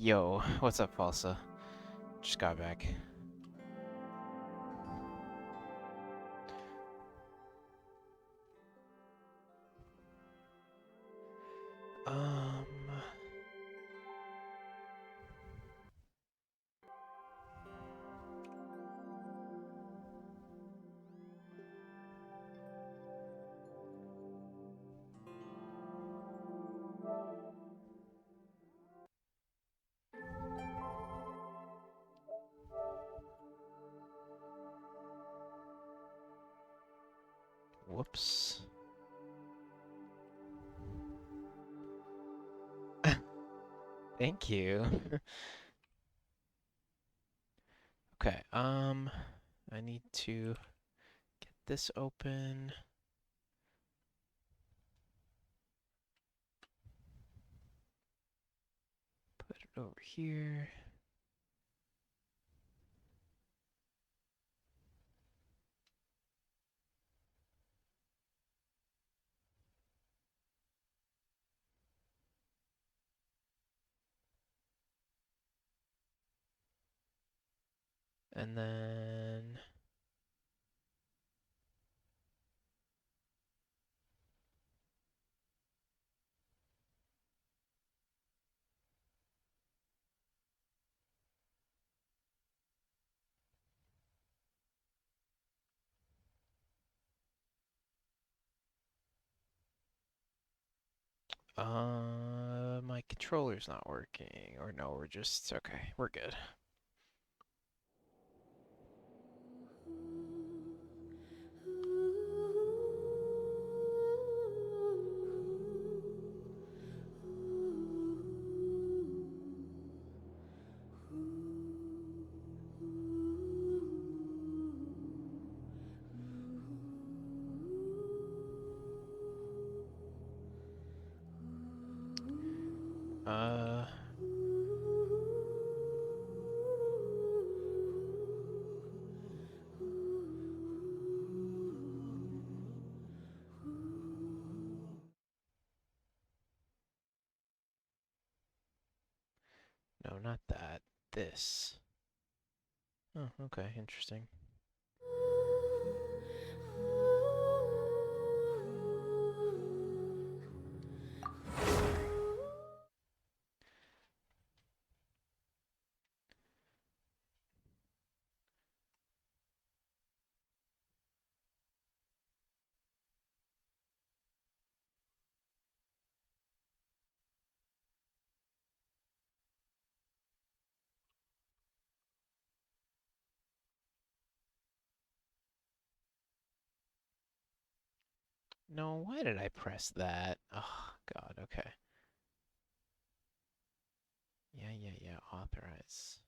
Yo, what's up, Falsa? Just got back. Um... Whoops. Thank you. Okay, I need to get this open. Put it over here. And then... my controller's not working. Or no, we're just... Okay, we're good. Uh... No, not that. This. Oh, okay, interesting. No, why did I press that? Oh, God, okay. Yeah, authorize.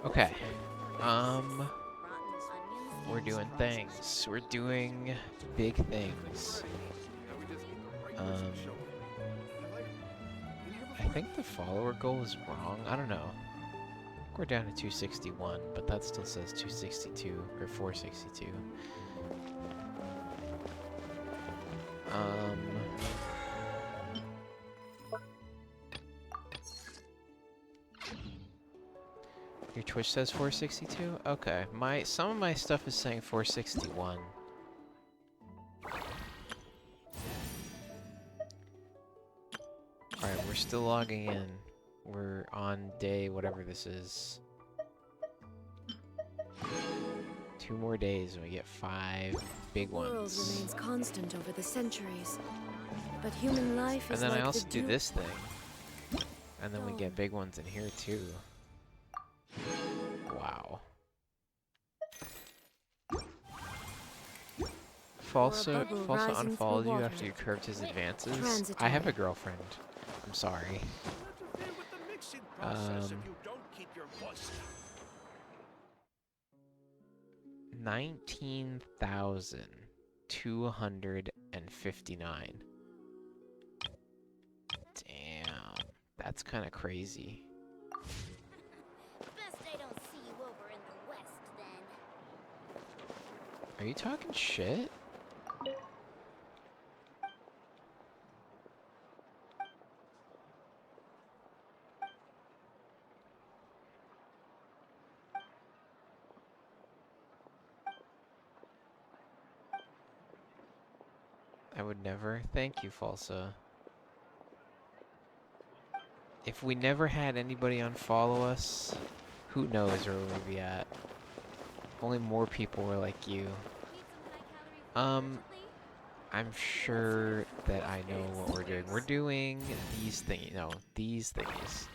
Okay. We're doing things. We're doing big things. I think the follower goal is wrong. I don't know. We're down to 261, but that still says 262 or 462. Your Twitch says 462? Okay. Some of my stuff is saying 461. Alright, we're still logging in. We're on day whatever this is. 2 more days and we get 5 big ones. The world remains constant over the centuries, but human life is and then like I also the do this thing. And then we get big ones in here too. Wow. Falsa unfollowed you after you curved his advances. I have a girlfriend. I'm sorry. 19,259. Damn, that's kind of crazy. Best I don't see you over in the west, then. Are you talking shit? I would never. Thank you, Falsa. If we never had anybody unfollow us, who knows where we'd be at? Only more people were like you. Need some high-calorie food urgently? I'm sure that I know what we're doing. We're doing these thingies. No, these thingies.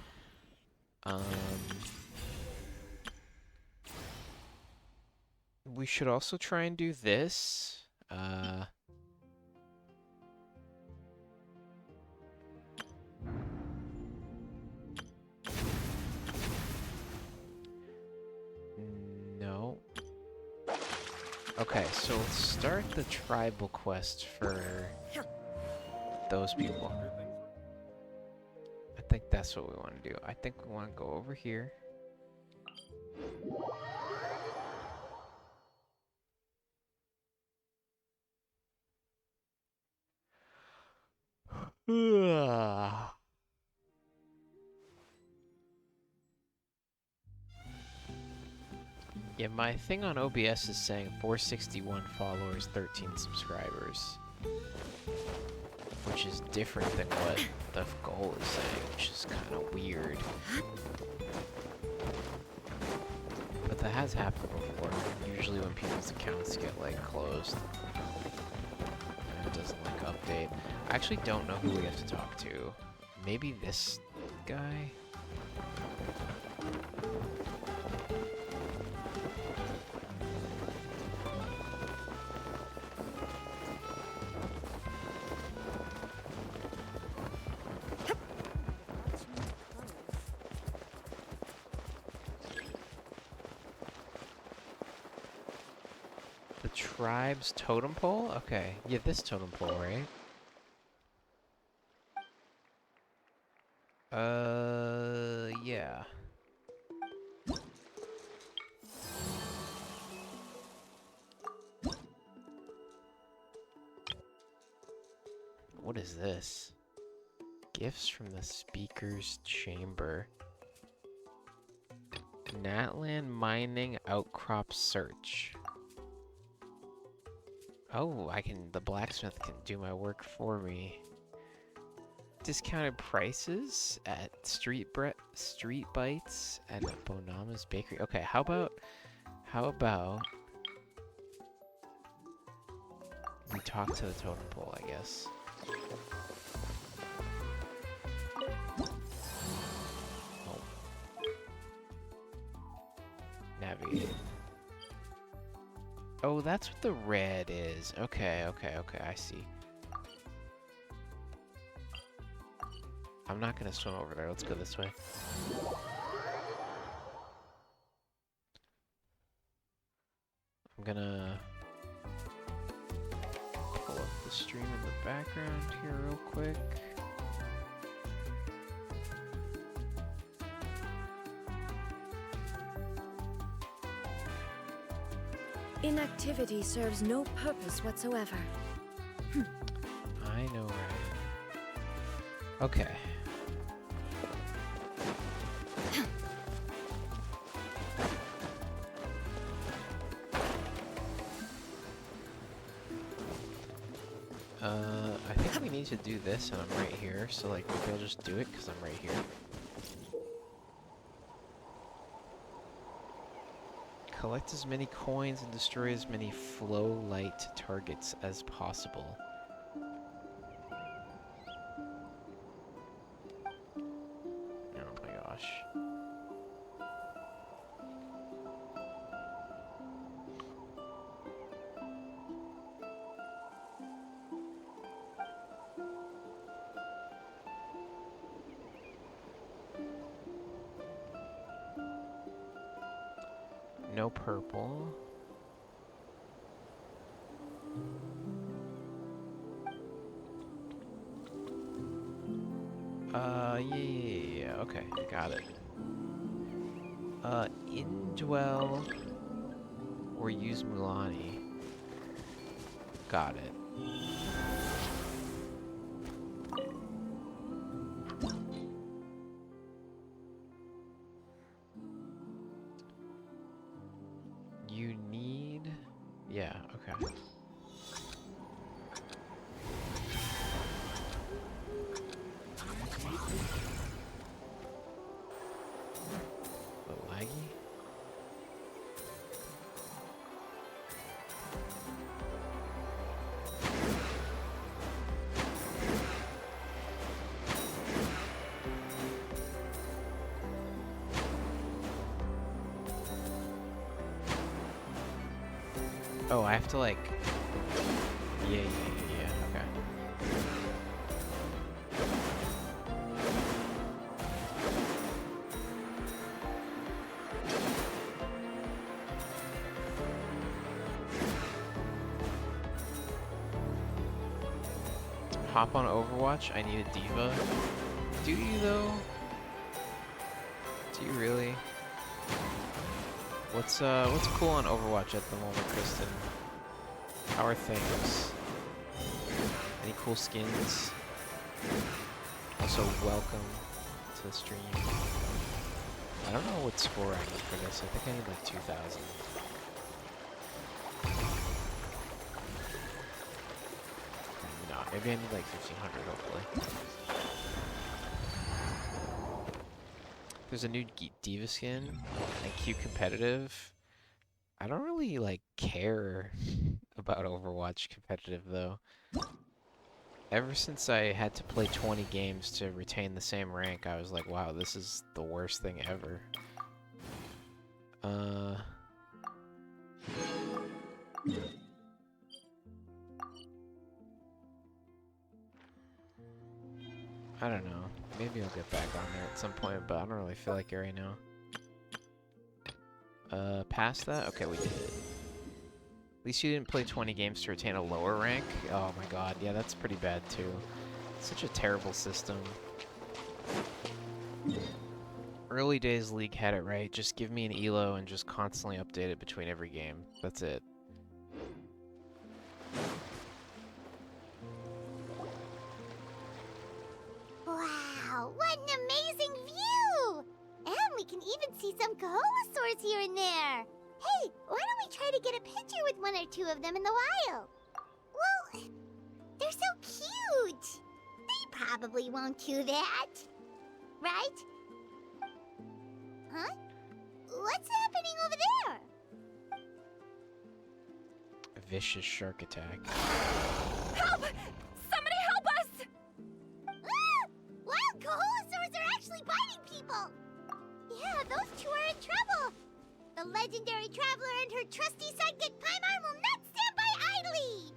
We should also try and do this. No. Okay, so let's start the tribal quest for those people. I think that's what we want to do. I think we want to go over here. Yeah, my thing on OBS is saying 461 followers, 13 subscribers. Which is different than what the goal is saying, which is kind of weird. But that has happened before. Usually when people's accounts get, like, closed. And it doesn't, like, update. I actually don't know who we have to talk to. Maybe this guy? The tribe's totem pole? Okay. Yeah, this totem pole, right? Yeah. What is this? Gifts from the speaker's chamber. Natlan mining outcrop search. Oh, the blacksmith can do my work for me. Discounted prices at Street Bites and Bonama's Bakery. Okay, how about we talk to the totem pole, I guess. Oh. Navigate. Oh, that's what the red is. Okay, I see. I'm not gonna swim over there. Let's go this way. I'm gonna pull up the stream in the background here real quick. Inactivity serves no purpose whatsoever. I know, right? Okay. I think we need to do this, and I'm right here, so like maybe I'll just do it because I'm right here. Collect as many coins and destroy as many flow light targets as possible. Oh my gosh. No purple. Yeah. Okay, got it. Indwell or use Mulani. Got it. You need... Yeah, okay. Laggy? Oh, I have to like... Yeah, okay. Hop on Overwatch? I need a diva. Do you though? Do you really? What's cool on Overwatch at the moment, Kristen? How are things? Any cool skins? Also, welcome to the stream. I don't know what score I need for this. I think I need like 2,000. Maybe not. Maybe I need like 1,500, hopefully. There's a new Diva skin, IQ competitive. I don't really like care about Overwatch competitive though. Ever since I had to play 20 games to retain the same rank, I was like, wow, this is the worst thing ever. I don't know. Maybe I'll get back on there at some point, but I don't really feel like it right now. Past that? Okay, we did it. At least you didn't play 20 games to retain a lower rank. Oh my god, yeah, that's pretty bad too. Such a terrible system. Early days League had it right. Just give me an ELO and just constantly update it between every game. That's it. Wow, what an amazing view! And we can even see some Coholosaurs here and there. Hey, why don't we try to get a picture with one or two of them in the wild? Well, they're so cute. They probably won't do that. Right? Huh? What's happening over there? A vicious shark attack. Help! Somebody help us! Ah! Wild Coholosaurs are actually biting people! Yeah, those two are in trouble! The legendary traveler and her trusty sidekick Paimon will not stand by idly!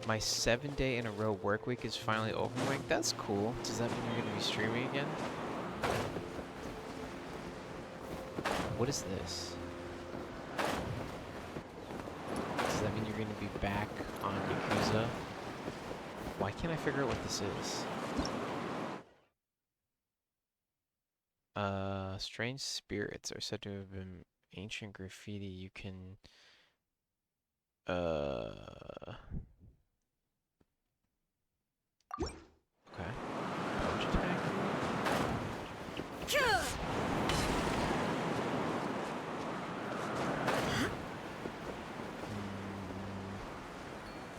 My 7-day in a row work week is finally over, Mike. That's cool. Does that mean you're going to be streaming again? What is this? Does that mean you're going to be back on Yakuza? Why can't I figure out what this is? Strange spirits are said to have been ancient graffiti. You can... Okay. Punch attack?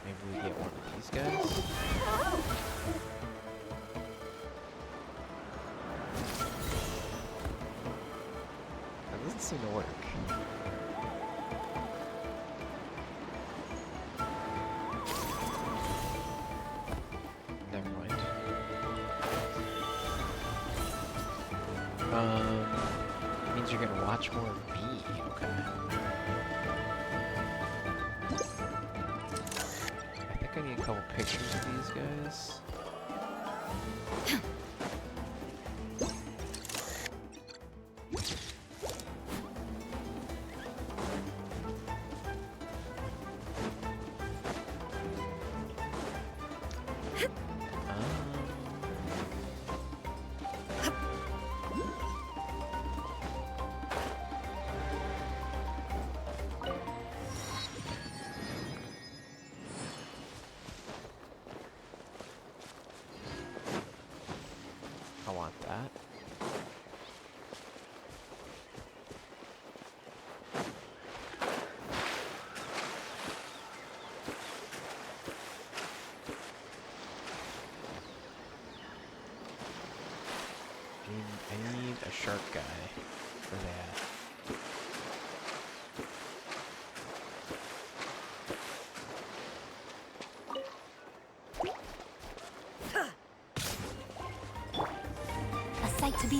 Maybe we get one of these guys? That doesn't seem to work. Never mind. It means you're gonna watch more of me. Okay. I think I need a couple pictures of these guys.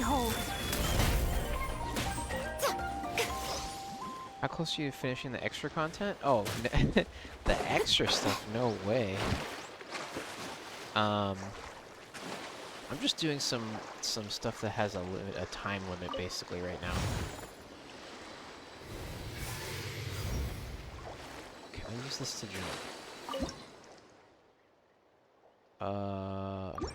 behold. How close are you to finishing the extra content? Oh, the extra stuff? No way. I'm just doing some stuff that has a time limit basically right now. Can I use this to jump? Okay.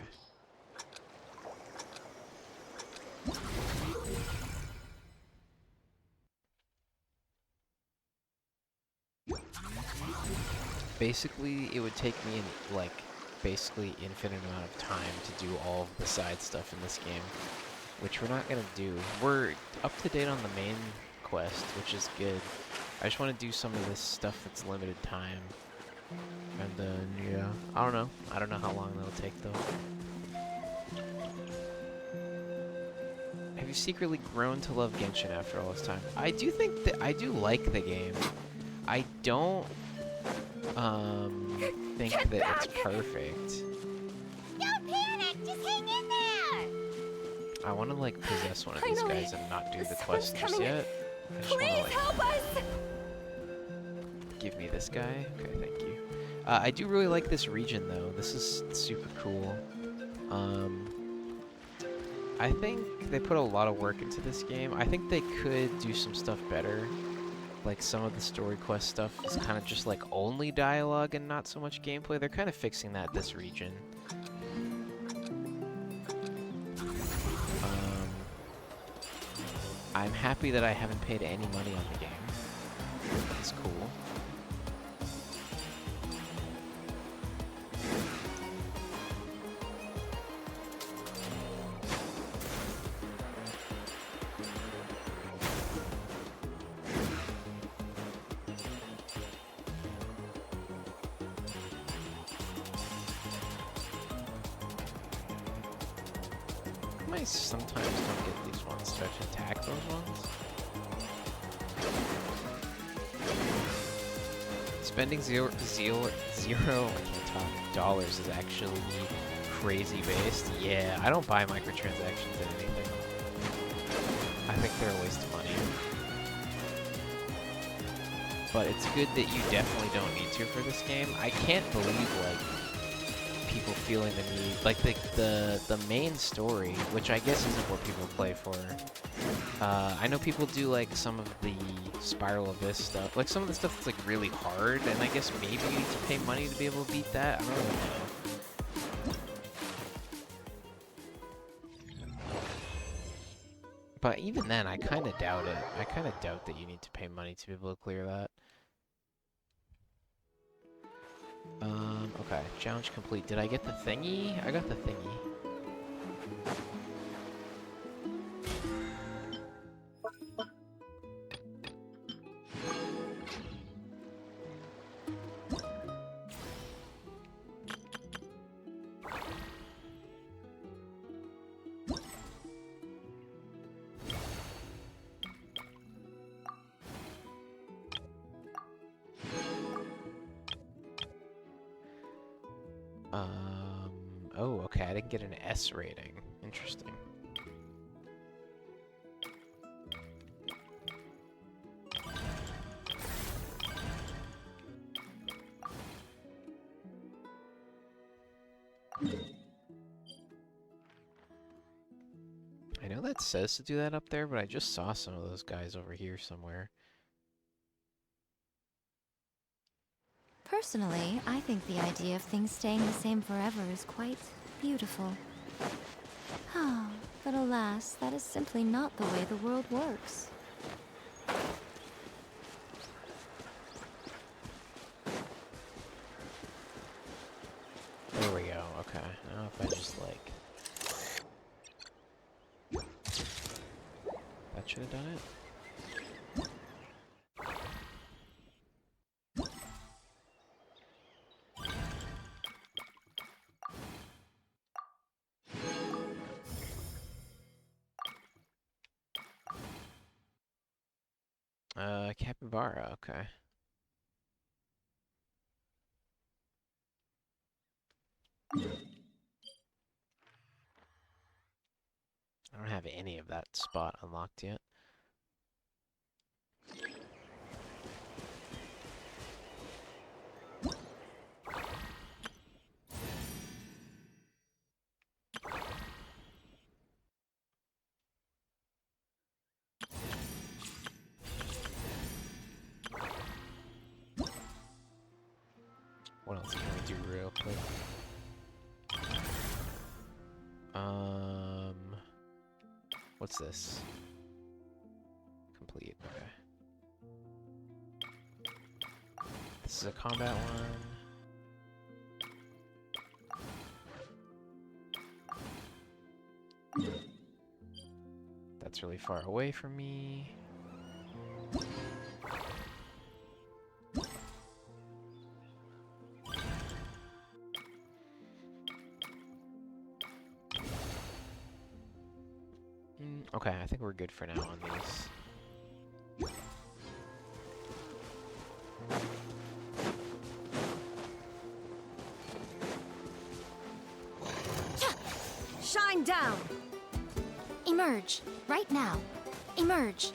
Basically, it would take me like basically infinite amount of time to do all of the side stuff in this game, which we're not gonna do. We're up to date on the main quest, which is good. I just want to do some of this stuff that's limited time, and then yeah, I don't know. I don't know how long that'll take though. Have you secretly grown to love Genshin after all this time? I do think that I do like the game. I don't think that it's perfect. Don't panic! Just hang in there! I want to like possess one of these Finally, guys and not do the the quest sun's just coming in. yet. I just want Please to like help us! give me this guy. Okay, thank you. I do really like this region though. This is super cool. I think they put a lot of work into this game. I think they could do some stuff better. Like some of the story quest stuff is kind of just like only dialogue and not so much gameplay. They're kind of fixing that this region. I'm happy that I haven't paid any money on the game. It's cool. I sometimes don't get these ones. Do I have to attack those ones? Spending zero, I can't talk, dollars is actually crazy based. Yeah, I don't buy microtransactions in anything. I think they're a waste of money. But it's good that you definitely don't need to for this game. I can't believe, like, people feeling the need, like the main story, which I guess isn't what people play for. I know people do like some of the Spiral Abyss stuff, like some of the stuff that's like really hard, and I guess maybe you need to pay money to be able to beat that. I don't really know. But even then, I kind of doubt it. I kind of doubt that you need to pay money to be able to clear that. Okay, challenge complete. Did I get the thingy? I got the thingy. Oh, okay, I didn't get an S rating. Interesting. I know that says to do that up there, but I just saw some of those guys over here somewhere. Personally, I think the idea of things staying the same forever is quite beautiful. But alas, that is simply not the way the world works. There we go, okay. Now if I just like... That should have done it. Capybara, okay. don't have any of that spot unlocked yet. What else can we do real quick? What's this? Complete, okay. This is a combat one. That's really far away from me. Okay, I think we're good for now on these. Shine down! Emerge, right now. Emerge.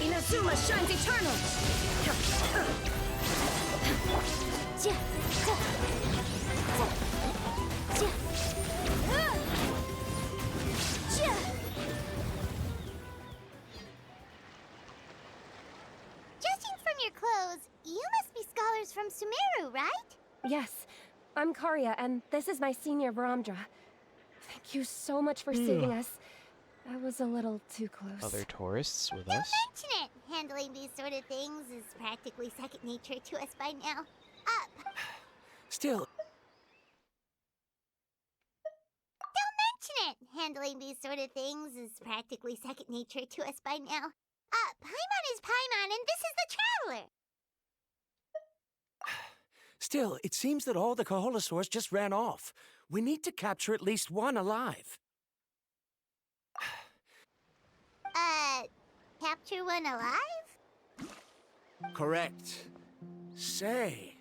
Inazuma shines eternal! Judging from your clothes, you must be scholars from Sumeru, right? Yes, I'm Karya, and this is my senior Varamdra. Thank you so much for saving us. I was a little too close. Other tourists with Don't us? mention it! Handling these sort of things is practically second nature to us by now. Still, Don't mention it! Handling these sort of things is practically second nature to us by now. Paimon is Paimon, and this is the Traveler! still, it seems that all the Kaholosaurs just ran off. We need to capture at least one alive. Capture one alive? Correct. Say,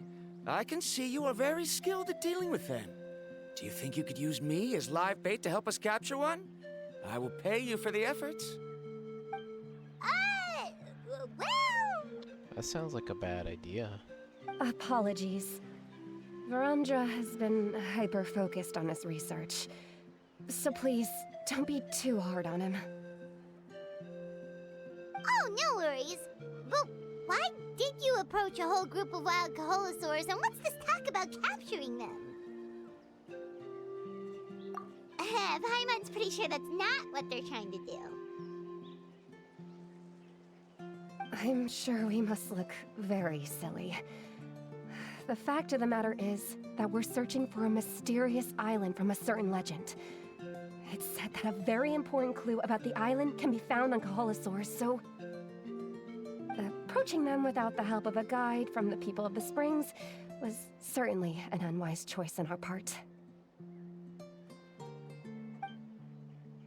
I can see you are very skilled at dealing with them. Do you think you could use me as live bait to help us capture one? I will pay you for the efforts. Well... That sounds like a bad idea. Apologies. Varamdra has been hyper-focused on his research. So please, don't be too hard on him. Oh, no worries. But why did you approach a whole group of wild Kaholosaurs, and what's this talk about capturing them? Paimon's pretty sure that's not what they're trying to do. I'm sure we must look very silly. The fact of the matter is that we're searching for a mysterious island from a certain legend. It's said that a very important clue about the island can be found on Kaholosaurs, so... approaching them without the help of a guide from the people of the Springs was certainly an unwise choice on our part.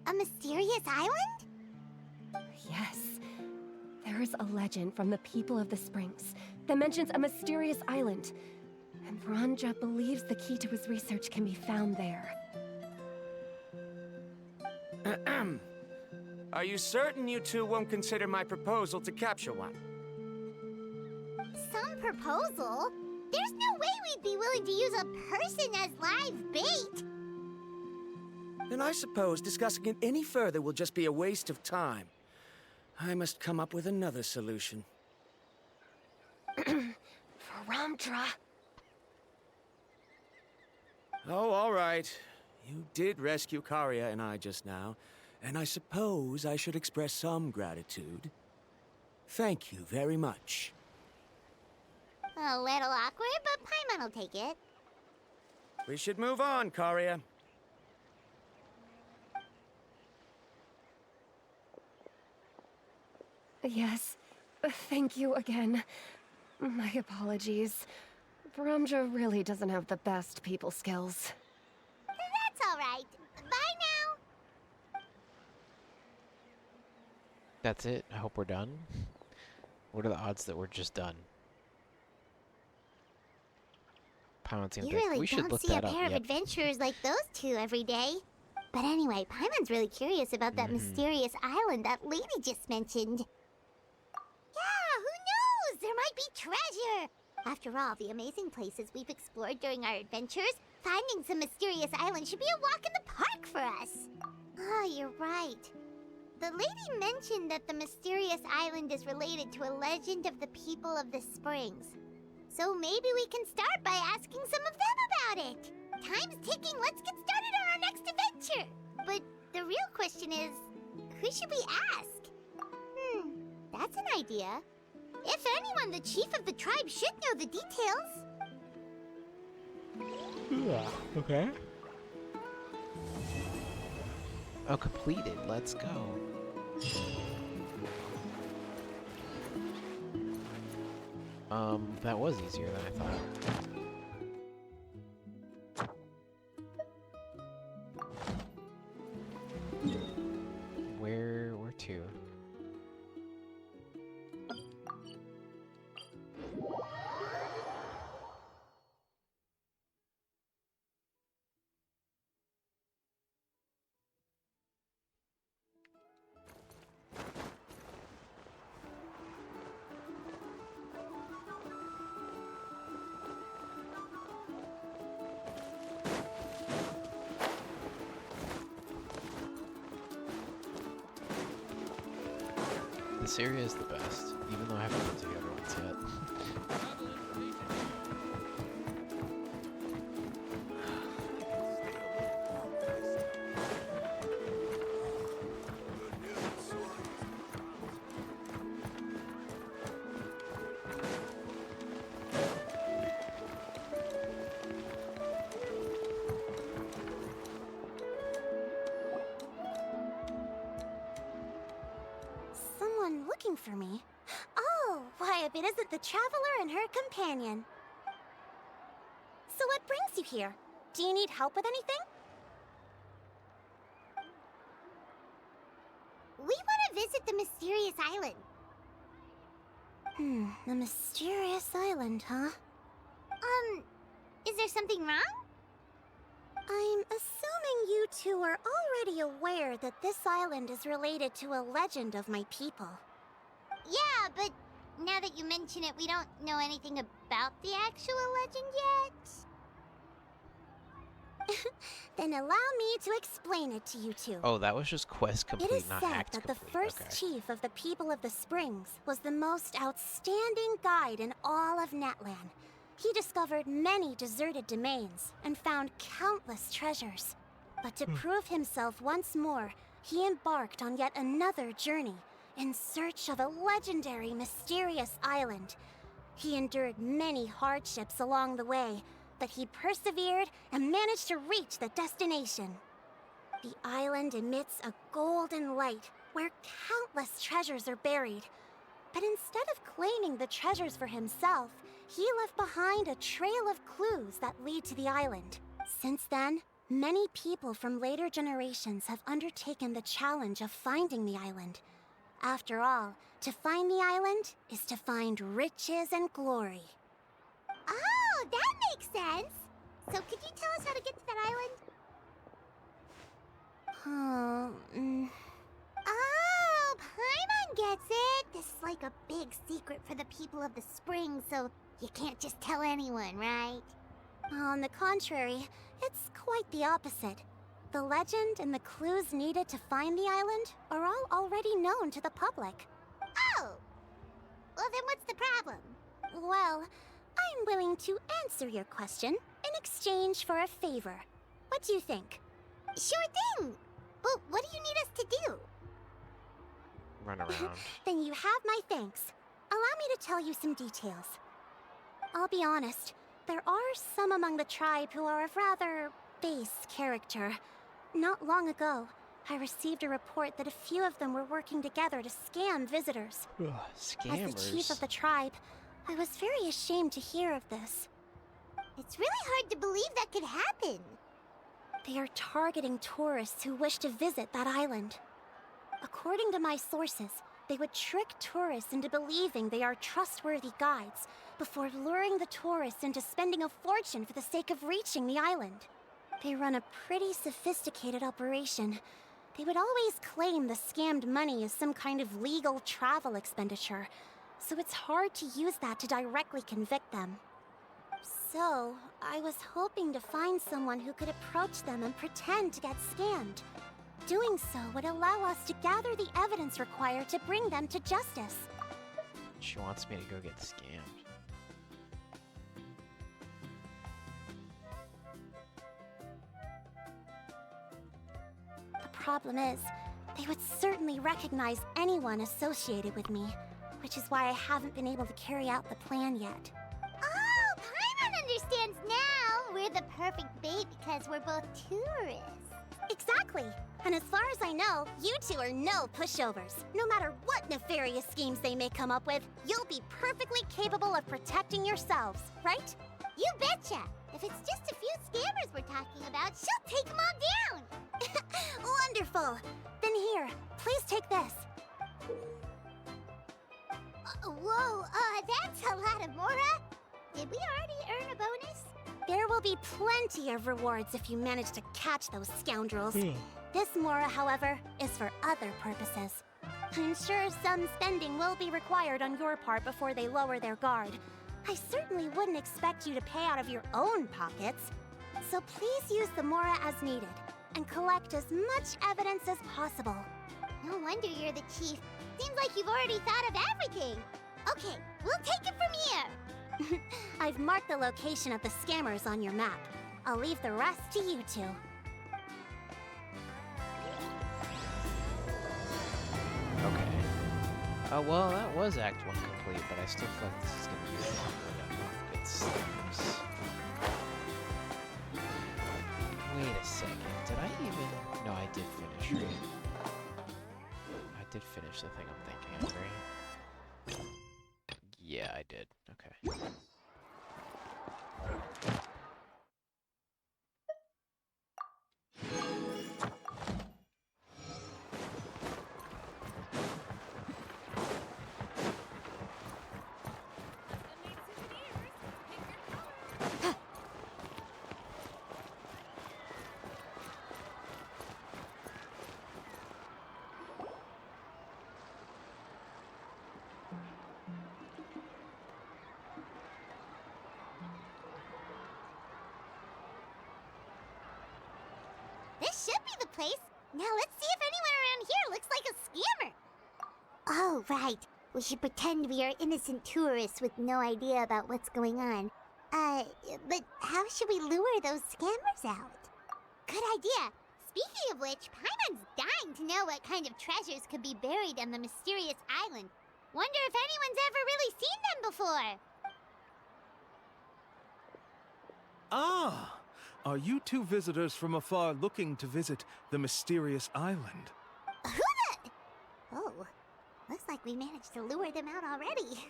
A mysterious island? Yes. There is a legend from the people of the Springs that mentions a mysterious island, and Varamdra believes the key to his research can be found there. Are you certain you two won't consider my proposal to capture one? Some proposal? There's no way we'd be willing to use a person as live bait! Then I suppose discussing it any further will just be a waste of time. I must come up with another solution. Varamdra! Oh, all right. You did rescue Karya and I just now, and I suppose I should express some gratitude. Thank you very much. A little awkward, but Paimon will take it. We should move on, Karya. Yes, thank you again. My apologies. Varamdra really doesn't have the best people skills. That's all right. Bye now. That's it? I hope we're done. What are the odds that we're just done? Paimon seems You like really we should don't look see a that up. pair of Yep. adventurers like those two every day. But anyway, Paimon's really curious about that mysterious island that lady just mentioned. Yeah, who knows? There might be treasure! After all, the amazing places we've explored during our adventures, finding some mysterious island should be a walk in the park for us. Oh, you're right. The lady mentioned that the mysterious island is related to a legend of the people of the Springs. So maybe we can start by asking some of them about it. Time's ticking, let's get started on our next adventure. But the real question is, who should we ask? That's an idea. If anyone, the chief of the tribe should know the details. Yeah. Okay. Oh, completed. Let's go. That was easier than I thought. Where to? This area is the best, even though I haven't been to the other ones yet. Someone looking for me? Oh, why, if it isn't the traveler and her companion. So what brings you here? Do you need help with anything? We want to visit the mysterious island. The mysterious island, huh? Is there something wrong? I'm assuming you two are already aware that this island is related to a legend of my people. Yeah, but now that you mention it, we don't know anything about the actual legend yet. Then allow me to explain it to you two. Oh, that was just quest It complete, is not said act that complete. the first Okay. chief of the people of the Springs was the most outstanding guide in all of Natlan. He discovered many deserted domains and found countless treasures. But to prove himself once more, he embarked on yet another journey in search of a legendary, mysterious island. He endured many hardships along the way, but he persevered and managed to reach the destination. The island emits a golden light where countless treasures are buried. But instead of claiming the treasures for himself, he left behind a trail of clues that lead to the island. Since then, many people from later generations have undertaken the challenge of finding the island. After all, to find the island is to find riches and glory. Oh, that makes sense! So could you tell us how to get to that island? Oh, Paimon gets it! This is like a big secret for the people of the Springs, so you can't just tell anyone, right? On the contrary, it's quite the opposite. The legend and the clues needed to find the island are all already known to the public. Oh! Well, then what's the problem? Well, I'm willing to answer your question in exchange for a favor. What do you think? Sure thing! But what do you need us to do? Run around. Then you have my thanks. Allow me to tell you some details. I'll be honest, there are some among the tribe who are of rather base character. Not long ago, I received a report that a few of them were working together to scam visitors. Ugh, As scammers. the chief of the tribe, I was very ashamed to hear of this. It's really hard to believe that could happen. They are targeting tourists who wish to visit that island. According to my sources, They would trick tourists into believing they are trustworthy guides before luring the tourists into spending a fortune for the sake of reaching the island. They run a pretty sophisticated operation. They would always claim the scammed money is some kind of legal travel expenditure, so it's hard to use that to directly convict them. So, I was hoping to find someone who could approach them and pretend to get scammed. Doing so would allow us to gather the evidence required to bring them to justice. She wants me to go get scammed. The problem is, they would certainly recognize anyone associated with me, which is why I haven't been able to carry out the plan yet. Oh, Paimon understands now! We're the perfect bait because we're both tourists. Exactly! And as far as I know, you two are no pushovers. No matter what nefarious schemes they may come up with, you'll be perfectly capable of protecting yourselves, right? You betcha! If it's just a few scammers we're talking about, she'll take them all down! Wonderful! Then here, please take this. Whoa, that's a lot of Mora! Did we already earn a bonus? There will be plenty of rewards if you manage to catch those scoundrels. This Mora, however, is for other purposes. I'm sure some spending will be required on your part before they lower their guard. I certainly wouldn't expect you to pay out of your own pockets. So please use the Mora as needed, and collect as much evidence as possible. No wonder you're the chief. Seems like you've already thought of everything. Okay, we'll take it from here. I've marked the location of the scammers on your map. I'll leave the rest to you two. Okay. Well, that was Act 1 complete, but I still feel like this is gonna be a lot good steps. Wait a second. Did I even... No, I did finish, right? I did finish the thing I'm thinking of, right? Yeah, I did. Okay. This should be the place. Now let's see if anyone around here looks like a scammer. Oh, right. We should pretend we are innocent tourists with no idea about what's going on. But how should we lure those scammers out? Good idea. Speaking of which, Paimon's dying to know what kind of treasures could be buried on the mysterious island. Wonder if anyone's ever really seen them before. Ah! Are you two visitors from afar looking to visit the mysterious island? Who the... Oh, looks like we managed to lure them out already.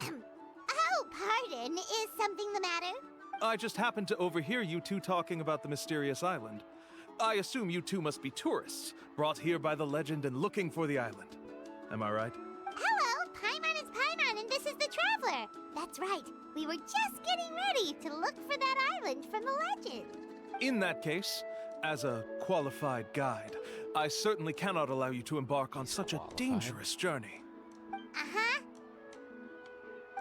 Oh, pardon. Is something the matter? I just happened to overhear you two talking about the mysterious island. I assume you two must be tourists, brought here by the legend and looking for the island. Am I right? Hello, Paimon is Paimon, and this is the Traveler. That's right. We were just getting ready to look for that island from the legend. In that case, as a qualified guide, I certainly cannot allow you to embark on such a dangerous journey. Uh-huh.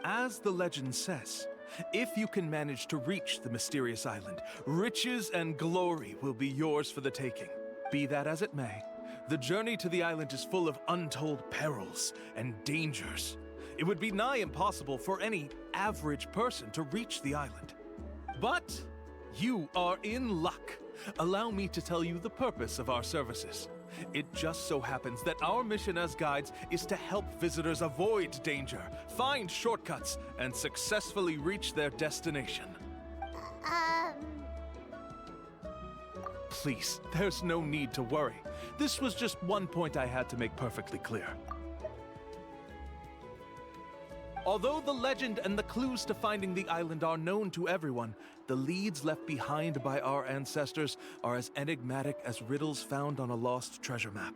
As the legend says, if you can manage to reach the mysterious island, riches and glory will be yours for the taking. Be that as it may, the journey to the island is full of untold perils and dangers. It would be nigh impossible for any average person to reach the island. But you are in luck. Allow me to tell you the purpose of our services. It just so happens that our mission as guides is to help visitors avoid danger, find shortcuts, and successfully reach their destination. Please, there's no need to worry. This was just one point I had to make perfectly clear. Although the legend and the clues to finding the island are known to everyone, the leads left behind by our ancestors are as enigmatic as riddles found on a lost treasure map.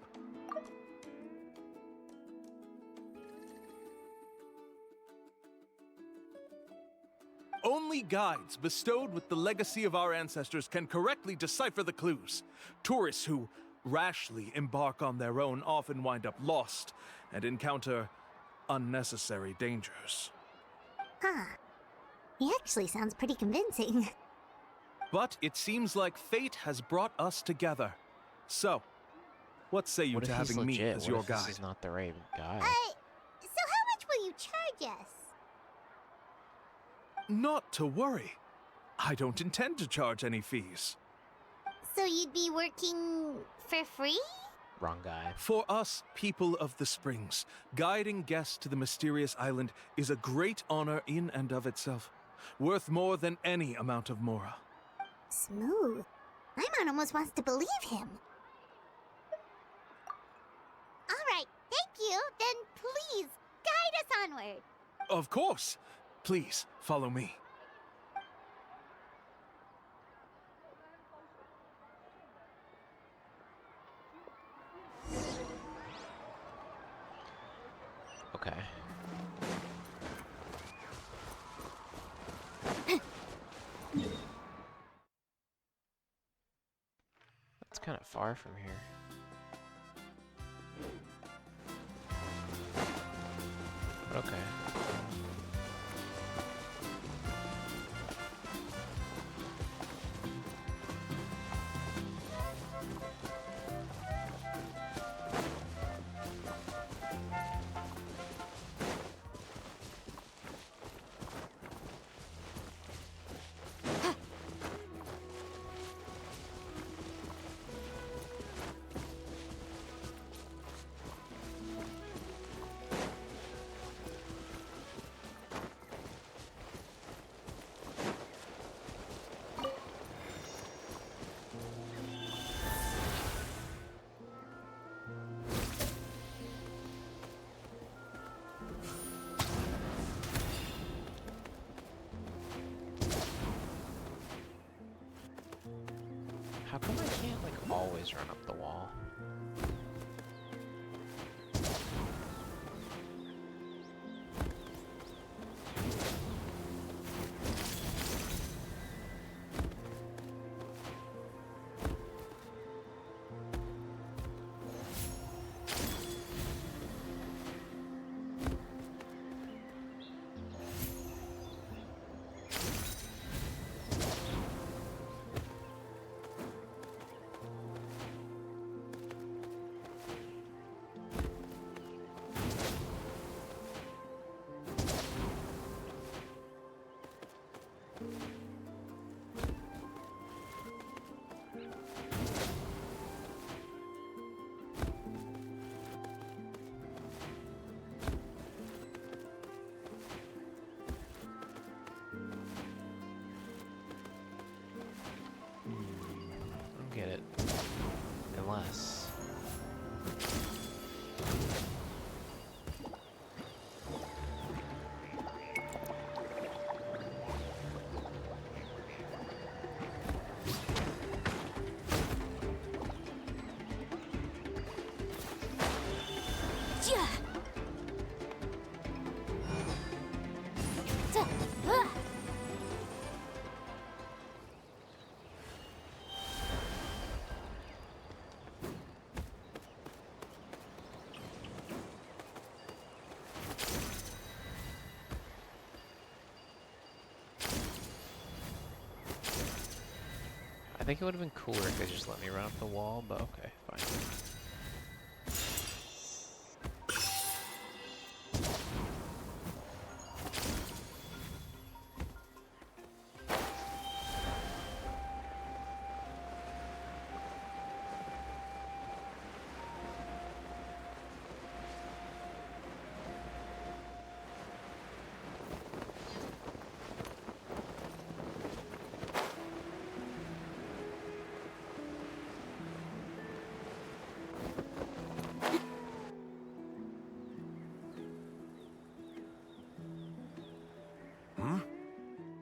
Only guides bestowed with the legacy of our ancestors can correctly decipher the clues. Tourists who rashly embark on their own often wind up lost and encounter unnecessary dangers. Huh. He actually sounds pretty convincing. But it seems like fate has brought us together. So, what say you What to if he's having me legit? as What your if guide? this is not the right guy? So how much will you charge us? Not to worry. I don't intend to charge any fees. So you'd be working for free? Wrong guy. For us, people of the Springs, guiding guests to the mysterious island is a great honor in and of itself, worth more than any amount of Mora. Smooth. Paimon almost wants to believe him. All right, thank you. Then please, guide us onward. Of course. Please, follow me. Okay. That's kind of far from here. But okay. How come I can't, like, always run up the wall? I don't get it. Unless... Yeah. Duh. Ah. I think it would have been cooler if they just let me run up the wall, but okay, fine.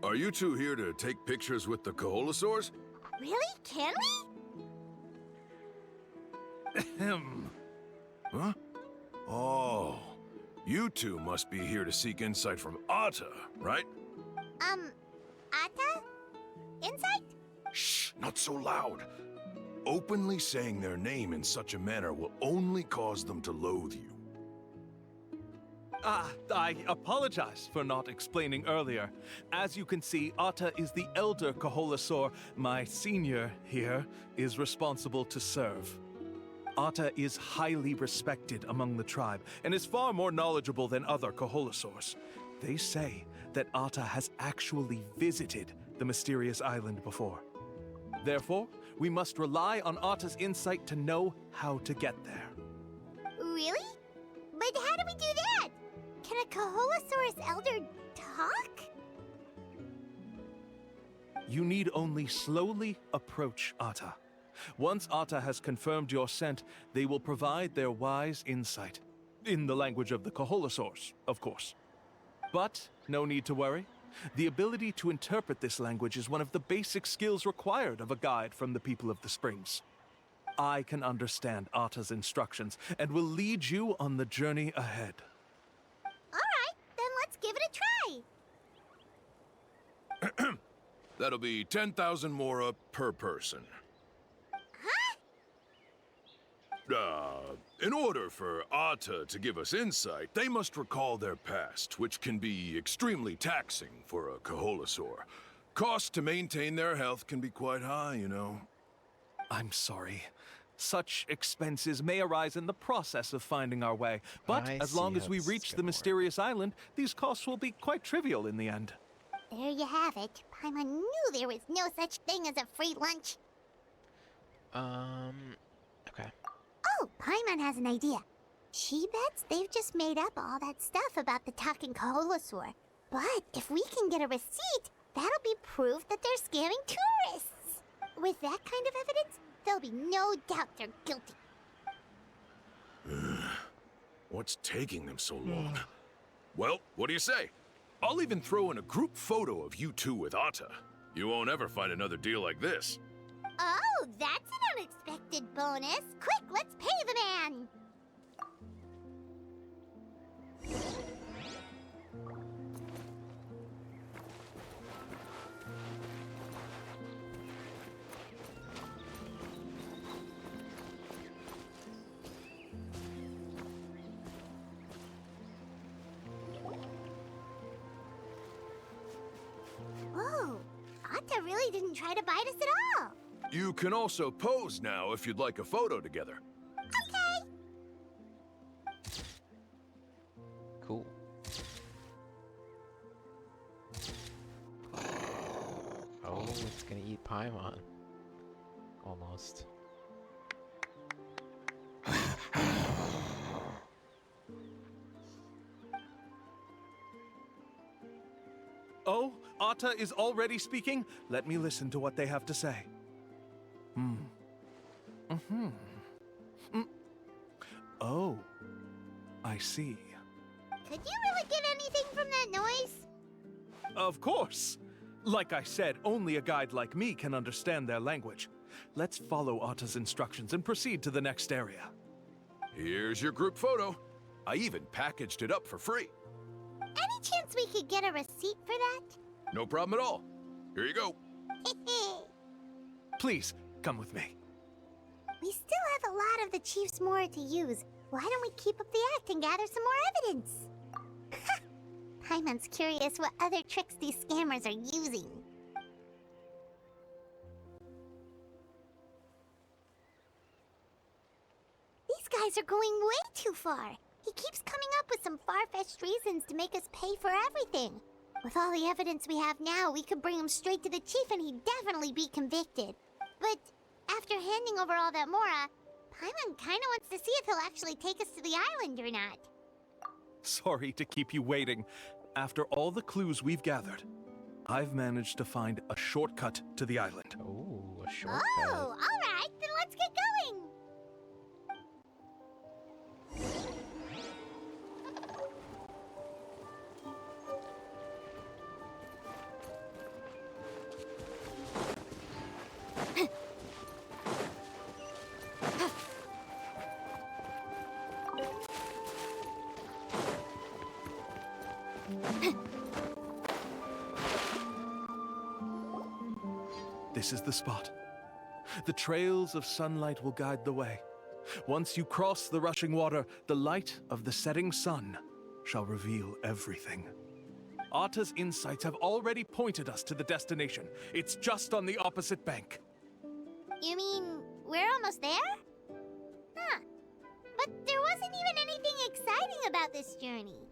Are you two here to take pictures with the Koholosaurs? Really? Can we? Ahem. Huh? Oh, you two must be here to seek insight from Atta, right? Ata? Insight? Shh, not so loud. Openly saying their name in such a manner will only cause them to loathe you. I apologize for not explaining earlier. As you can see, Ata is the elder Kaholasaur. My senior here is responsible to serve. Ata is highly respected among the tribe and is far more knowledgeable than other Kaholasaurs. They say that Ata has actually visited the mysterious island before. Therefore, we must rely on Ata's insight to know how to get there. Really? But how do we do that? Can a Kaholosaurus elder talk? You need only slowly approach Ata. Once Ata has confirmed your scent, they will provide their wise insight. In the language of the Kaholosaurs, of course. But no need to worry. The ability to interpret this language is one of the basic skills required of a guide from the people of the Springs. I can understand Ata's instructions and will lead you on the journey ahead. Alright, then let's give it a try. That'll be 10,000 mora per person. In order for Ata to give us insight, they must recall their past, which can be extremely taxing for a Kaholasaur. Costs to maintain their health can be quite high, you know. I'm sorry. Such expenses may arise in the process of finding our way, but I as long see as how we this is reach the gonna work. mysterious island, these costs will be quite trivial in the end. There you have it. Paimon knew there was no such thing as a free lunch. Okay. Oh, Paimon has an idea. She bets they've just made up all that stuff about the talking Kaholosaur. But if we can get a receipt, that'll be proof that they're scamming tourists. With that kind of evidence, there'll be no doubt they're guilty. What's taking them so long? Well, what do you say? I'll even throw in a group photo of you two with Ata. You won't ever find another deal like this. Oh, that's an unexpected bonus. Quick, let's pay the man. Whoa, Ata really didn't try to bite us at all. You can also pose now if you'd like a photo together. Okay. Cool. Oh, it's gonna eat Paimon. Almost. Oh, Ata is already speaking? Let me listen to what they have to say. Oh, I see. Could you really get anything from that noise? Of course! Like I said, only a guide like me can understand their language. Let's follow Ata's instructions and proceed to the next area. Here's your group photo. I even packaged it up for free. Any chance we could get a receipt for that? No problem at all. Here you go. Please, come with me. We still have a lot of the Chief's Mora to use. Why don't we keep up the act and gather some more evidence? Paimon's curious what other tricks these scammers are using. These guys are going way too far. He keeps coming up with some far-fetched reasons to make us pay for everything. With all the evidence we have now, we could bring him straight to the chief and he'd definitely be convicted. But after handing over all that Mora, Paimon kinda wants to see if he'll actually take us to the island or not. Sorry to keep you waiting. After all the clues we've gathered, I've managed to find a shortcut to the island. Oh, a shortcut. Oh, alright, then let's get going! This is the spot. The trails of sunlight will guide the way. Once you cross the rushing water, the light of the setting sun shall reveal everything. Arta's insights have already pointed us to the destination. It's just on the opposite bank. You mean we're almost there? Huh. But there wasn't even anything exciting about this journey.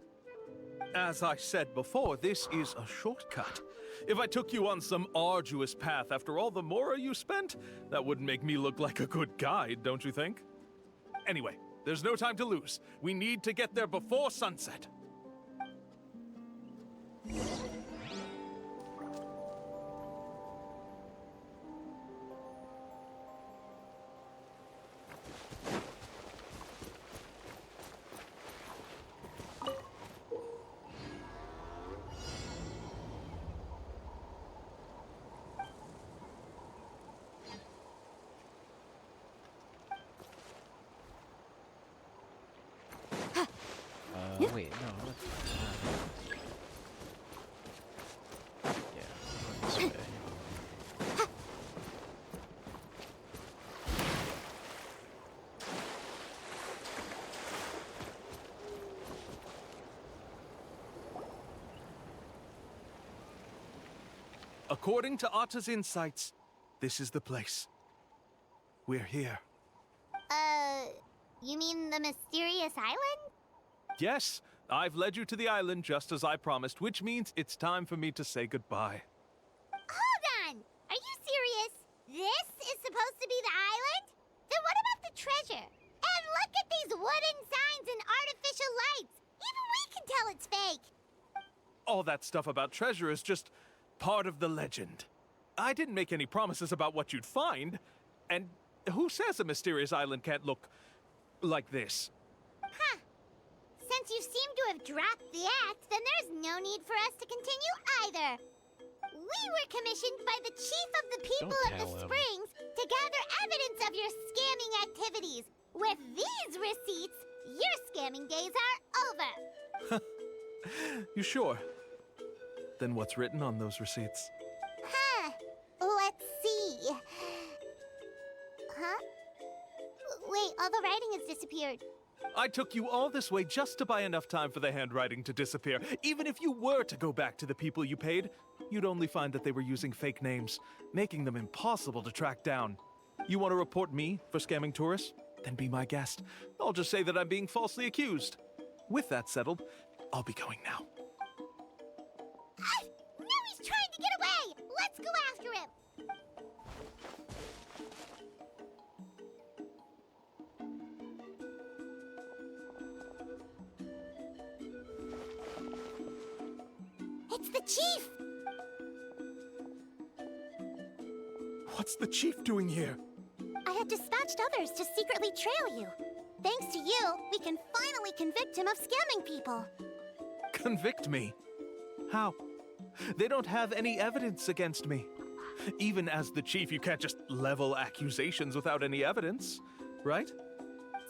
As I said before, this is a shortcut. If I took you on some arduous path after all the Mora you spent, that wouldn't make me look like a good guide, don't you think? Anyway, there's no time to lose. We need to get there before sunset. Wait, no. Yeah, this way. According to Arta's insights, this is the place. We're here. You mean the mysterious island? Yes, I've led you to the island just as I promised, which means it's time for me to say goodbye. Hold on! Are you serious? This is supposed to be the island? Then what about the treasure? And look at these wooden signs and artificial lights! Even we can tell it's fake! All that stuff about treasure is just part of the legend. I didn't make any promises about what you'd find. And who says a mysterious island can't look like this? Huh. Since you seem to have dropped the act, then there's no need for us to continue either. We were commissioned by the chief of the people Don't of the tell him. Springs to gather evidence of your scamming activities. With these receipts, your scamming days are over. You sure? Then what's written on those receipts? Huh. Let's see. Huh? Wait, all the writing has disappeared. I took you all this way just to buy enough time for the handwriting to disappear. Even if you were to go back to the people you paid, you'd only find that they were using fake names, making them impossible to track down. You want to report me for scamming tourists? Then be my guest. I'll just say that I'm being falsely accused. With that settled, I'll be going now. Now he's trying to get away! Let's go after him! It's the chief! What's the chief doing here? I had dispatched others to secretly trail you. Thanks to you, we can finally convict him of scamming people. Convict me? How? They don't have any evidence against me. Even as the chief, you can't just level accusations without any evidence, right?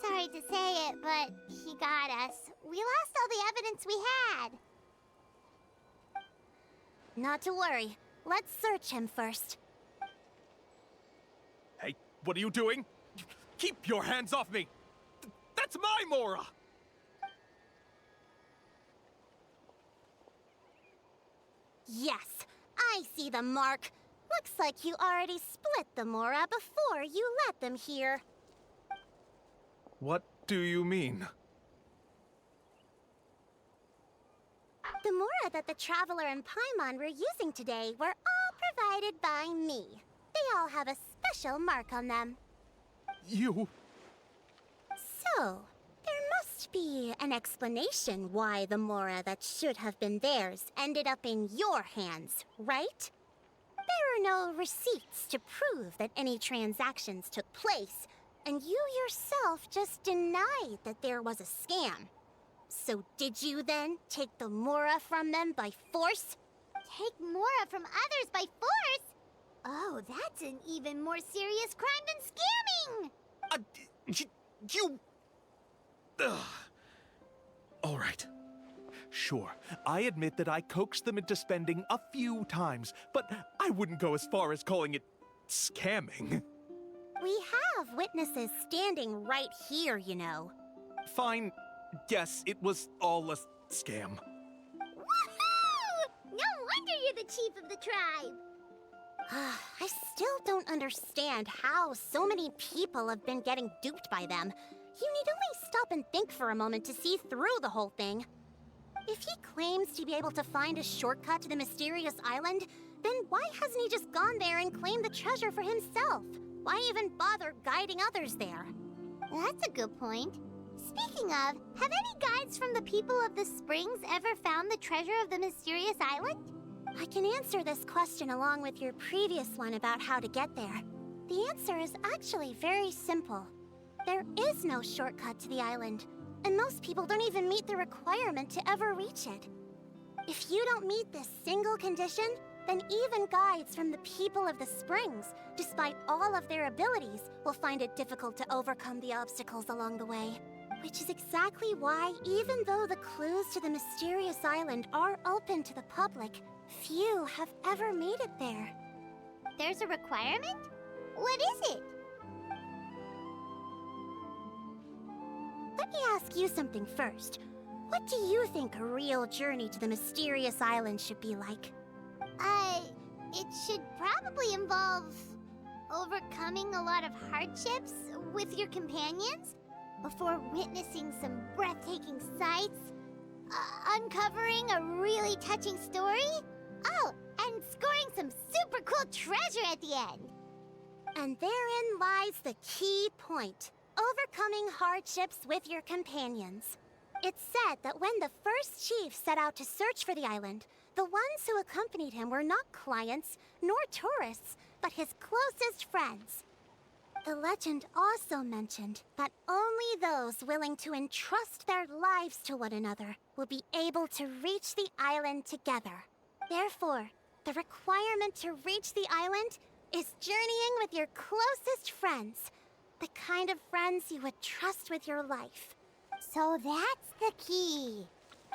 Sorry to say it, but he got us. We lost all the evidence we had. Not to worry. Let's search him first. Hey, what are you doing? Keep your hands off me! That's my Mora! Yes, I see the mark. Looks like you already split the Mora before you let them here. What do you mean? The Mora that the Traveler and Paimon were using today were all provided by me. They all have a special mark on them. You... So, there must be an explanation why the Mora that should have been theirs ended up in your hands, right? There are no receipts to prove that any transactions took place, and you yourself just denied that there was a scam. So did you then take the Mora from them by force? Take Mora from others by force? Oh, that's an even more serious crime than scamming! You... Ugh. All right. Sure, I admit that I coaxed them into spending a few times, but I wouldn't go as far as calling it scamming. We have witnesses standing right here, you know. Fine. Yes, it was all a scam. Woohoo! No wonder you're the chief of the tribe! I still don't understand how so many people have been getting duped by them. You need only stop and think for a moment to see through the whole thing. If he claims to be able to find a shortcut to the mysterious island, then why hasn't he just gone there and claimed the treasure for himself? Why even bother guiding others there? That's a good point. Speaking of, have any guides from the people of the Springs ever found the treasure of the mysterious island? I can answer this question along with your previous one about how to get there. The answer is actually very simple. There is no shortcut to the island, and most people don't even meet the requirement to ever reach it. If you don't meet this single condition, then even guides from the people of the Springs, despite all of their abilities, will find it difficult to overcome the obstacles along the way. Which is exactly why, even though the clues to the mysterious island are open to the public, few have ever made it there. There's a requirement? What is it? Let me ask you something first. What do you think a real journey to the mysterious island should be like? It should probably involve overcoming a lot of hardships with your companions before witnessing some breathtaking sights, uncovering a really touching story, oh, and scoring some super cool treasure at the end. And therein lies the key point. Overcoming hardships with your companions. It's said that when the first chief set out to search for the island, the ones who accompanied him were not clients nor tourists, but his closest friends. The legend also mentioned that only those willing to entrust their lives to one another will be able to reach the island together. Therefore, the requirement to reach the island is journeying with your closest friends, the kind of friends you would trust with your life. So that's the key.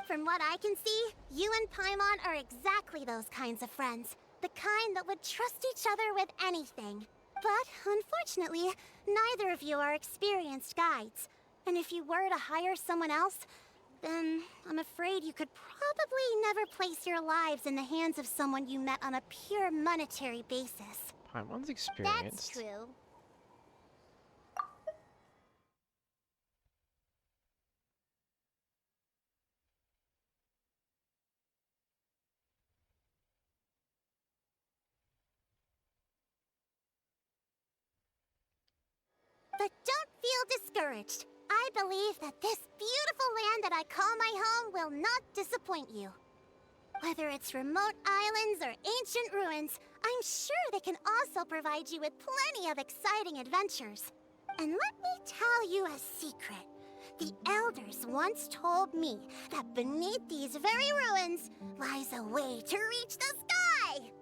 From what I can see, you and Paimon are exactly those kinds of friends. The kind that would trust each other with anything. But, unfortunately, neither of you are experienced guides. And if you were to hire someone else, then I'm afraid you could probably never place your lives in the hands of someone you met on a pure monetary basis. Paimon's experienced. That's true. But don't feel discouraged. I believe that this beautiful land that I call my home will not disappoint you. Whether it's remote islands or ancient ruins, I'm sure they can also provide you with plenty of exciting adventures. And let me tell you a secret. The elders once told me that beneath these very ruins lies a way to reach the sky!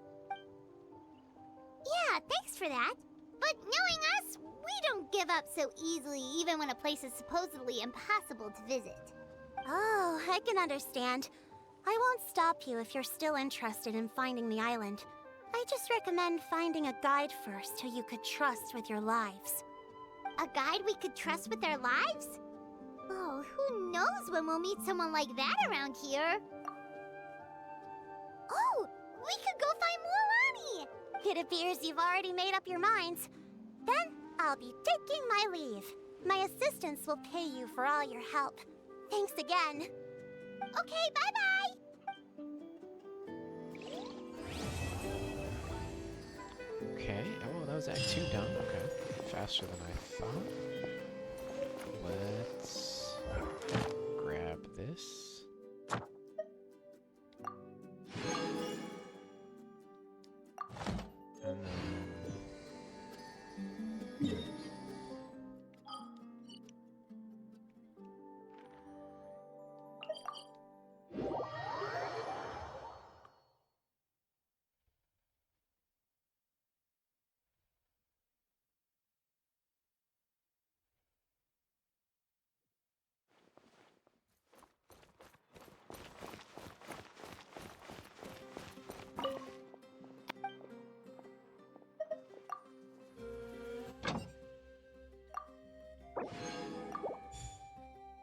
Yeah, thanks for that. But knowing us, we don't give up so easily even when a place is supposedly impossible to visit. Oh, I can understand. I won't stop you if you're still interested in finding the island. I just recommend finding a guide first who you could trust with your lives. A guide we could trust with our lives? Oh, who knows when we'll meet someone like that around here? Oh, we could go find Mualani! It appears you've already made up your minds. Then I'll be taking my leave. My assistants will pay you for all your help. Thanks again. Okay, bye-bye! Okay, oh, that was Act 2 done. Okay, faster than I thought. Let's grab this. And then...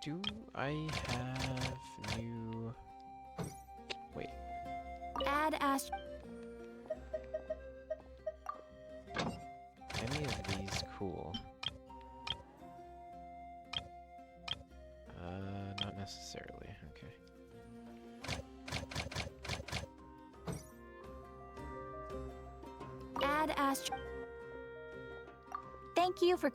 Do I have new... Wait. Add Ast. Any of these cool? Not necessarily. Okay. Add Ast. Thank you for.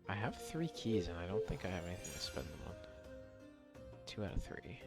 I have 3 keys, and I don't think I have anything to spend them on. 2 out of 3.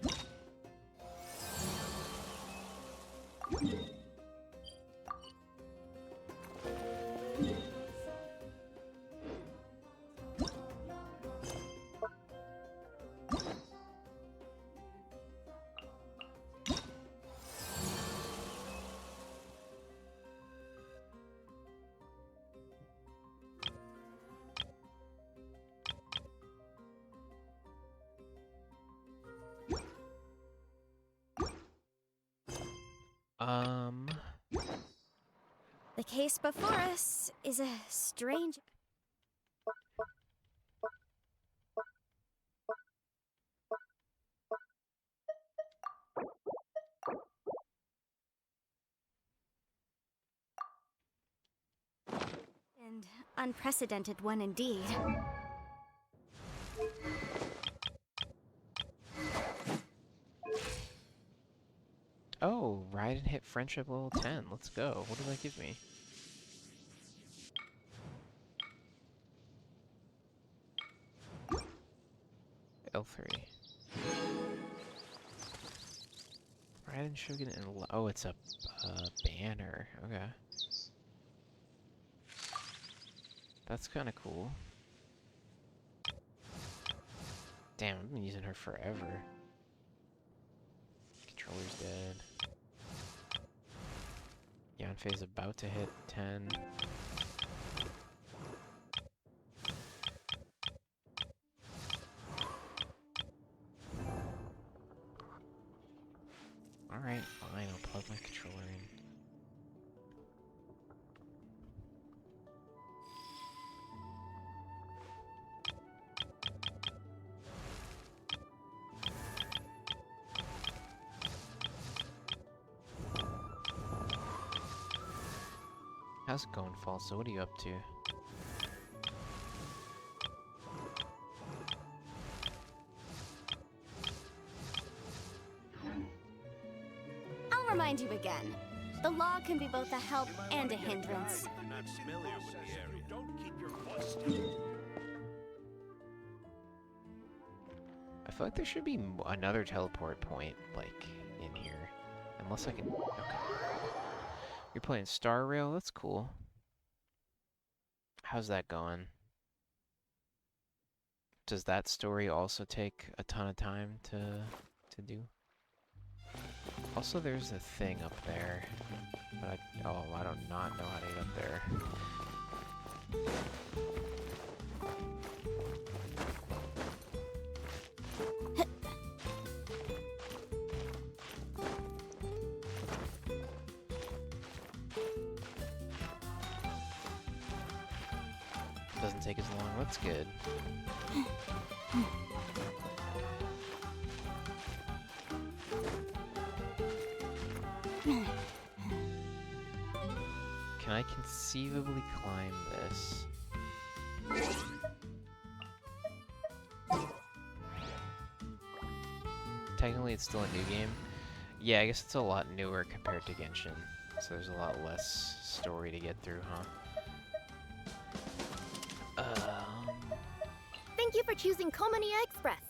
The case before us is a strange. And unprecedented one indeed. Oh, ride and hit friendship level 10. Let's go. What does that give me? L3. Ride and Shogun and oh, it's a banner. Okay. That's kind of cool. Damn, I've been using her forever. Controller's dead. Yanfei's about to hit 10. Alright, fine, I'll plug my controller in. How's it going, Falso? What are you up to? I'll remind you again. The law can be both a help and a hindrance. I feel like there should be another teleport point, like, in here. Unless I can... Okay. You're playing Star Rail? That's cool. How's that going? Does that story also take a ton of time to do? Also, there's a thing up there. But I do not know how to get up there. Doesn't take as long. That's good. Can I conceivably climb this? Technically, it's still a new game. Yeah, I guess it's a lot newer compared to Genshin. So there's a lot less story to get through, huh? Thank you for choosing Komania Express.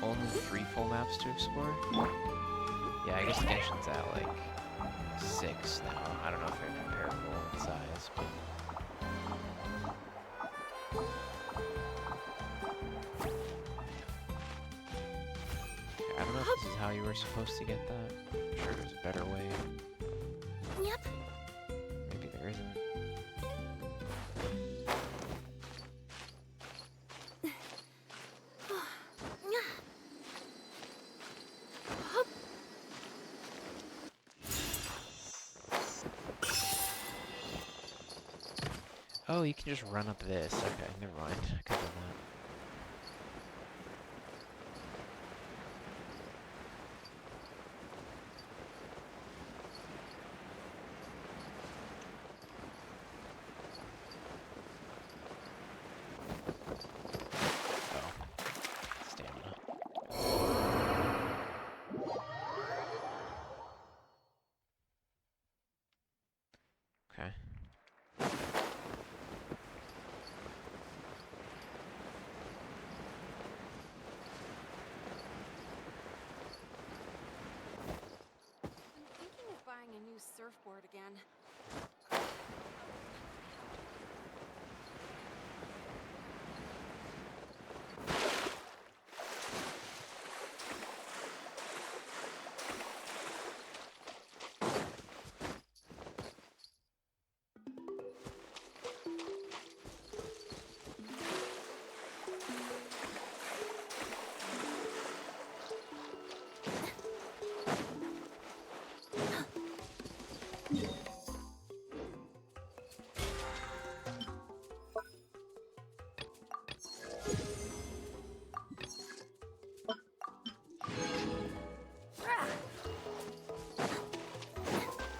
Only 3 full maps to explore? Yeah, I guess Genshin's at like 6 now. I don't know if they're comparable in size, but... I don't know if this is how you were supposed to get that. I'm sure there's a better way. Yep. Maybe there isn't. Oh, you can just run up this. Okay, never mind. I could have done that. Oh. Stamina. Okay. I'm thinking of buying a new surfboard again.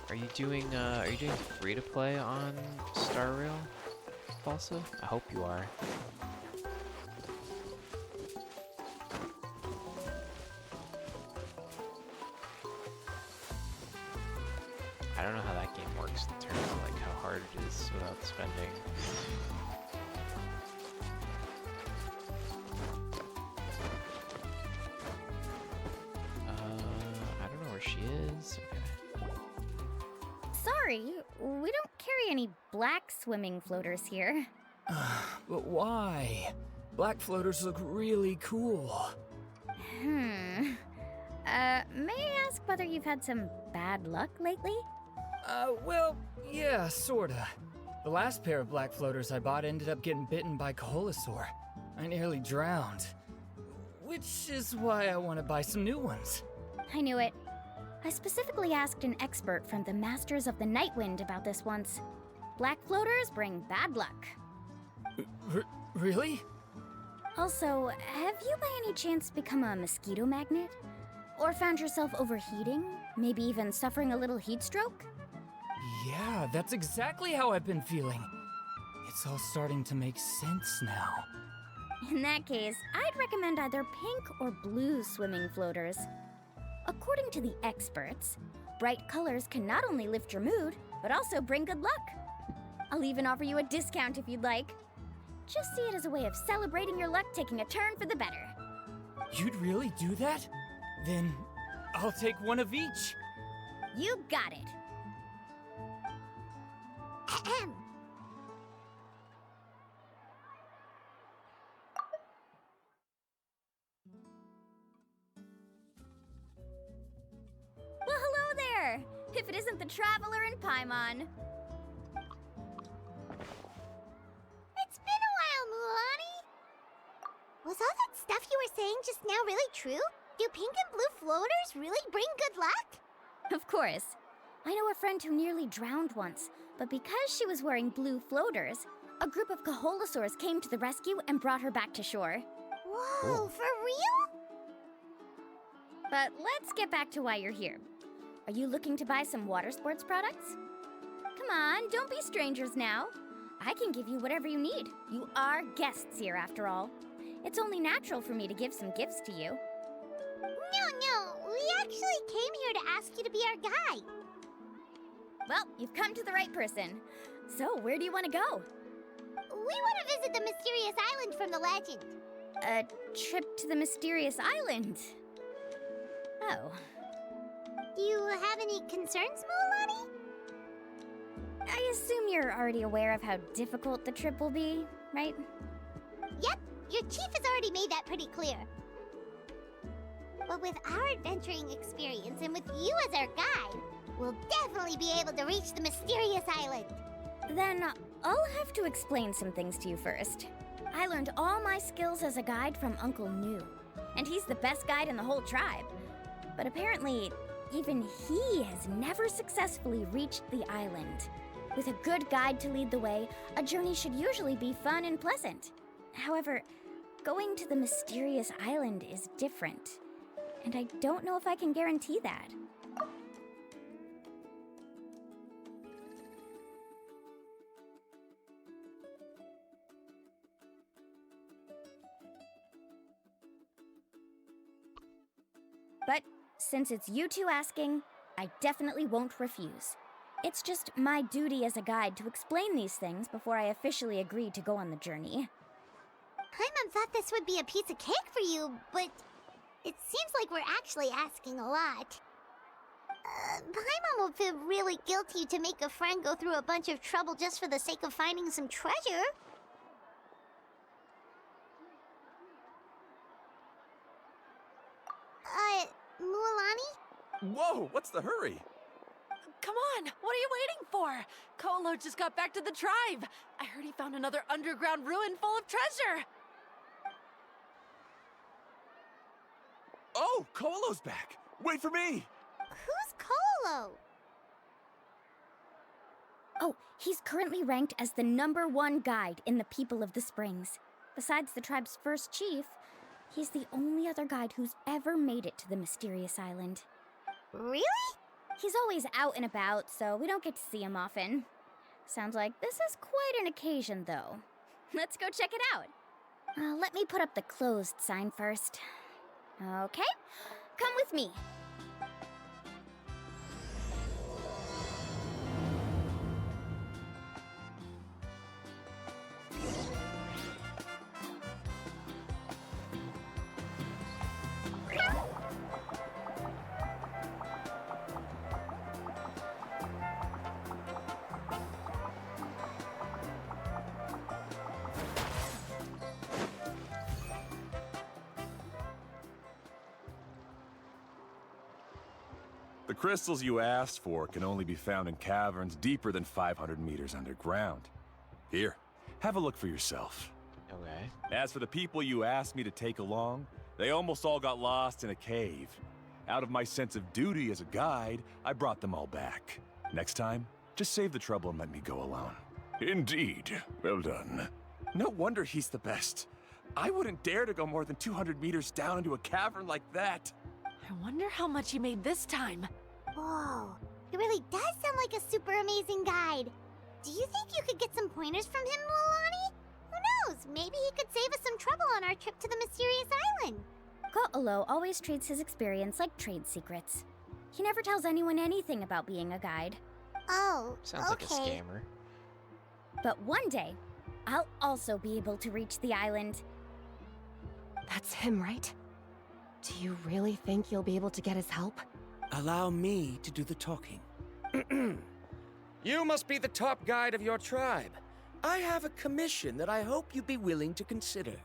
Are you doing free to play on Star Rail, Balsa? I hope you are. I don't know how that game works in terms of like how hard it is without spending. I don't know where she is. Okay. Sorry, we don't carry any black swimming floaters here. But why? Black floaters look really cool. May I ask whether you've had some bad luck lately? Well, yeah, sorta. The last pair of black floaters I bought ended up getting bitten by Kaholasaur. I nearly drowned. Which is why I want to buy some new ones. I knew it. I specifically asked an expert from the Masters of the Nightwind about this once. Black floaters bring bad luck. Really? Also, have you by any chance become a mosquito magnet? Or found yourself overheating? Maybe even suffering a little heat stroke? Yeah, that's exactly how I've been feeling. It's all starting to make sense now. In that case, I'd recommend either pink or blue swimming floaters. According to the experts, bright colors can not only lift your mood, but also bring good luck. I'll even offer you a discount if you'd like. Just see it as a way of celebrating your luck taking a turn for the better. You'd really do that? Then I'll take one of each. You got it. Ahem. Well, hello there! If it isn't the Traveler in Paimon. It's been a while, Mulan. Was all that stuff you were saying just now really true? Do pink and blue floaters really bring good luck? Of course. I know a friend who nearly drowned once, but because she was wearing blue floaters, a group of Kaholasaurs came to the rescue and brought her back to shore. Whoa, for real? But let's get back to why you're here. Are you looking to buy some water sports products? Come on, don't be strangers now. I can give you whatever you need. You are guests here, after all. It's only natural for me to give some gifts to you. No, we actually came here to ask you to be our guide. Well, you've come to the right person. So, where do you want to go? We want to visit the mysterious island from the legend. A trip to the mysterious island? Oh. Do you have any concerns, Mulan? I assume you're already aware of how difficult the trip will be, right? Yep, your chief has already made that pretty clear. But with our adventuring experience and with you as our guide, we'll definitely be able to reach the mysterious island. Then I'll have to explain some things to you first. I learned all my skills as a guide from Uncle New, and he's the best guide in the whole tribe. But apparently, even he has never successfully reached the island. With a good guide to lead the way, a journey should usually be fun and pleasant. However, going to the mysterious island is different, and I don't know if I can guarantee that. But since it's you two asking, I definitely won't refuse. It's just my duty as a guide to explain these things before I officially agree to go on the journey. Paimon thought this would be a piece of cake for you, but it seems like we're actually asking a lot. Paimon will feel really guilty to make a friend go through a bunch of trouble just for the sake of finding some treasure. Mualani? Whoa, what's the hurry? Come on, what are you waiting for? Ko'olo just got back to the tribe. I heard he found another underground ruin full of treasure. Oh, Ko'olo's back. Wait for me. Who's Ko'olo? Oh, he's currently ranked as the #1 guide in the People of the Springs. Besides the tribe's first chief, he's the only other guide who's ever made it to the mysterious island. Really? He's always out and about, so we don't get to see him often. Sounds like this is quite an occasion, though. Let's go check it out. Let me put up the closed sign first. Okay, come with me. The crystals you asked for can only be found in caverns deeper than 500 meters underground. Here, have a look for yourself. Okay. As for the people you asked me to take along, they almost all got lost in a cave. Out of my sense of duty as a guide, I brought them all back. Next time, just save the trouble and let me go alone. Indeed. Well done. No wonder he's the best. I wouldn't dare to go more than 200 meters down into a cavern like that. I wonder how much he made this time. Whoa, he really does sound like a super amazing guide. Do you think you could get some pointers from him, Mualani? Who knows? Maybe he could save us some trouble on our trip to the mysterious island. Ko'olo always treats his experience like trade secrets. He never tells anyone anything about being a guide. Oh, Sounds like a scammer. But one day, I'll also be able to reach the island. That's him, right? Do you really think you'll be able to get his help? Allow me to do the talking. You must be the top guide of your tribe. I have a commission that I hope you'd be willing to consider.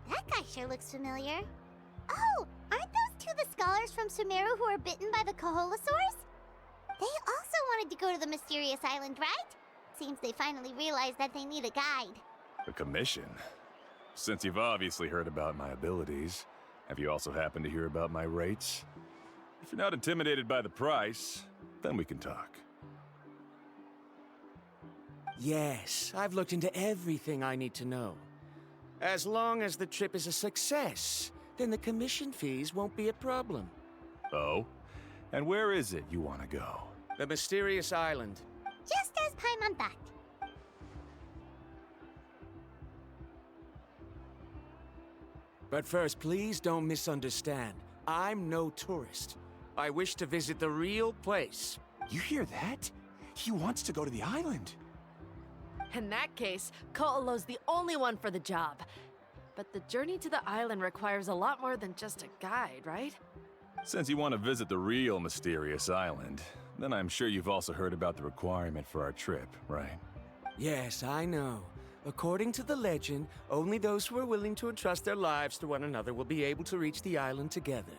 That guy sure looks familiar. Oh, aren't those two the scholars from Sumeru who were bitten by the Koholosaurs? They also wanted to go to the mysterious island, right? Seems they finally realized that they need a guide. A commission? Since you've obviously heard about my abilities, have you also happened to hear about my rates? If you're not intimidated by the price, then we can talk. Yes, I've looked into everything I need to know. As long as the trip is a success, then the commission fees won't be a problem. Oh? And where is it you want to go? The mysterious island. Just as Paimon thought. But first, please don't misunderstand. I'm no tourist. I wish to visit the real place. You hear that? He wants to go to the island. In that case, Ko'olo's the only one for the job. But the journey to the island requires a lot more than just a guide, right? Since you want to visit the real mysterious island, then I'm sure you've also heard about the requirement for our trip, right? Yes, I know. According to the legend, only those who are willing to entrust their lives to one another will be able to reach the island together.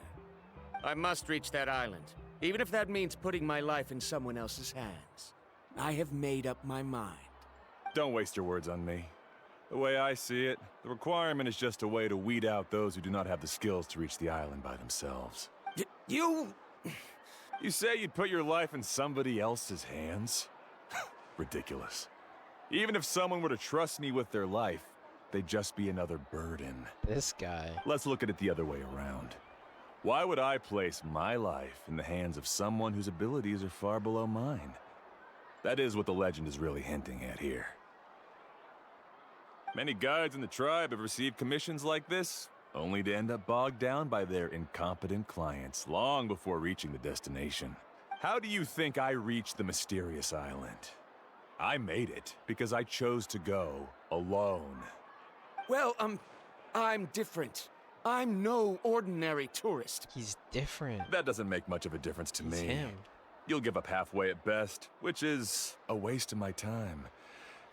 I must reach that island, even if that means putting my life in someone else's hands. I have made up my mind. Don't waste your words on me. The way I see it, the requirement is just a way to weed out those who do not have the skills to reach the island by themselves. You... You say you'd put your life in somebody else's hands? Ridiculous. Even if someone were to trust me with their life, they'd just be another burden. This guy. Let's look at it the other way around. Why would I place my life in the hands of someone whose abilities are far below mine? That is what the legend is really hinting at here. Many guides in the tribe have received commissions like this, only to end up bogged down by their incompetent clients long before reaching the destination. How do you think I reached the mysterious island? I made it because I chose to go alone. Well, I'm different. I'm no ordinary tourist. He's different. That doesn't make much of a difference to He's me. him. You'll give up halfway at best, which is a waste of my time.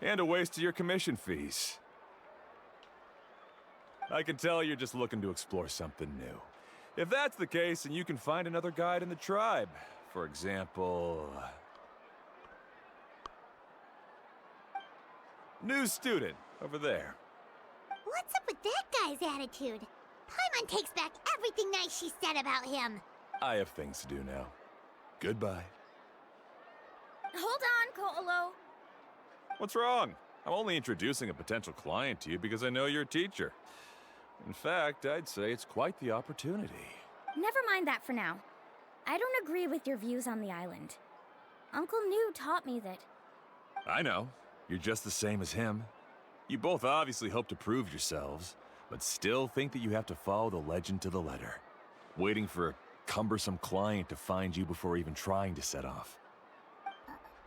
And a waste of your commission fees. I can tell you're just looking to explore something new. If that's the case, then you can find another guide in the tribe. For example... new student, over there. What's up with that guy's attitude? Paimon takes back everything nice she said about him. I have things to do now. Goodbye. Hold on, Ko'olo. What's wrong? I'm only introducing a potential client to you because I know you're a teacher. In fact, I'd say it's quite the opportunity. Never mind that for now. I don't agree with your views on the island. Uncle New taught me that... I know. You're just the same as him. You both obviously hope to prove yourselves, but still think that you have to follow the legend to the letter, waiting for a cumbersome client to find you before even trying to set off.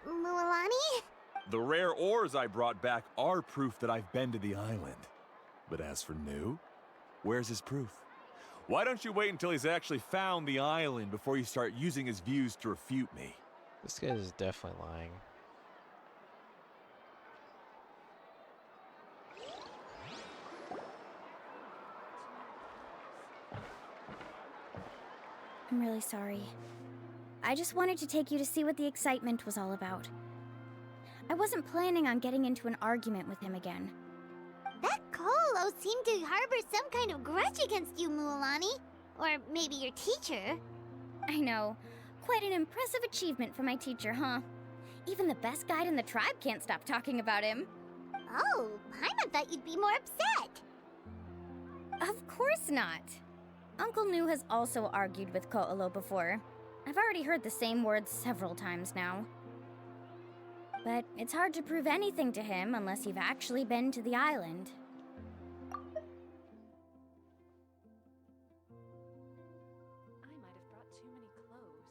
Mualani? The rare ores I brought back are proof that I've been to the island. But as for New, where's his proof? Why don't you wait until he's actually found the island before you start using his views to refute me? This guy is definitely lying. I'm really sorry. I just wanted to take you to see what the excitement was all about. I wasn't planning on getting into an argument with him again. That Ko'olo seemed to harbor some kind of grudge against you, Mualani. Or maybe your teacher. I know. Quite an impressive achievement for my teacher, huh? Even the best guide in the tribe can't stop talking about him. Oh, Paimon thought you'd be more upset. Of course not. Uncle New has also argued with Ko'olo before. I've already heard the same words several times now. But it's hard to prove anything to him unless you've actually been to the island. I might have brought too many clothes.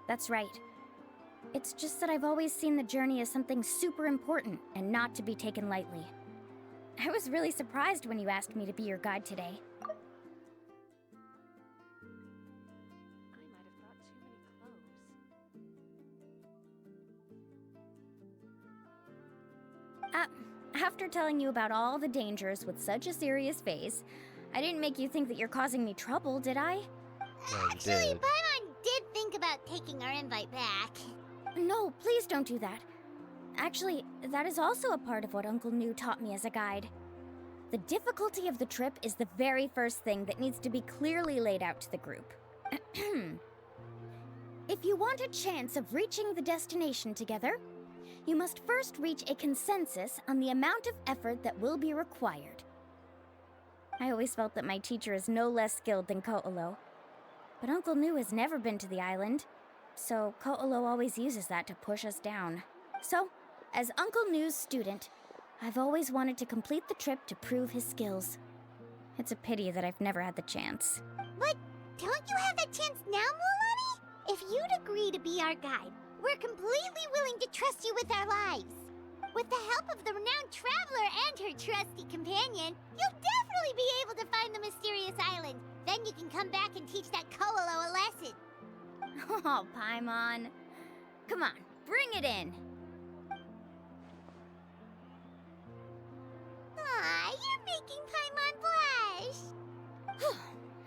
That's right. It's just that I've always seen the journey as something super important and not to be taken lightly. I was really surprised when you asked me to be your guide today. I might have brought too many clothes. After telling you about all the dangers with such a serious face, I didn't make you think that you're causing me trouble, did I? Actually, Paimon did think about taking our invite back. No, please don't do that. Actually, that is also a part of what Uncle New taught me as a guide. The difficulty of the trip is the very first thing that needs to be clearly laid out to the group. If you want a chance of reaching the destination together, you must first reach a consensus on the amount of effort that will be required. I always felt that my teacher is no less skilled than Ko'olo. But Uncle New has never been to the island, so Ko'olo always uses that to push us down. So, as Uncle New's student, I've always wanted to complete the trip to prove his skills. It's a pity that I've never had the chance. But don't you have that chance now, Mualani? If you'd agree to be our guide, we're completely willing to trust you with our lives. With the help of the renowned traveler and her trusty companion, you'll definitely be able to find the mysterious island. Then you can come back and teach that Ko'olo a lesson. Oh, Paimon. Come on, bring it in. Aw, you're making Paimon blush.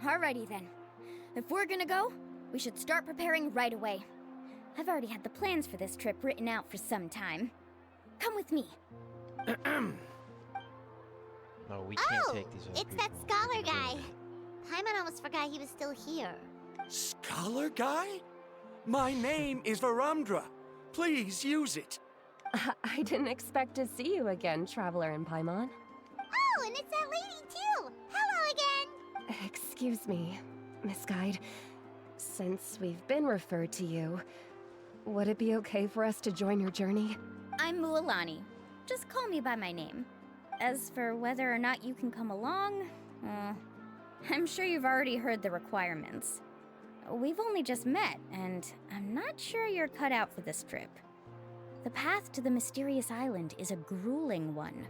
Alrighty then. If we're gonna go, we should start preparing right away. I've already had the plans for this trip written out for some time. Come with me. No, we can't Oh, take these other it's that people. scholar We're guy. ruined. Paimon almost forgot he was still here. Scholar guy? My name is Varamdra. Please use it. I didn't expect to see you again, Traveler in Paimon. Oh, and it's that lady too. Hello again. Excuse me, Miss Guide. Since we've been referred to you, would it be okay for us to join your journey? I'm Mualani. Just call me by my name. As for whether or not you can come along, I'm sure you've already heard the requirements. We've only just met, and I'm not sure you're cut out for this trip. The path to the mysterious island is a grueling one.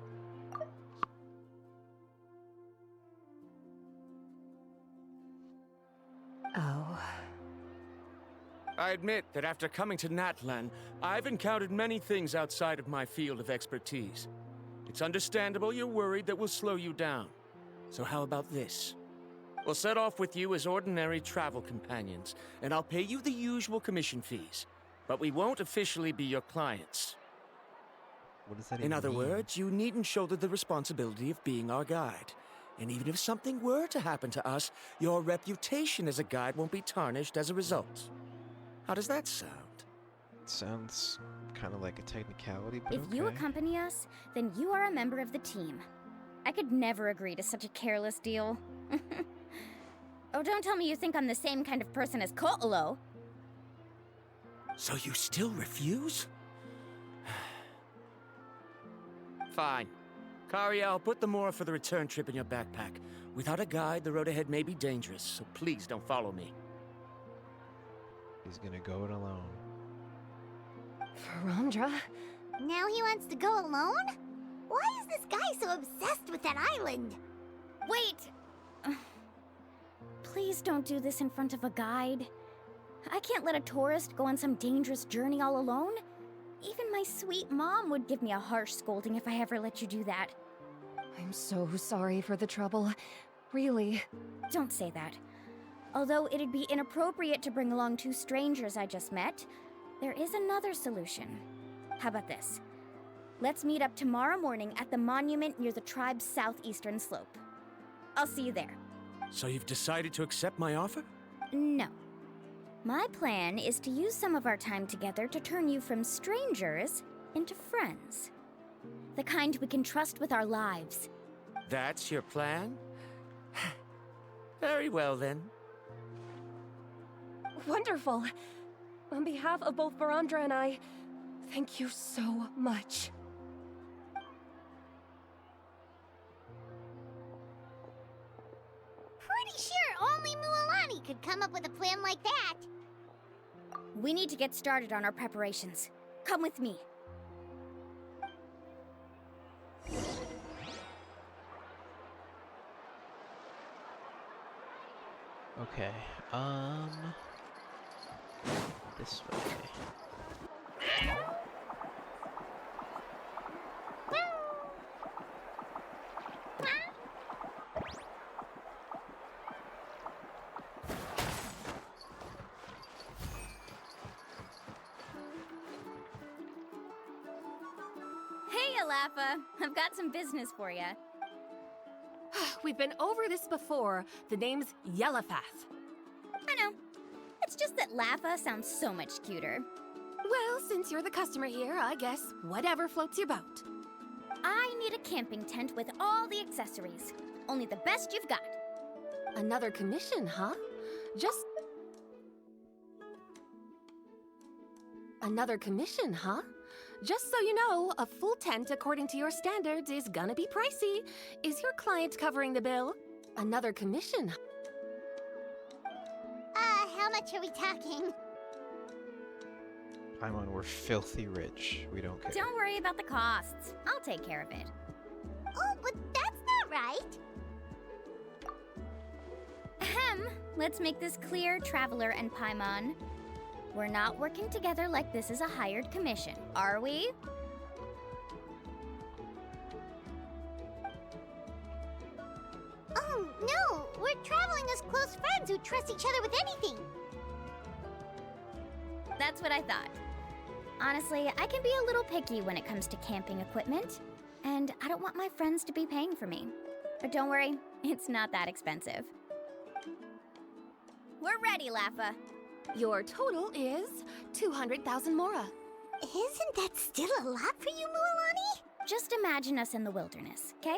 Oh. I admit that after coming to Natlan, I've encountered many things outside of my field of expertise. It's understandable you're worried that we'll slow you down. So how about this? We'll set off with you as ordinary travel companions, and I'll pay you the usual commission fees. But we won't officially be your clients. What does that In even other mean? words, you needn't shoulder the responsibility of being our guide. And even if something were to happen to us, your reputation as a guide won't be tarnished as a result. How does that sound? Sounds kind of like a technicality, but If you okay. accompany us, then you are a member of the team. I could never agree to such a careless deal. Oh, don't tell me you think I'm the same kind of person as Ko'olo. So you still refuse? Fine. Kariel, put the Mora for the return trip in your backpack. Without a guide, the road ahead may be dangerous, so please don't follow me. He's gonna go it alone. Varamdra? Now he wants to go alone? Why is this guy so obsessed with that island? Wait! Please don't do this in front of a guide. I can't let a tourist go on some dangerous journey all alone. Even my sweet mom would give me a harsh scolding if I ever let you do that. I'm so sorry for the trouble. Really. Don't say that. Although it'd be inappropriate to bring along two strangers I just met, there is another solution. How about this? Let's meet up tomorrow morning at the monument near the tribe's southeastern slope. I'll see you there. So you've decided to accept my offer? No. My plan is to use some of our time together to turn you from strangers into friends. The kind we can trust with our lives. That's your plan? Very well, then. Wonderful. On behalf of both Varamdra and I, thank you so much. Pretty sure only Mualani could come up with a plan like that. We need to get started on our preparations. Come with me. Okay, this way. Hey, Alafa. I've got some business for you. We've been over this before. The name's Yellowfath. I know. It's just that Lafa sounds so much cuter. Well, since you're the customer here, I guess whatever floats your boat. I need a camping tent with all the accessories. Only the best you've got. Another commission, huh? Another commission, huh? Just so you know, a full tent according to your standards is gonna be pricey. Is your client covering the bill? Another commission. How much are we talking? Paimon, we're filthy rich. We don't care. Don't worry about the costs. I'll take care of it. Oh, but that's not right. Ahem. Let's make this clear, Traveler and Paimon. We're not working together like this is a hired commission, are we? Oh, no! We're traveling as close friends who trust each other with anything. That's what I thought. Honestly, I can be a little picky when it comes to camping equipment, and I don't want my friends to be paying for me. But don't worry, it's not that expensive. We're ready, Laffa. Your total is 200,000 mora. Isn't that still a lot for you, Mualani? Just imagine us in the wilderness, okay?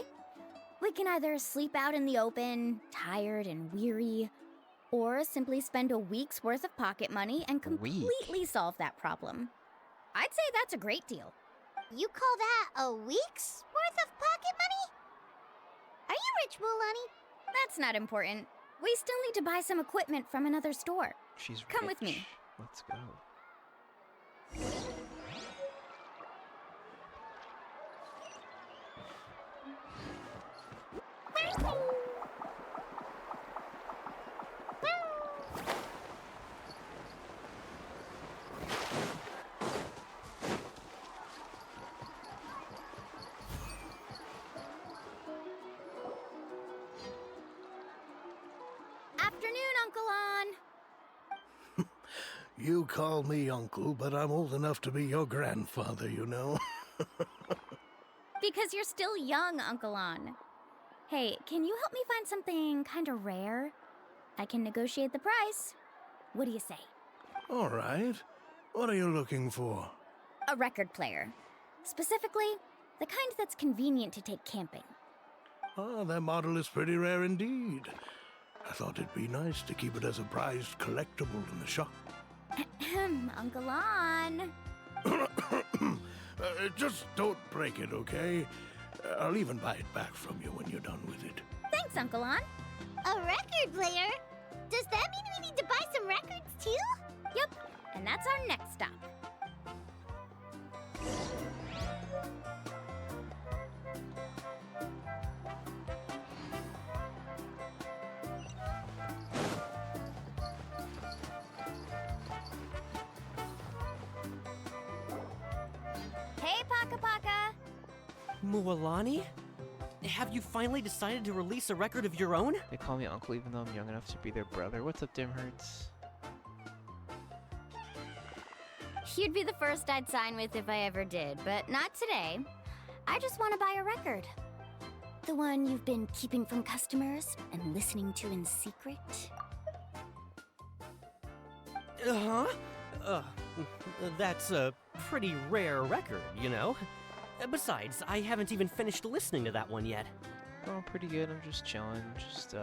We can either sleep out in the open, tired and weary, or simply spend a week's worth of pocket money and completely solve that problem. I'd say that's a great deal. You call that a week's worth of pocket money? Are you rich, Mualani? That's not important. We still need to buy some equipment from another store. She's Come with me. Let's go. Afternoon, Uncle On. You call me uncle, but I'm old enough to be your grandfather, you know. Because you're still young, Uncle On. Hey, can you help me find something kinda rare? I can negotiate the price. What do you say? All right. What are you looking for? A record player. Specifically, the kind that's convenient to take camping. Ah, that model is pretty rare indeed. I thought it'd be nice to keep it as a prized collectible in the shop. Uncle On. Just don't break it, okay? I'll even buy it back from you when you're done with it. Thanks, Uncle On. A record player? Does that mean we need to buy some records too? Yep, and that's our next stop. Hey, Paka Paka! Mualani? Have you finally decided to release a record of your own? They call me uncle even though I'm young enough to be their brother. What's up, Dimhertz? You'd be the first I'd sign with if I ever did, but not today. I just want to buy a record. The one you've been keeping from customers and listening to in secret. Uh-huh. That's a pretty rare record, you know? Besides, I haven't even finished listening to that one yet. Going pretty good. I'm just chilling, just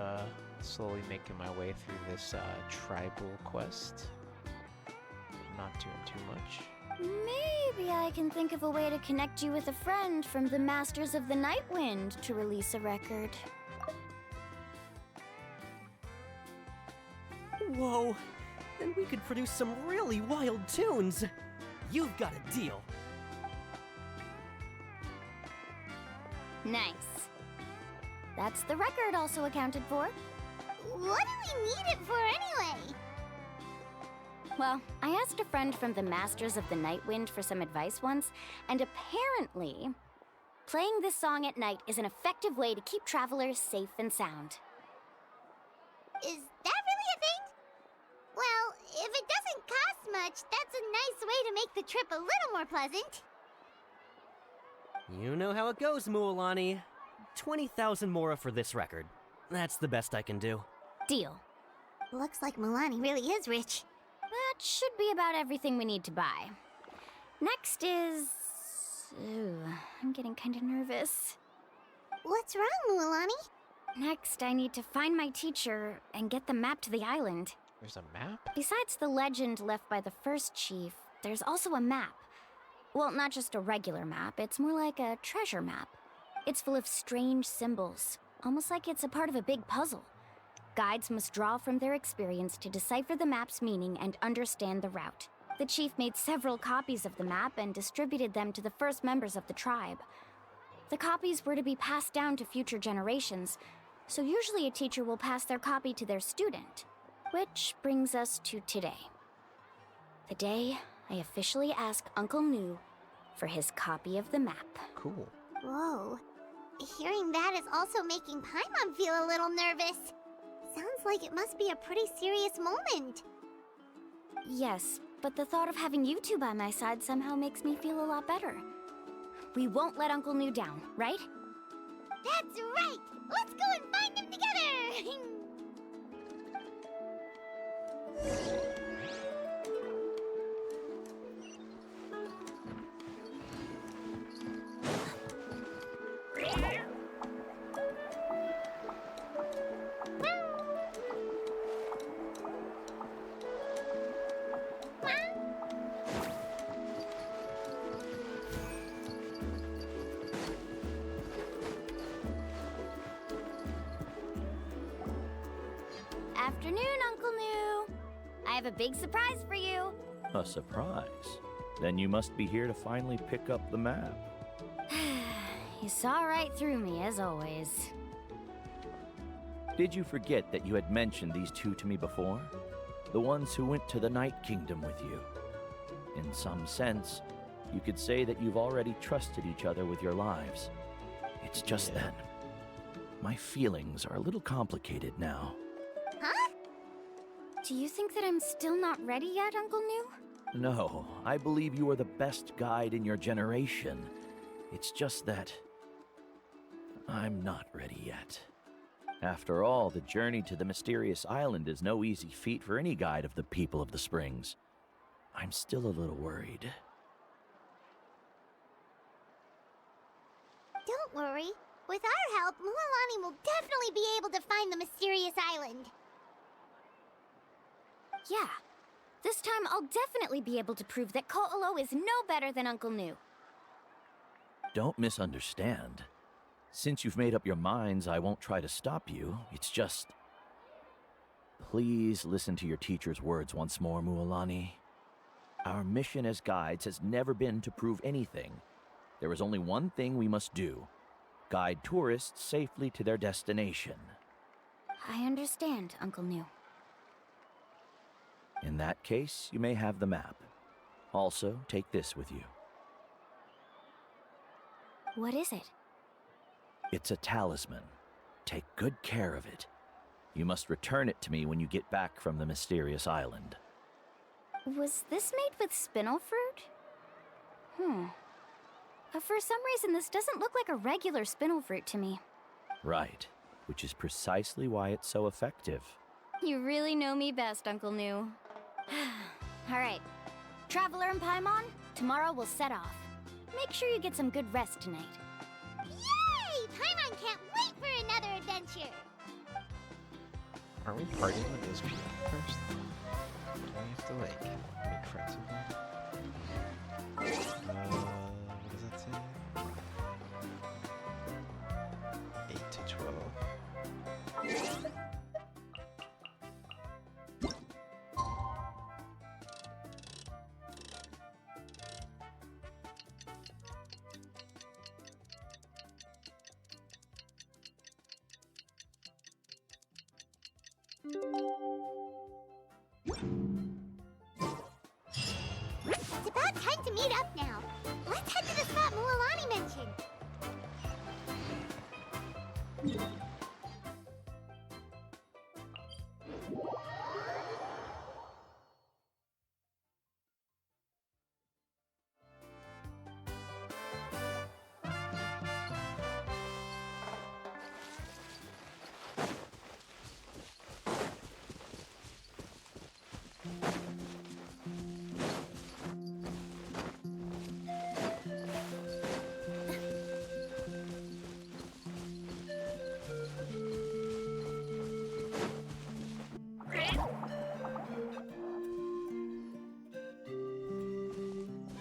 slowly making my way through this tribal quest. Not doing too much. Maybe I can think of a way to connect you with a friend from the Masters of the Nightwind to release a record. Whoa, then we could produce some really wild tunes. You've got a deal. Nice. That's the record also accounted for. What do we need it for anyway? Well, I asked a friend from the Masters of the Nightwind for some advice once, and apparently, playing this song at night is an effective way to keep travelers safe and sound. Is that really a thing? Well, if it doesn't cost much, that's a nice way to make the trip a little more pleasant. You know how it goes, Mualani. 20,000 mora for this record. That's the best I can do. Deal. Looks like Mualani really is rich. That should be about everything we need to buy. Next is... Ooh, I'm getting kinda nervous. What's wrong, Mualani? Next, I need to find my teacher and get the map to the island. There's a map? Besides the legend left by the first chief, there's also a map. Well, not just a regular map, it's more like a treasure map. It's full of strange symbols, almost like it's a part of a big puzzle. Guides must draw from their experience to decipher the map's meaning and understand the route. The chief made several copies of the map and distributed them to the first members of the tribe. The copies were to be passed down to future generations, so usually a teacher will pass their copy to their student. Which brings us to today. The day I officially ask Uncle Nu for his copy of the map. Cool. Whoa. Hearing that is also making Paimon feel a little nervous. Sounds like it must be a pretty serious moment. Yes, but the thought of having you two by my side somehow makes me feel a lot better. We won't let Uncle Nu down, right? That's right! Let's go and find them together! Afternoon, Uncle New. I have a big surprise for you. A surprise? Then you must be here to finally pick up the map. You saw right through me, as always. Did you forget that you had mentioned these two to me before? The ones who went to the Night Kingdom with you. In some sense, you could say that you've already trusted each other with your lives. It's just that my feelings are a little complicated now. Huh? Do you think that I'm still not ready yet, Uncle New? No, I believe you are the best guide in your generation. It's just that I'm not ready yet. After all, the journey to the mysterious island is no easy feat for any guide of the people of the Springs. I'm still a little worried. Don't worry. With our help, Mualani will definitely be able to find the mysterious island. Yeah. This time I'll definitely be able to prove that Ko'olo is no better than Uncle New. Don't misunderstand. Since you've made up your minds, I won't try to stop you. It's just... Please listen to your teacher's words once more, Mualani. Our mission as guides has never been to prove anything. There is only one thing we must do. Guide tourists safely to their destination. I understand, Uncle New. In that case, you may have the map. Also, take this with you. What is it? It's a talisman. Take good care of it. You must return it to me when you get back from the mysterious island. Was this made with spinel fruit? For some reason, this doesn't look like a regular spinel fruit to me. Right, which is precisely why it's so effective. You really know me best, Uncle New. All right, Traveler and Paimon, tomorrow we'll set off. Make sure you get some good rest tonight. Yay! Paimon can't wait for another adventure! Are we partying with those people first? Do I have to, like, make friends with them? What does that say? 8 to 12. It's about time to meet up now. Let's head to the spot Mualani mentioned.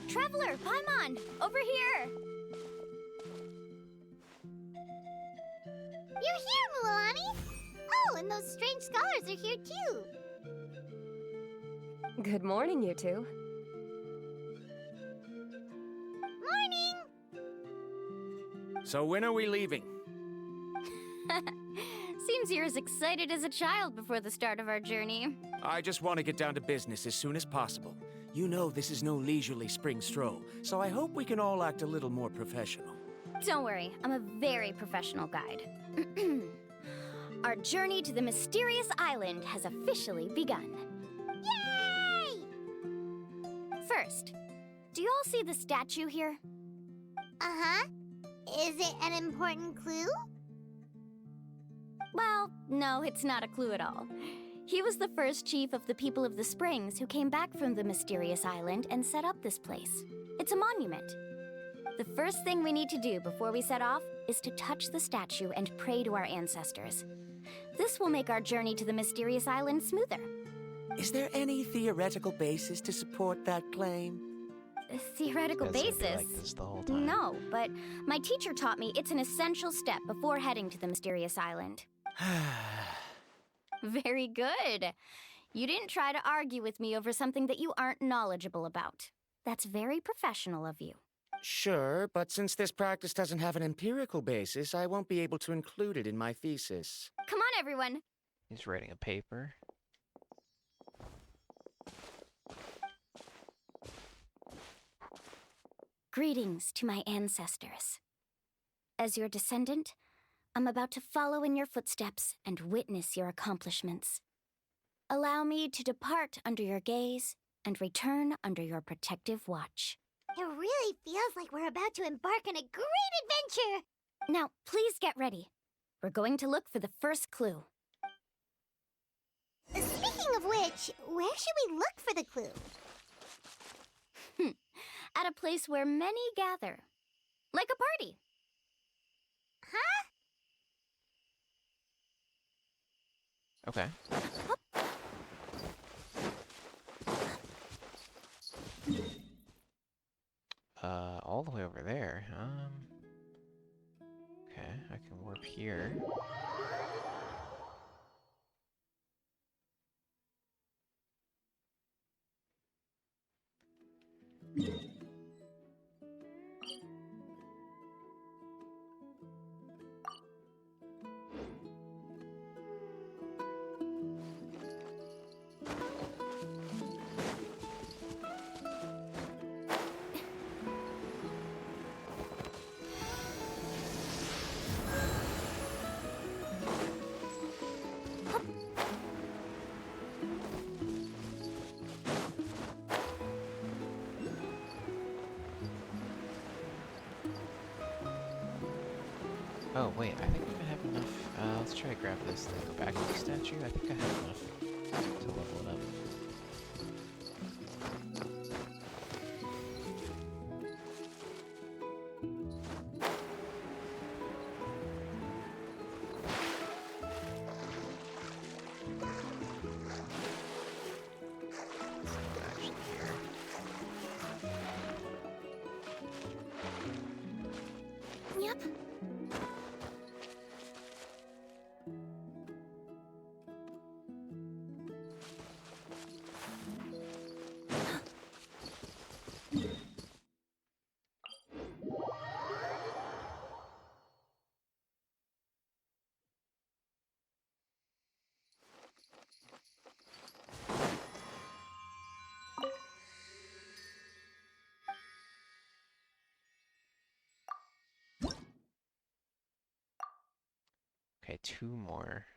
Traveler, Paimon, over here! You're here, Mualani! Oh, and those strange scholars are here too. Good morning, you two. Morning! So when are we leaving? Seems you're as excited as a child before the start of our journey. I just want to get down to business as soon as possible. You know this is no leisurely spring stroll, so I hope we can all act a little more professional. Don't worry, I'm a very professional guide. Our journey to the mysterious island has officially begun. Yay! First, do you all see the statue here? Uh-huh. Is it an important clue? Well, no, it's not a clue at all. He was the first chief of the people of the Springs who came back from the mysterious island and set up this place. It's a monument. The first thing we need to do before we set off is to touch the statue and pray to our ancestors. This will make our journey to the mysterious island smoother. Is there any theoretical basis to support that claim? A theoretical Guys, it'd be basis? like this the whole time. No, but my teacher taught me it's an essential step before heading to the mysterious island. Very good. You didn't try to argue with me over something that you aren't knowledgeable about. That's very professional of you. Sure, but since this practice doesn't have an empirical basis, I won't be able to include it in my thesis. Come on, everyone. He's writing a paper. Greetings to my ancestors. As your descendant, I'm about to follow in your footsteps and witness your accomplishments. Allow me to depart under your gaze and return under your protective watch. It really feels like we're about to embark on a great adventure! Now, please get ready. We're going to look for the first clue. Speaking of which, where should we look for the clue? At a place where many gather. Like a party. Huh? Okay. All the way over there. Okay, I can warp here. Oh, wait, I think we might have enough. Let's try to grab this thing. Go back to the statue. I think I have enough to level it up. It's not actually here. Yep. Okay, two more.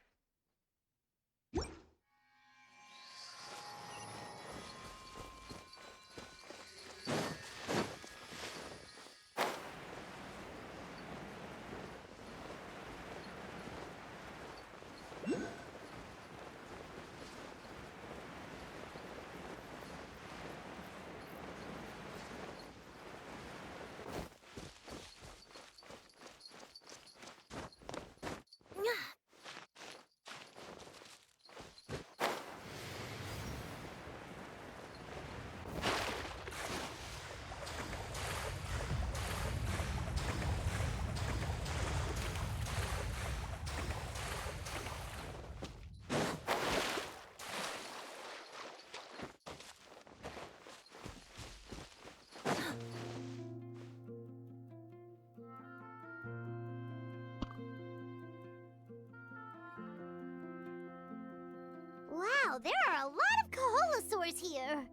Wow, there are a lot of Kaholosaurs here!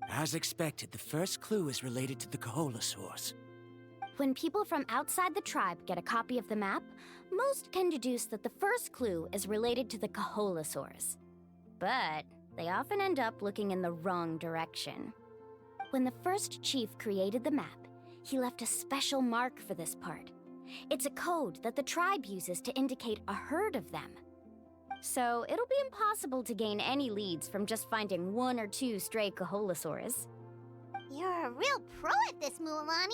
As expected, the first clue is related to the Kaholosaurs. When people from outside the tribe get a copy of the map, most can deduce that the first clue is related to the Kaholosaurs. But they often end up looking in the wrong direction. When the first chief created the map, he left a special mark for this part. It's a code that the tribe uses to indicate a herd of them. So it'll be impossible to gain any leads from just finding 1 or 2 stray Kaholasaurs. You're a real pro at this, Mualani.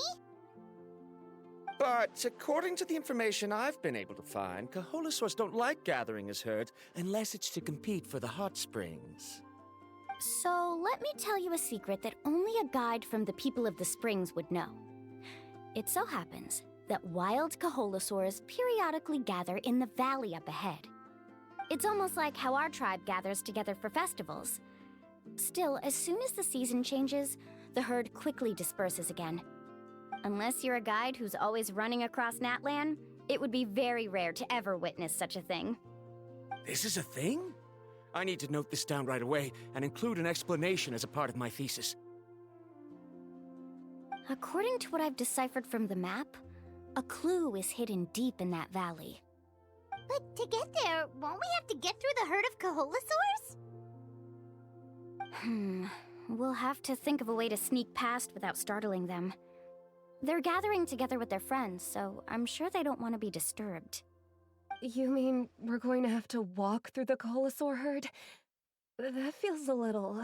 But according to the information I've been able to find, Kaholasaurs don't like gathering as herds unless it's to compete for the hot springs. So let me tell you a secret that only a guide from the people of the springs would know. It so happens that wild Kaholasaurs periodically gather in the valley up ahead. It's almost like how our tribe gathers together for festivals. Still, as soon as the season changes, the herd quickly disperses again. Unless you're a guide who's always running across Natlan, it would be very rare to ever witness such a thing. This is a thing? I need to note this down right away and include an explanation as a part of my thesis. According to what I've deciphered from the map, a clue is hidden deep in that valley. But to get there, won't we have to get through the herd of Kaholasaurs? We'll have to think of a way to sneak past without startling them. They're gathering together with their friends, so I'm sure they don't want to be disturbed. You mean we're going to have to walk through the Kaholasaur herd? That feels a little...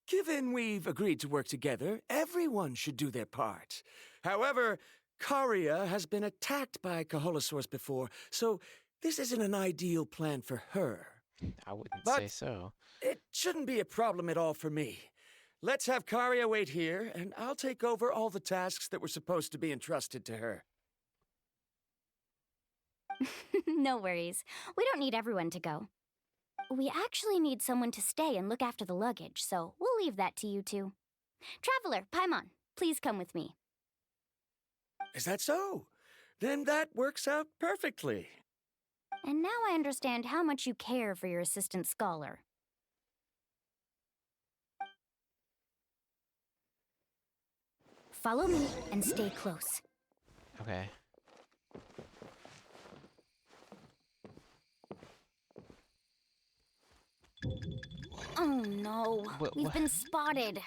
Given we've agreed to work together, everyone should do their part. However, Karia has been attacked by Kaholasaurs before, so this isn't an ideal plan for her. I wouldn't But say so. it shouldn't be a problem at all for me. Let's have Karia wait here, and I'll take over all the tasks that were supposed to be entrusted to her. No worries. We don't need everyone to go. We actually need someone to stay and look after the luggage, so we'll leave that to you two. Traveler, Paimon, please come with me. Is that so? Then that works out perfectly. And now I understand how much you care for your assistant scholar. Follow me and stay close. Okay. Oh no, we've been spotted.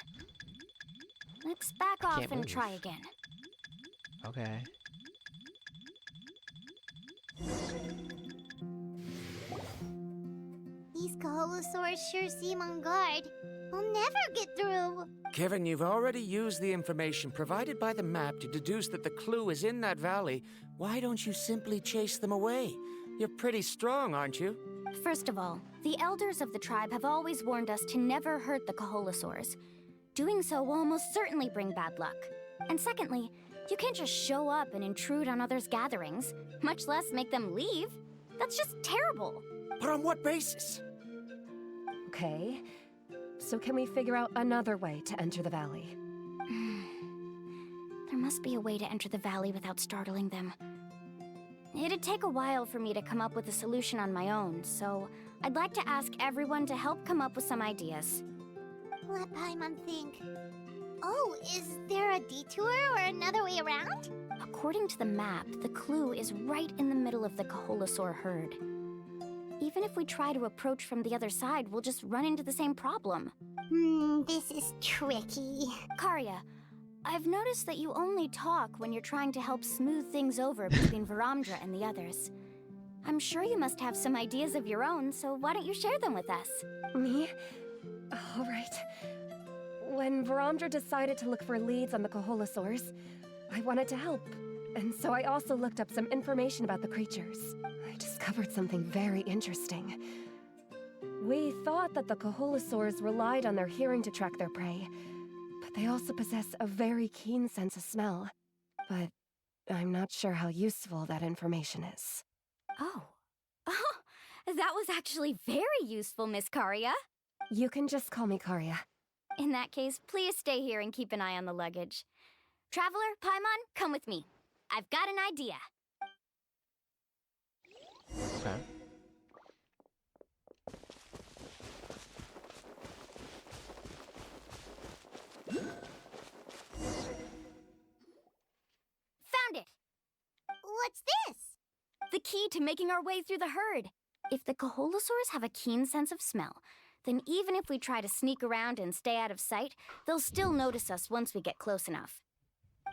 Let's back off Can't and move. try again. Okay. These Kaholasaurs sure seem on guard. We'll never get through. Kevin, you've already used the information provided by the map to deduce that the clue is in that valley. Why don't you simply chase them away? You're pretty strong, aren't you? First of all, the elders of the tribe have always warned us to never hurt the Kaholasaurs. Doing so will almost certainly bring bad luck. And secondly, you can't just show up and intrude on others' gatherings, much less make them leave. That's just terrible. But on what basis? Okay. So can we figure out another way to enter the valley? There must be a way to enter the valley without startling them. It'd take a while for me to come up with a solution on my own, so I'd like to ask everyone to help come up with some ideas. Let Paimon think. Oh, is there a detour or another way around? According to the map, the clue is right in the middle of the Kaholasaur herd. Even if we try to approach from the other side, we'll just run into the same problem. This is tricky. Karia, I've noticed that you only talk when you're trying to help smooth things over between Varamdra and the others. I'm sure you must have some ideas of your own, so why don't you share them with us? Me? All right. When Varamdra decided to look for leads on the Kaholasaurs, I wanted to help. And so I also looked up some information about the creatures. I discovered something very interesting. We thought that the Kaholasaurs relied on their hearing to track their prey, but they also possess a very keen sense of smell. But I'm not sure how useful that information is. Oh. That was actually very useful, Miss Karia. You can just call me Karia. In that case, please stay here and keep an eye on the luggage. Traveler, Paimon, come with me. I've got an idea. Okay. Found it! What's this? The key to making our way through the herd. If the Kaholasaurs have a keen sense of smell, then even if we try to sneak around and stay out of sight, they'll still notice us once we get close enough.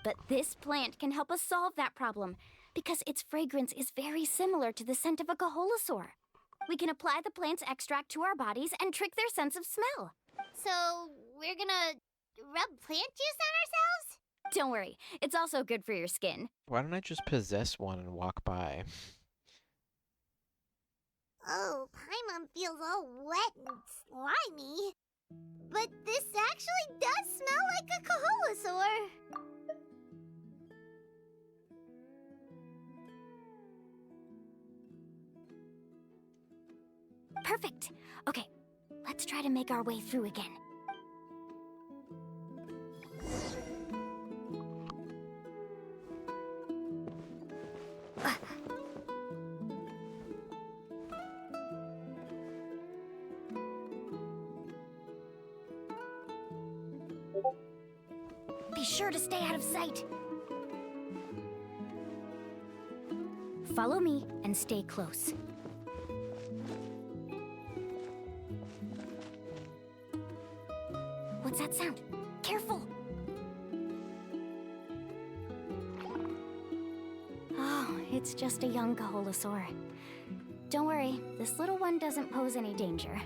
But this plant can help us solve that problem, because its fragrance is very similar to the scent of a Kaholosaur. We can apply the plant's extract to our bodies and trick their sense of smell. So, we're gonna rub plant juice on ourselves? Don't worry, it's also good for your skin. Why don't I just possess one and walk by? Oh, Paimon feels all wet and slimy. But this actually does smell like a Kaholosaur. Perfect. Okay, let's try to make our way through again. Be sure to stay out of sight. Follow me and stay close. What's that sound? Careful! Oh, it's just a young Kaholosaur. Don't worry, this little one doesn't pose any danger.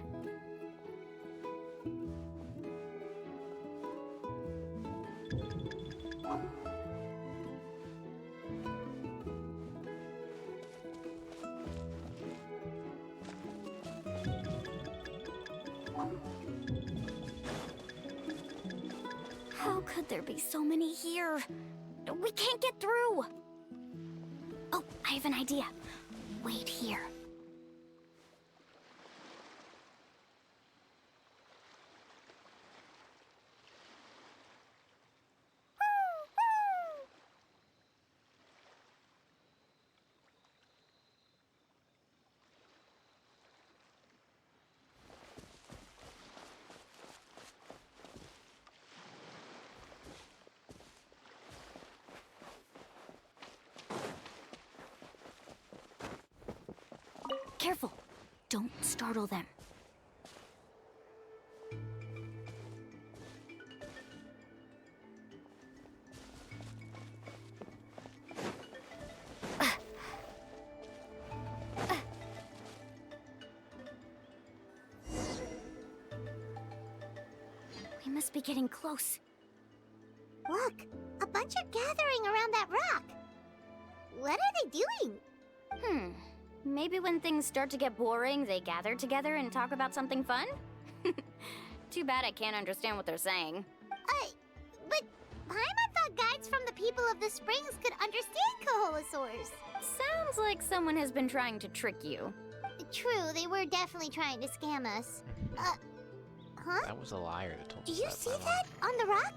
How could there be so many here? We can't get through! Oh, I have an idea. Wait here. Careful! Don't startle them. We must be getting close. Look, a bunch are gathering around that rock. What are they doing? Maybe when things start to get boring, they gather together and talk about something fun? Too bad I can't understand what they're saying. But Paimon thought guides from the people of the springs could understand Kaholosaurs. Sounds like someone has been trying to trick you. True, they were definitely trying to scam us. Huh? That was a liar that told Do us you that. see Paimon. that on the rock?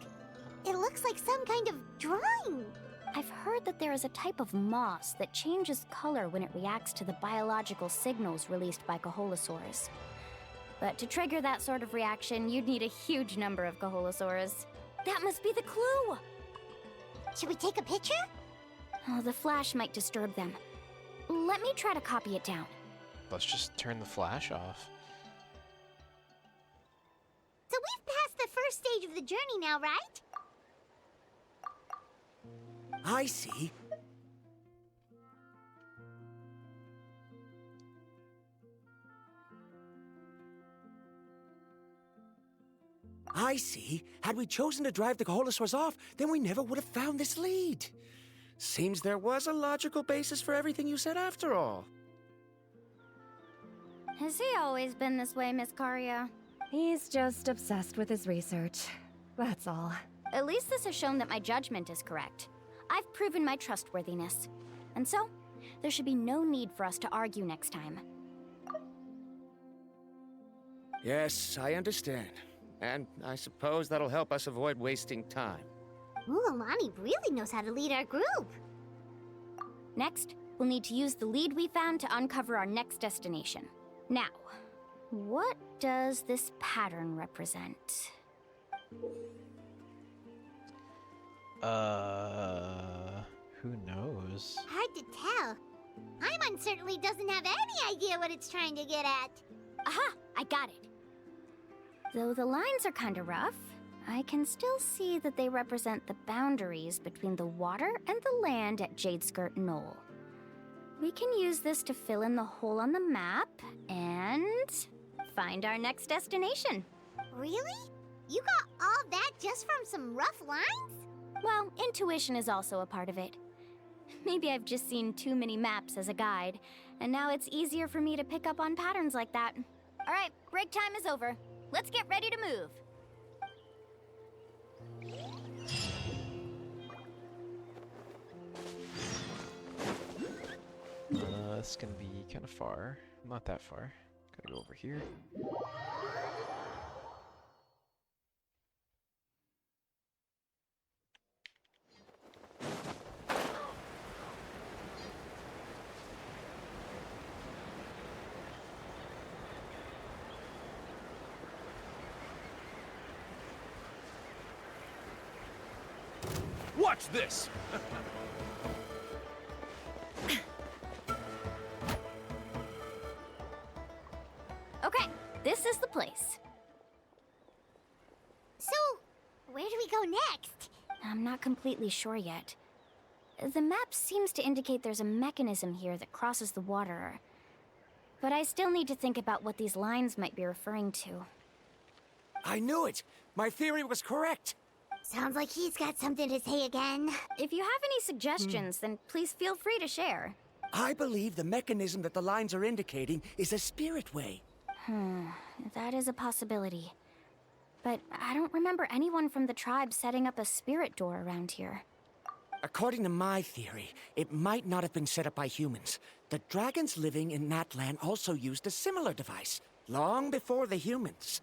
It looks like some kind of drawing. I've heard that there is a type of moss that changes color when it reacts to the biological signals released by Kaholosaurs. But to trigger that sort of reaction, you'd need a huge number of Kaholosaurs. That must be the clue! Should we take a picture? Oh, the flash might disturb them. Let me try to copy it down. Let's just turn the flash off. So we've passed the first stage of the journey now, right? I see. I see. Had we chosen to drive the Kaholosaurs off, then we never would have found this lead. Seems there was a logical basis for everything you said after all. Has he always been this way, Miss Karia? He's just obsessed with his research. That's all. At least this has shown that my judgment is correct. I've proven my trustworthiness. And so, there should be no need for us to argue next time. Yes, I understand. And I suppose that'll help us avoid wasting time. Ulani really knows how to lead our group. Next, we'll need to use the lead we found to uncover our next destination. Now, what does this pattern represent? Who knows? Hard to tell. Paimon certainly doesn't have any idea what it's trying to get at. Aha! I got it! Though the lines are kinda rough, I can still see that they represent the boundaries between the water and the land at Jadeskirt Knoll. We can use this to fill in the hole on the map and find our next destination. Really? You got all that just from some rough lines? Well, intuition is also a part of it. Maybe I've just seen too many maps as a guide, and now it's easier for me to pick up on patterns like that. All right, break time is over. Let's get ready to move. It's gonna be kind of far. Not that far. Gotta go over here. Watch this! Okay, this is the place. So, where do we go next? I'm not completely sure yet. The map seems to indicate there's a mechanism here that crosses the water. But I still need to think about what these lines might be referring to. I knew it! My theory was correct! Sounds like he's got something to say again. If you have any suggestions, then please feel free to share. I believe the mechanism that the lines are indicating is a spirit way. That is a possibility. But I don't remember anyone from the tribe setting up a spirit door around here. According to my theory, it might not have been set up by humans. The dragons living in Natlan also used a similar device, long before the humans.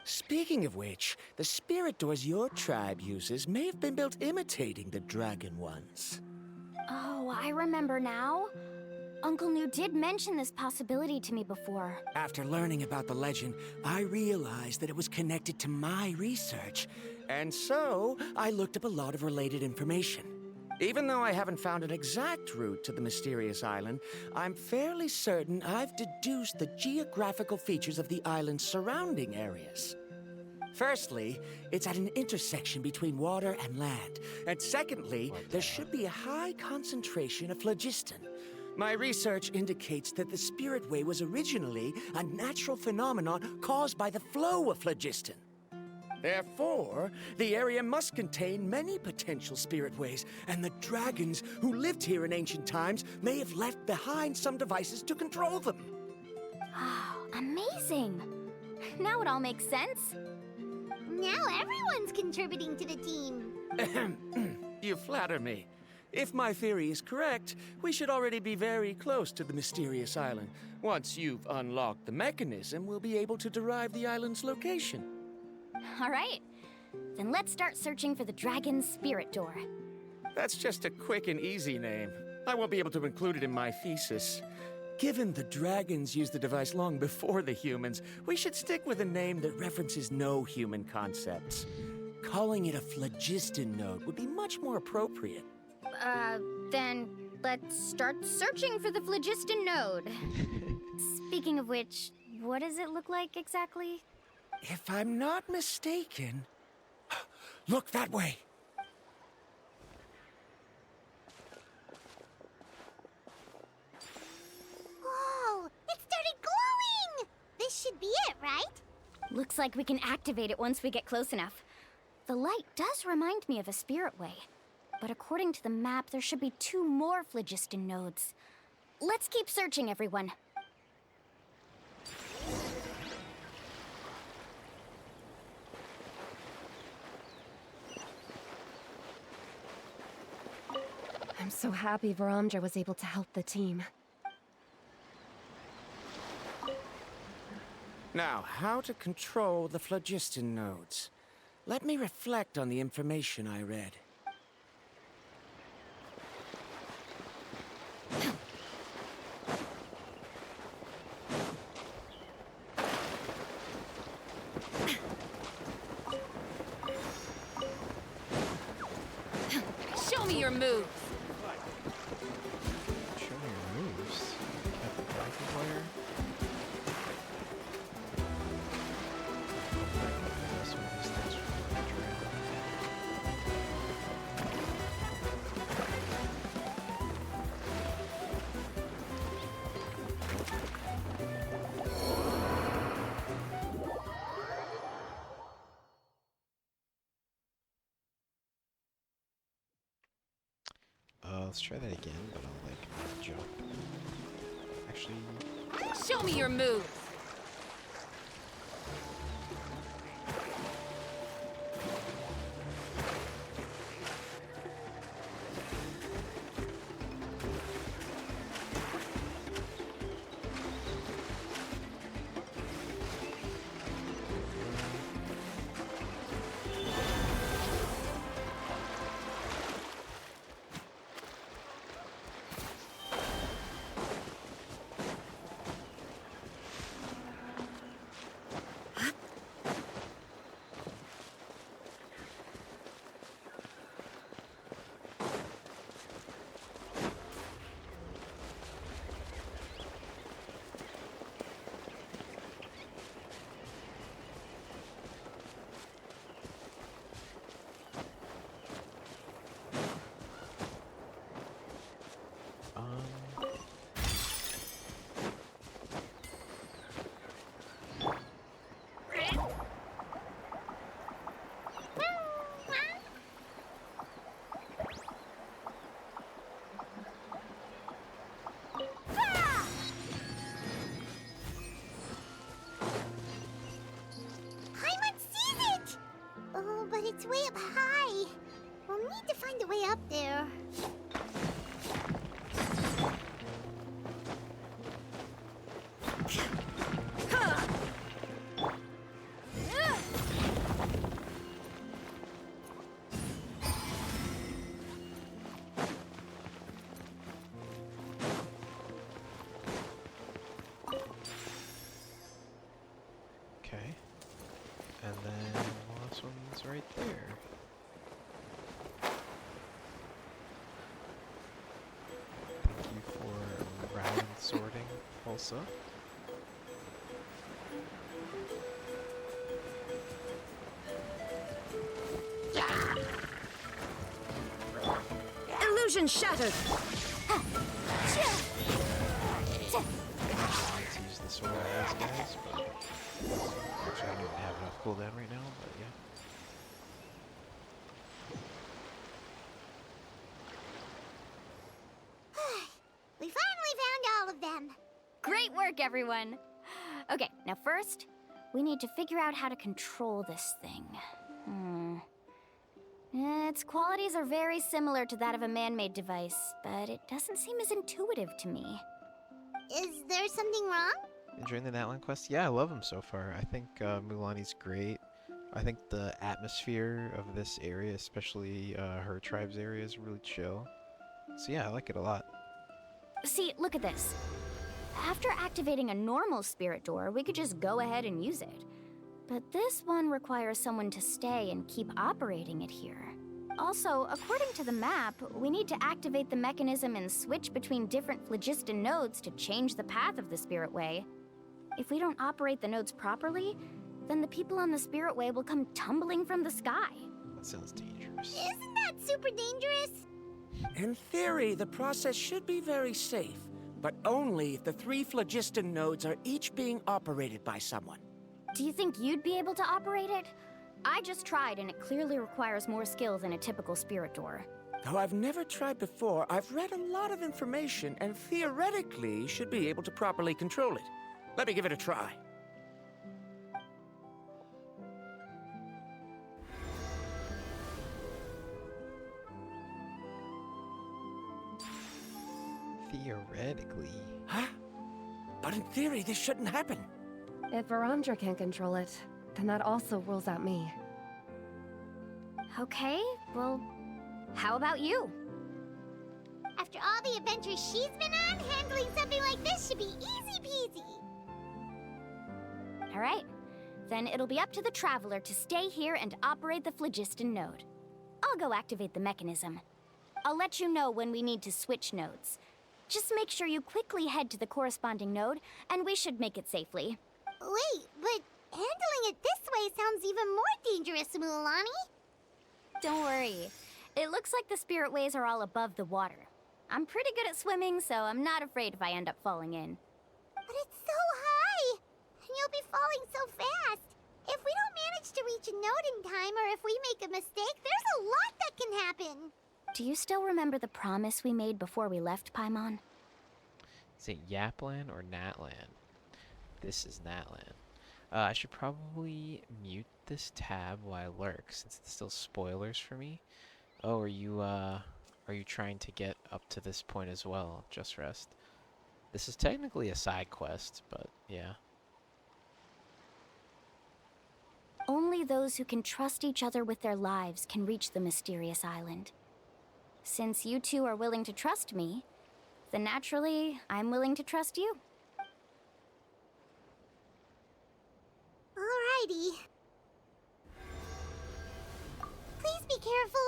Speaking of which, the spirit doors your tribe uses may have been built imitating the dragon ones. Oh, I remember now. Uncle New did mention this possibility to me before. After learning about the legend, I realized that it was connected to my research, and so I looked up a lot of related information. Even though I haven't found an exact route to the mysterious island, I'm fairly certain I've deduced the geographical features of the island's surrounding areas. Firstly, it's at an intersection between water and land. And secondly, there should be a high concentration of phlogiston. My research indicates that the Spirit Way was originally a natural phenomenon caused by the flow of phlogiston. Therefore, the area must contain many potential spirit ways, and the dragons who lived here in ancient times may have left behind some devices to control them. Oh, amazing! Now it all makes sense. Now everyone's contributing to the team. You flatter me. If my theory is correct, we should already be very close to the mysterious island. Once you've unlocked the mechanism, we'll be able to derive the island's location. All right. Then let's start searching for the dragon's spirit door. That's just a quick and easy name. I won't be able to include it in my thesis. Given the dragons used the device long before the humans, we should stick with a name that references no human concepts. Calling it a phlogiston node would be much more appropriate. Then let's start searching for the phlogiston node. Speaking of which, what does it look like exactly? If I'm not mistaken... Look that way! Whoa! It started glowing! This should be it, right? Looks like we can activate it once we get close enough. The light does remind me of a spirit way. But according to the map, there should be 2 more phlogiston nodes. Let's keep searching, everyone. I'm so happy Varamdra was able to help the team. Now, how to control the phlogiston nodes. Let me reflect on the information I read. Show me your moves. Show me your moves. Captain Rifle Player. This one is things from the let's try that again, but I'll like jump. Actually, Show me your moves! But it's way up high. We'll need to find a way up there. okay. And then the last one's right there. Thank you for round sorting also. Illusion shattered! Let's use the sword on these guys, but actually I don't even have enough cooldown right now, but yeah. We finally found all of them. Great work, everyone! Okay, now first, we need to figure out how to control this thing. Its qualities are very similar to that of a man-made device, but it doesn't seem as intuitive to me. Is there something wrong? Enjoying the Natlan quest? Yeah, I love him so far. I think Mulani's great. I think the atmosphere of this area, especially her tribe's area, is really chill. So yeah, I like it a lot. See, look at this. After activating a normal spirit door, we could just go ahead and use it. But this one requires someone to stay and keep operating it here. Also, according to the map, we need to activate the mechanism and switch between different phlogiston nodes to change the path of the Spirit Way. If we don't operate the nodes properly, then the people on the Spirit Way will come tumbling from the sky. That sounds dangerous. Isn't that super dangerous? In theory, the process should be very safe, but only if the 3 phlogiston nodes are each being operated by someone. Do you think you'd be able to operate it? I just tried, and it clearly requires more skill than a typical spirit door. Though I've never tried before, I've read a lot of information and theoretically should be able to properly control it. Let me give it a try. Theoretically. Huh? But in theory, this shouldn't happen. If Verandra can control it, then that also rules out me. Okay, well, how about you? After all the adventures she's been on, handling something like this should be easy peasy. All right, then it'll be up to the Traveler to stay here and operate the phlogiston node. I'll go activate the mechanism. I'll let you know when we need to switch nodes. Just make sure you quickly head to the corresponding node, and we should make it safely. Wait, but handling it this way sounds even more dangerous, Mulani. Don't worry. It looks like the spirit ways are all above the water. I'm pretty good at swimming, so I'm not afraid if I end up falling in. But it's so high, and you'll be falling so fast. If we don't manage to reach a node in time, or if we make a mistake, there's a lot that can happen. Do you still remember the promise we made before we left Paimon? Is it Yapland or Natland? This is Natland. I should probably mute this tab while I lurk, since it's still spoilers for me. Oh, are you trying to get up to this point as well? Just Rest. This is technically a side quest, but yeah. Only those who can trust each other with their lives can reach the mysterious island. Since you two are willing to trust me, then naturally, I'm willing to trust you. Alrighty. Please be careful.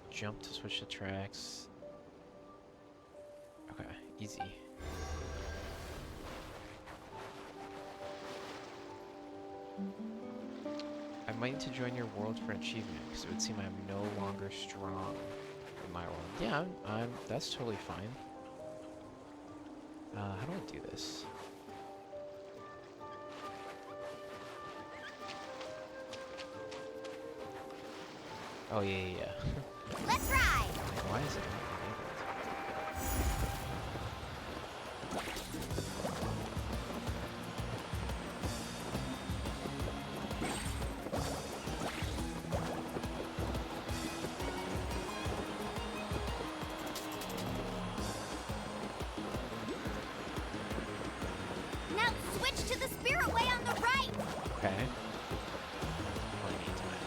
Jump to switch the tracks. Okay, easy. I might need to join your world for an achievement, because it would seem I'm no longer strong in my world. Yeah, that's totally fine. How do I do this? Oh, yeah. Let's ride! Why is it not Now switch to the spirit way on the right! Okay. Plenty of time.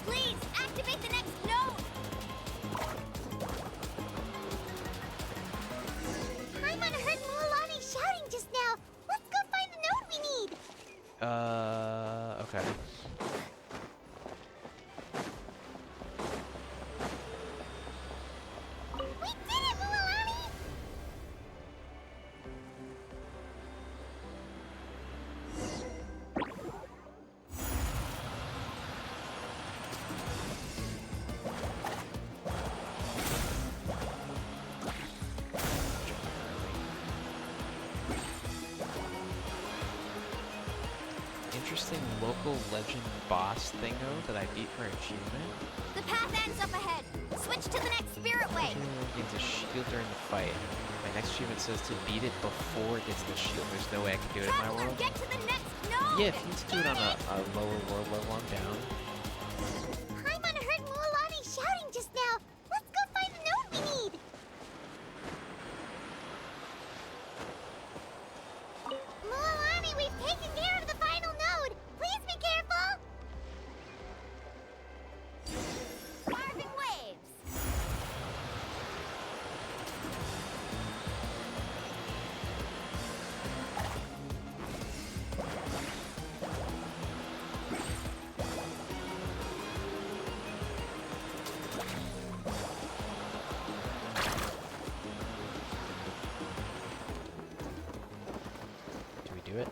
Please, activate the next node! Paimon heard Mualani shouting just now. Let's go find the node we need! Okay. We did it, Mualani! Interesting local legend boss thingo that I beat for an achievement. The path ends up ahead. Switch to the next spirit way. Gains a shield during the fight. My next achievement says to beat it before it gets the shield. There's no way I can do it in my Traveler, world. get to the next node! Yeah, if you need to do it on a lower world level, I'm down. Paimon heard Mualani shouting just now. Let's go find the node we need. Mualani, we've taken care of the final node. Please be careful. Carving waves. Do we do it?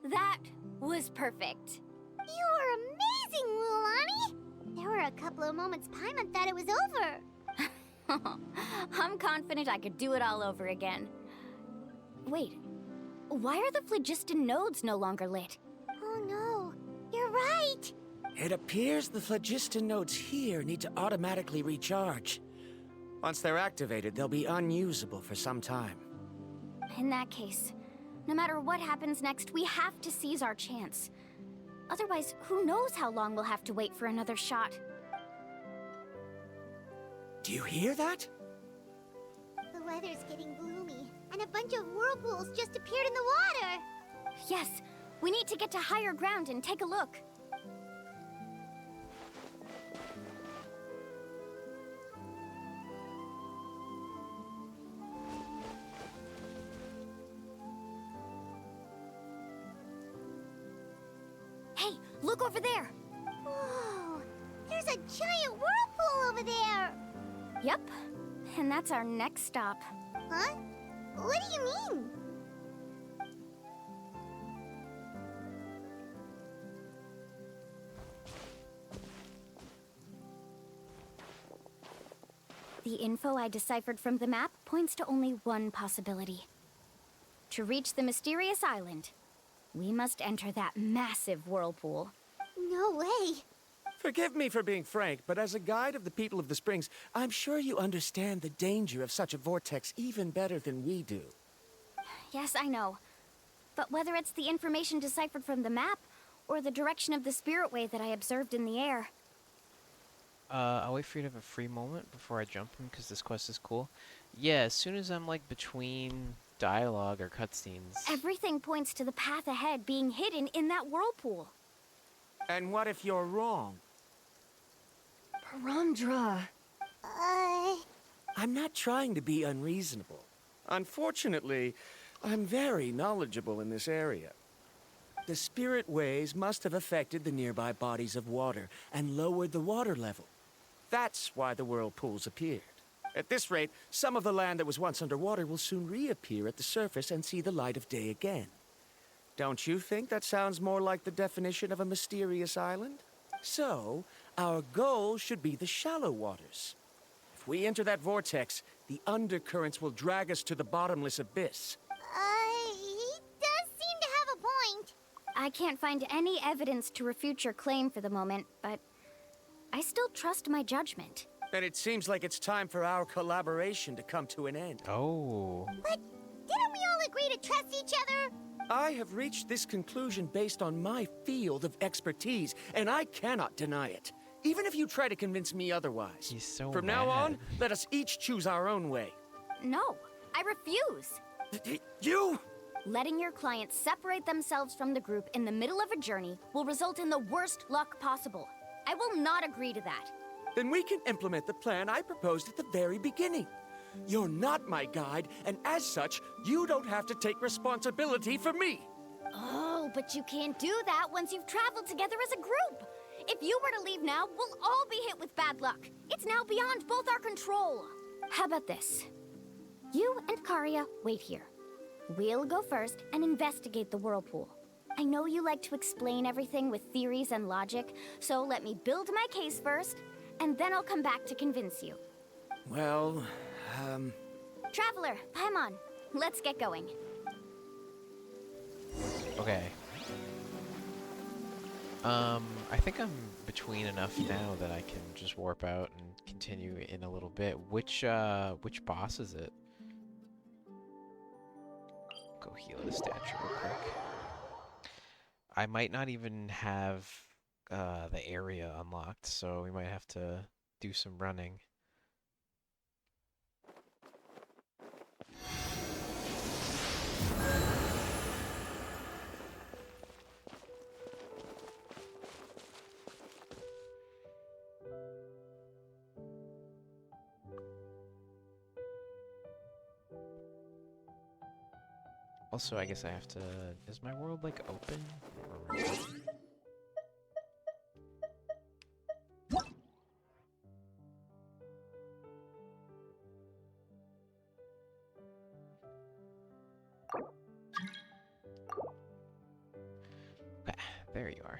That was perfect. You were amazing, Mualani. There were a couple of moments Paimon thought it was over. I'm confident I could do it all over again. Wait, why are the phlogiston nodes no longer lit? Oh no, you're right. It appears the phlogiston nodes here need to automatically recharge. Once they're activated, they'll be unusable for some time. In that case, no matter what happens next, we have to seize our chance. Otherwise, who knows how long we'll have to wait for another shot. Do you hear that? The weather's getting gloomy, and a bunch of whirlpools just appeared in the water. Yes, we need to get to higher ground and take a look. Hey, look over there! Whoa, there's a giant whirlpool over there. Yep, And that's our next stop. Huh? What do you mean? The info I deciphered from the map points to only one possibility. To reach the mysterious island, we must enter that massive whirlpool. No way. Forgive me for being frank, but as a guide of the people of the Springs, I'm sure you understand the danger of such a vortex even better than we do. Yes, I know. But whether it's the information deciphered from the map, or the direction of the spirit wave that I observed in the air, I'll wait for you to have a free moment before I jump in, because this quest is cool. Yeah, as soon as I'm, like, between dialogue or cutscenes. everything points to the path ahead being hidden in that whirlpool. And what if you're wrong? Parandra. I'm not trying to be unreasonable. Unfortunately, I'm very knowledgeable in this area. The spirit waves must have affected the nearby bodies of water and lowered the water level. That's why the whirlpools appeared. At this rate, some of the land that was once underwater will soon reappear at the surface and see the light of day again. Don't you think that sounds more like the definition of a mysterious island? So, our goal should be the shallow waters. If we enter that vortex, the undercurrents will drag us to the bottomless abyss. He does seem to have a point. I can't find any evidence to refute your claim for the moment, but I still trust my judgment. Then it seems like it's time for our collaboration to come to an end. Oh. But didn't we all agree to trust each other? I have reached this conclusion based on my field of expertise, and I cannot deny it, even if you try to convince me otherwise. He's so From now on, let us each choose our own way. No, I refuse. You? Letting your clients separate themselves from the group in the middle of a journey will result in the worst luck possible. I will not agree to that. Then we can implement the plan I proposed at the very beginning. You're not my guide, and as such, you don't have to take responsibility for me. Oh, but you can't do that once you've traveled together as a group. If you were to leave now, we'll all be hit with bad luck. It's now beyond both our control. How about this? You and Karia wait here. We'll go first and investigate the whirlpool. I know you like to explain everything with theories and logic, so let me build my case first, and then I'll come back to convince you. Well, Traveler, Paimon, let's get going. Okay. I think I'm between enough now that I can just warp out and continue in a little bit. Which boss is it? Go heal the statue real quick. I might not even have the area unlocked, so we might have to do some running. Also, I guess I have to... Is my world, like, open? Or... Okay, there you are.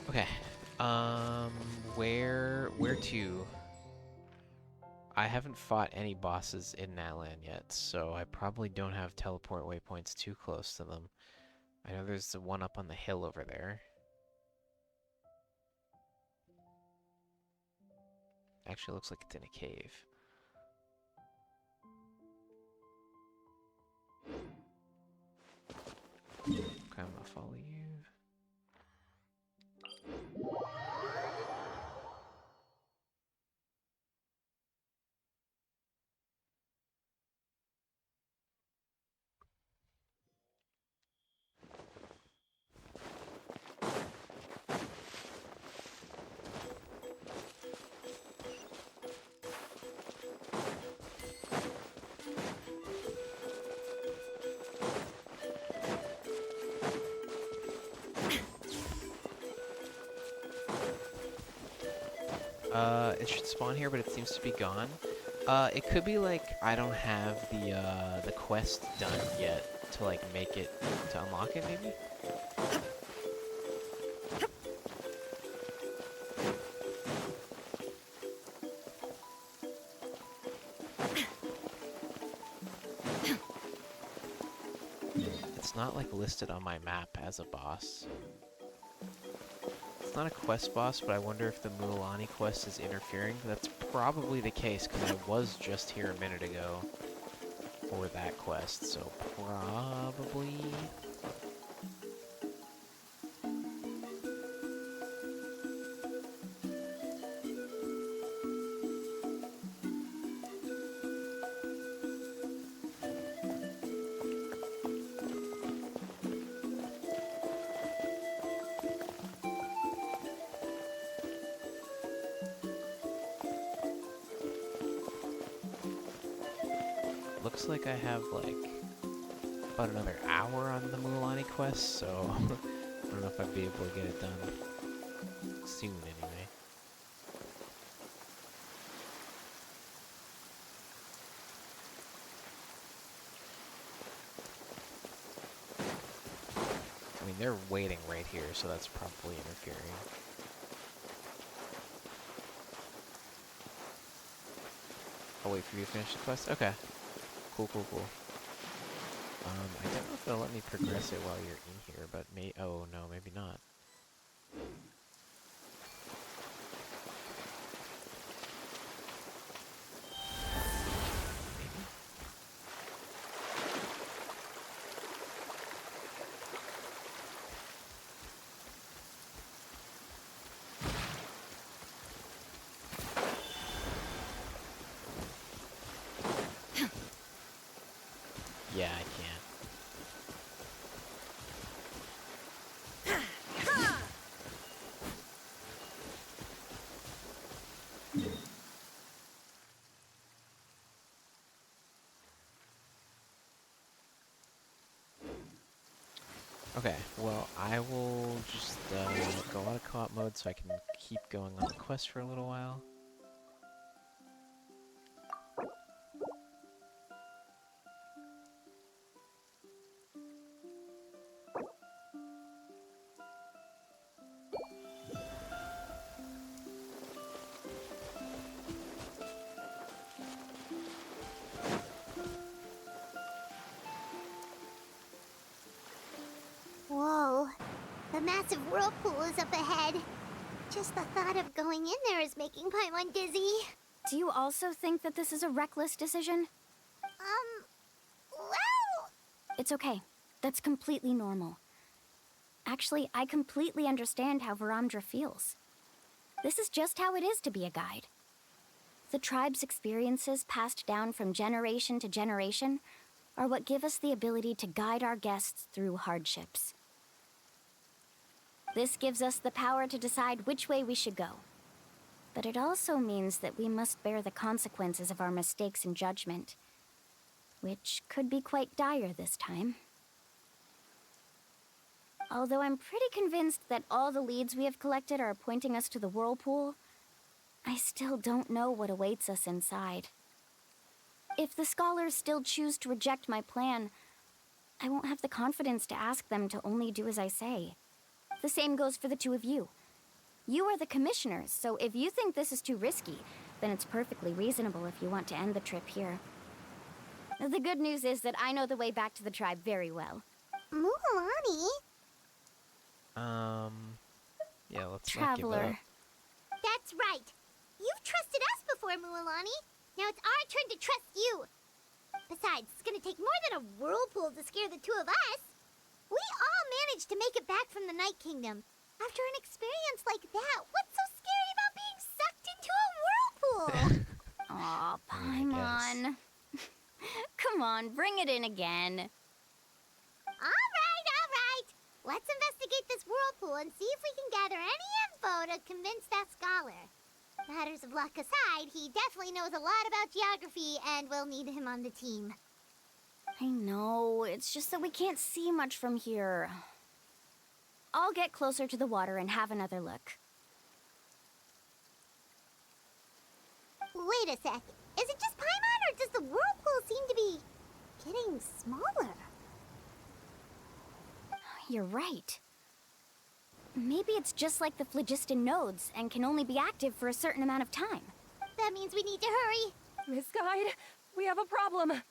Okay, where to? I haven't fought any bosses in Natlan yet, so I probably don't have teleport waypoints too close to them. I know there's the one up on the hill over there. Actually, looks like it's in a cave. Okay, I'm gonna follow you. It should spawn here, but it seems to be gone. It could be like I don't have the quest done yet to like make it to unlock it, maybe. It's not like listed on my map as a boss. It's not a quest boss, but I wonder if the Mualani quest is interfering. That's probably the case, because I was just here a minute ago for that quest, so probably... Looks like I have like about another hour on the Mualani quest, so I don't know if I'd be able to get it done soon anyway. I mean, they're waiting right here, so that's probably interfering. I'll wait for you to finish the quest? Okay. Cool, cool, cool. I don't know if it'll let me progress it while you're in here, but oh no, maybe not. Yeah, I can't. Okay, well, I will just go out of co-op mode so I can keep going on the quest for a little while. Whoa, the massive whirlpool is up ahead. Just the thought of going in there is making Paimon dizzy. Do you also think that this is a reckless decision? Well... It's okay. That's completely normal. Actually, I completely understand how Varamdra feels. This is just how it is to be a guide. The tribe's experiences passed down from generation to generation are what give us the ability to guide our guests through hardships. This gives us the power to decide which way we should go. But it also means that we must bear the consequences of our mistakes and judgment, which could be quite dire this time. Although I'm pretty convinced that all the leads we have collected are pointing us to the whirlpool, I still don't know what awaits us inside. If the scholars still choose to reject my plan, I won't have the confidence to ask them to only do as I say. The same goes for the two of you. You are the commissioners, so if you think this is too risky, then it's perfectly reasonable if you want to end the trip here. The good news is that I know the way back to the tribe very well. Mualani? Yeah, let's Traveler. not give up. That's right. You've trusted us before, Mualani. Now it's our turn to trust you. Besides, it's gonna take more than a whirlpool to scare the two of us. We all managed to make it back from the Night Kingdom. After an experience like that, what's so scary about being sucked into a whirlpool? Aw, Paimon. Come on, bring it in again. All right. Let's investigate this whirlpool and see if we can gather any info to convince that scholar. Matters of luck aside, he definitely knows a lot about geography, and we'll need him on the team. I know, it's just that we can't see much from here. I'll get closer to the water and have another look. Wait a sec. Is it just Paimon, or does the whirlpool seem to be getting smaller? You're right. Maybe it's just like the phlogiston nodes and can only be active for a certain amount of time. That means we need to hurry. Miss Guide, we have a problem.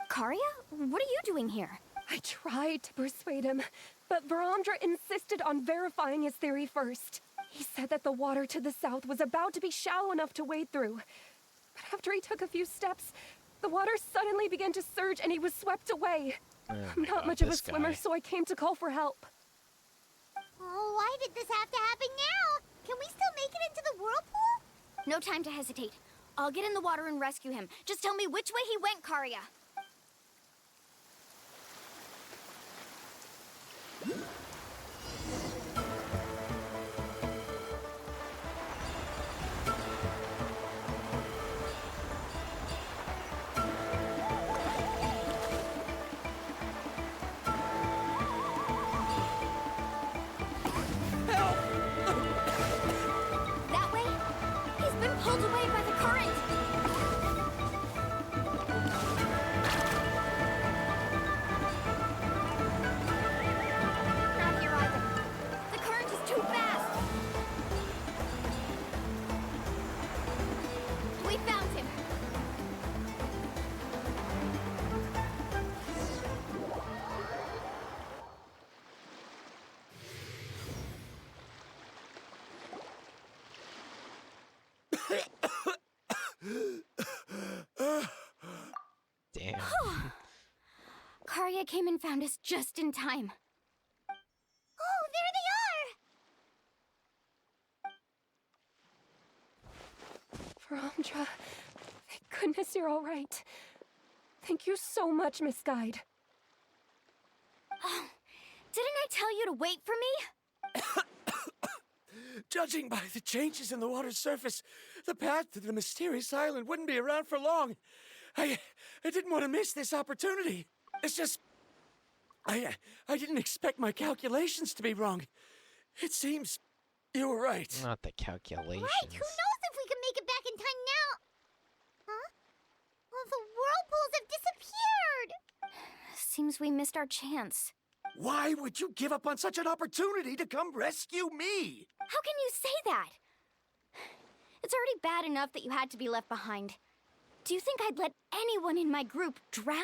Karia? What are you doing here? I tried to persuade him, but Varamdra insisted on verifying his theory first. He said that the water to the south was about to be shallow enough to wade through. But after he took a few steps, the water suddenly began to surge and he was swept away. I'm not much of a swimmer, so I came to call for help. Oh, why did this have to happen now? Can we still make it into the whirlpool? No time to hesitate. I'll get in the water and rescue him. Just tell me which way he went, Karia. That way? He's been pulled away by the current. Not here either. The current is too fast. We found him. Damn. Karia came and found us just in time. Oh, there they are! Varamdra, thank goodness you're all right. Thank you so much, Miss Guide. Oh, didn't I tell you to wait for me? Judging by the changes in the water's surface, the path to the mysterious island wouldn't be around for long. I didn't want to miss this opportunity. It's just... I didn't expect my calculations to be wrong. It seems you were right. Not the calculations. Right, who knows if we can make it back in time now? Huh? Well, the whirlpools have disappeared! Seems we missed our chance. Why would you give up on such an opportunity to come rescue me? How can you say that? It's already bad enough that you had to be left behind. Do you think I'd let anyone in my group drown?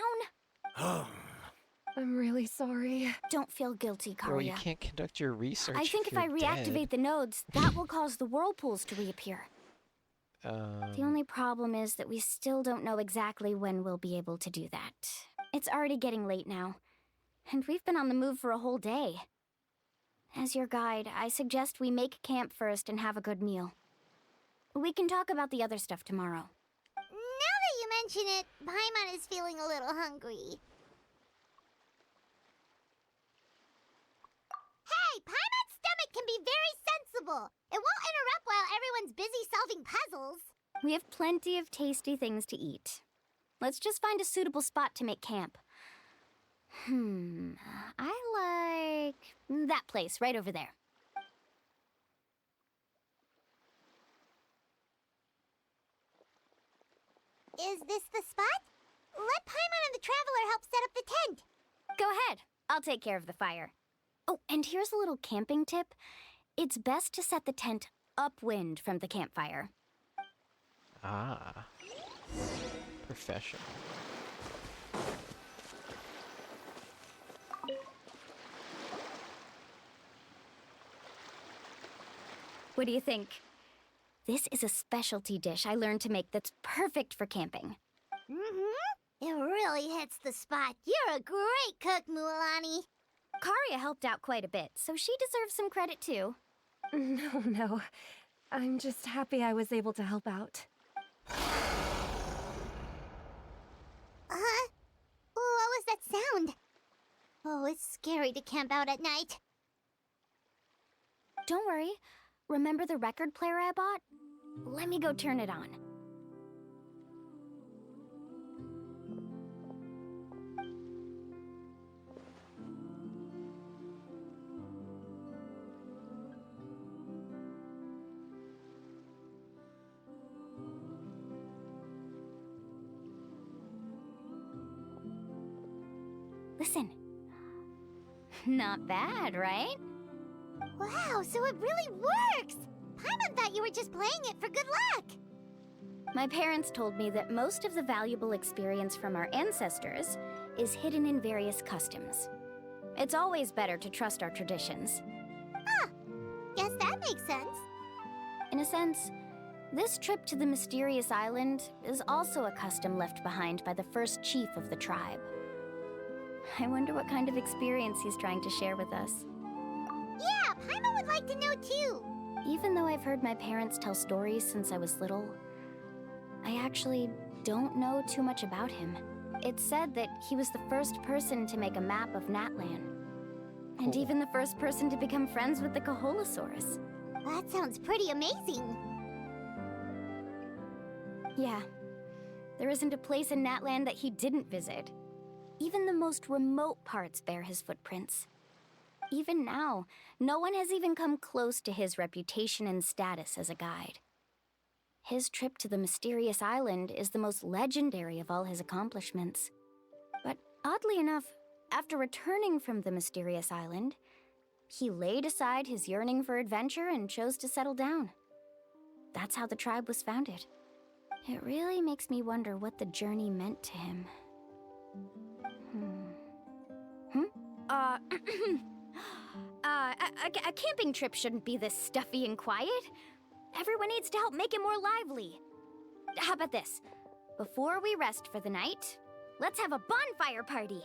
I'm really sorry. Don't feel guilty, Karia. Girl, you can't conduct your research. I think if I reactivate the nodes, that will cause the whirlpools to reappear. The only problem is that we still don't know exactly when we'll be able to do that. It's already getting late now, and we've been on the move for a whole day. As your guide, I suggest we make camp first and have a good meal. We can talk about the other stuff tomorrow. Now that you mention it, Paimon is feeling a little hungry. Hey, Paimon's stomach can be very sensible. It won't interrupt while everyone's busy solving puzzles. We have plenty of tasty things to eat. Let's just find a suitable spot to make camp. I like that place right over there. Is this the spot? Let Paimon and the Traveler help set up the tent. Go ahead. I'll take care of the fire. Oh, and here's a little camping tip. It's best to set the tent upwind from the campfire. Ah. Professional. What do you think? This is a specialty dish I learned to make that's perfect for camping. It really hits the spot. You're a great cook, Mualani. Karia helped out quite a bit, so she deserves some credit too. No. I'm just happy I was able to help out. Huh? What was that sound? Oh, it's scary to camp out at night. Don't worry. Remember the record player I bought? Let me go turn it on. Listen. Not bad, right? Wow, so it really works! Paimon thought you were just playing it for good luck! My parents told me that most of the valuable experience from our ancestors is hidden in various customs. It's always better to trust our traditions. Huh. Guess that makes sense. In a sense, this trip to the mysterious island is also a custom left behind by the first chief of the tribe. I wonder what kind of experience he's trying to share with us. Yeah, Paimon would like to know too! Even though I've heard my parents tell stories since I was little, I actually don't know too much about him. It's said that he was the first person to make a map of Natlan. And even the first person to become friends with the Kaholosaurus. That sounds pretty amazing. Yeah. There isn't a place in Natlan that he didn't visit. Even the most remote parts bear his footprints. Even now, no one has even come close to his reputation and status as a guide. His trip to the mysterious island is the most legendary of all his accomplishments. But oddly enough, after returning from the mysterious island, he laid aside his yearning for adventure and chose to settle down. That's how the tribe was founded. It really makes me wonder what the journey meant to him. A camping trip shouldn't be this stuffy and quiet. Everyone needs to help make it more lively. How about this? Before we rest for the night, let's have a bonfire party.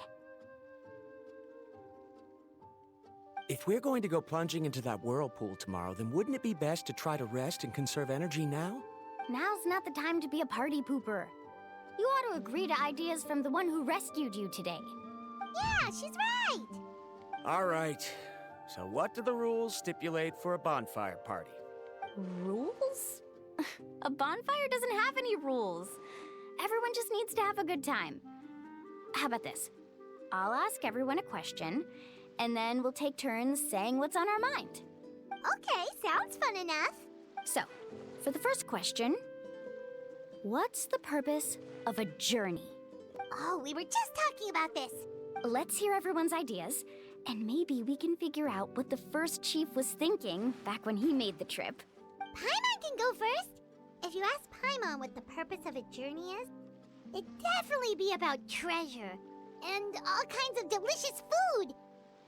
If we're going to go plunging into that whirlpool tomorrow, then wouldn't it be best to try to rest and conserve energy now? Now's not the time to be a party pooper. You ought to agree to ideas from the one who rescued you today. Yeah, she's right! All right. So what do the rules stipulate for a bonfire party? Rules? A bonfire doesn't have any rules. Everyone just needs to have a good time. How about this? I'll ask everyone a question, and then we'll take turns saying what's on our mind. Okay, sounds fun enough. So, for the first question, what's the purpose of a journey? Oh, we were just talking about this. Let's hear everyone's ideas, and maybe we can figure out what the first chief was thinking back when he made the trip. Paimon can go first. If you ask Paimon what the purpose of a journey is, it'd definitely be about treasure and all kinds of delicious food.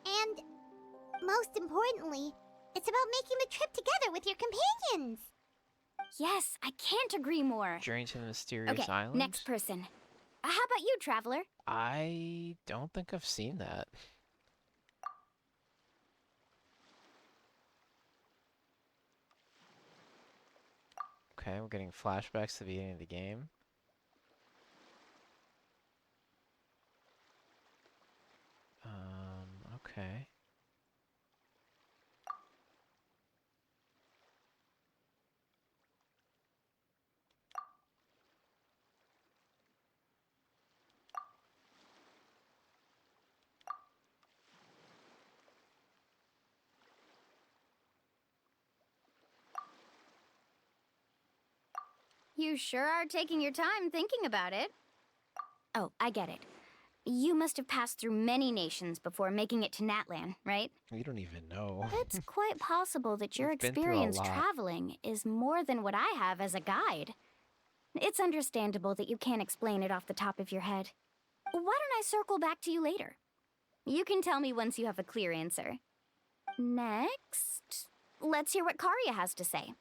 And most importantly, it's about making the trip together with your companions. Yes, I can't agree more. Journey to the Mysterious Okay, Island? next person. How about you, Traveler? I don't think I've seen that. Okay, we're getting flashbacks to the beginning of the game. Okay. You sure are taking your time thinking about it. Oh, I get it. You must have passed through many nations before making it to Natlan, right? We don't even know. It's quite possible that your We've been through a experience lot. traveling is more than what I have as a guide. It's understandable that you can't explain it off the top of your head. Why don't I circle back to you later? You can tell me once you have a clear answer. Next, let's hear what Karia has to say.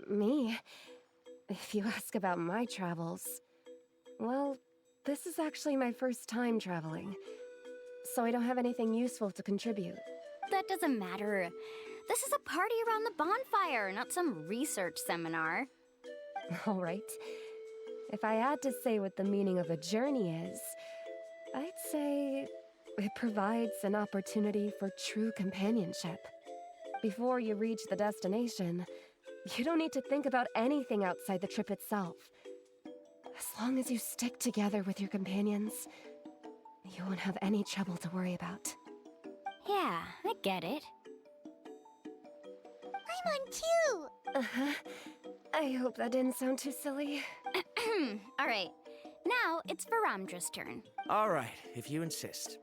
Me? If you ask about my travels, well, this is actually my first time traveling, so I don't have anything useful to contribute. That doesn't matter. This is a party around the bonfire, not some research seminar. All right. If I had to say what the meaning of a journey is, I'd say it provides an opportunity for true companionship. Before you reach the destination, you don't need to think about anything outside the trip itself. As long as you stick together with your companions, you won't have any trouble to worry about. Yeah, I get it. I'm on too! Uh-huh. I hope that didn't sound too silly. All right. Now it's Varamdra's turn. All right, if you insist.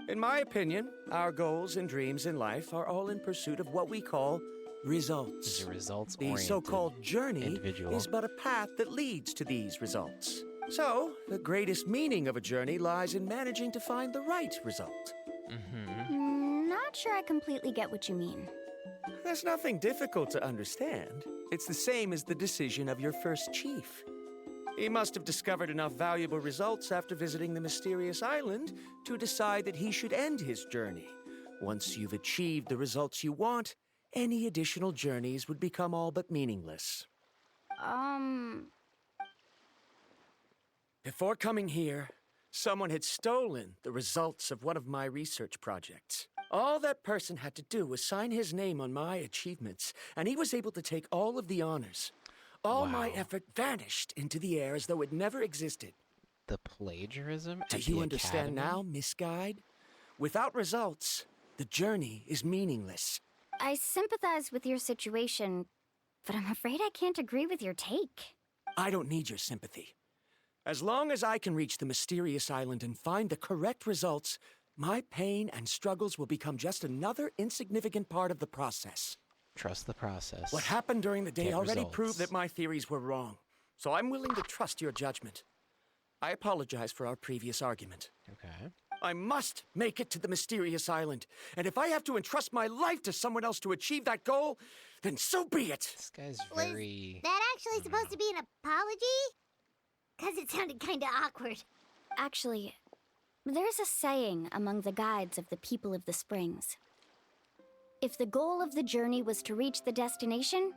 In my opinion, our goals and dreams in life are all in pursuit of what we call results. The results The so-called journey is but a path that leads to these results. So, the greatest meaning of a journey lies in managing to find the right result. Not sure I completely get what you mean. There's nothing difficult to understand. It's the same as the decision of your first chief. He must have discovered enough valuable results after visiting the mysterious island to decide that he should end his journey. Once you've achieved the results you want, any additional journeys would become all but meaningless. Before coming here, someone had stolen the results of one of my research projects. All that person had to do was sign his name on my achievements, and he was able to take all of the honors. All my effort vanished into the air as though it never existed. The plagiarism? Do you understand now, Miss Guide? Without results, the journey is meaningless. I sympathize with your situation, but I'm afraid I can't agree with your take. I don't need your sympathy. As long as I can reach the mysterious island and find the correct results, my pain and struggles will become just another insignificant part of the process. Trust the process. What happened during the day Get already results. proved that my theories were wrong, so I'm willing to trust your judgment. I apologize for our previous argument. Okay. I must make it to the mysterious island, and if I have to entrust my life to someone else to achieve that goal, then so be it. This guy's Was very... that actually supposed to be an apology? Because it sounded kind of awkward. Actually, there's a saying among the guides of the people of the Springs. If the goal of the journey was to reach the destination,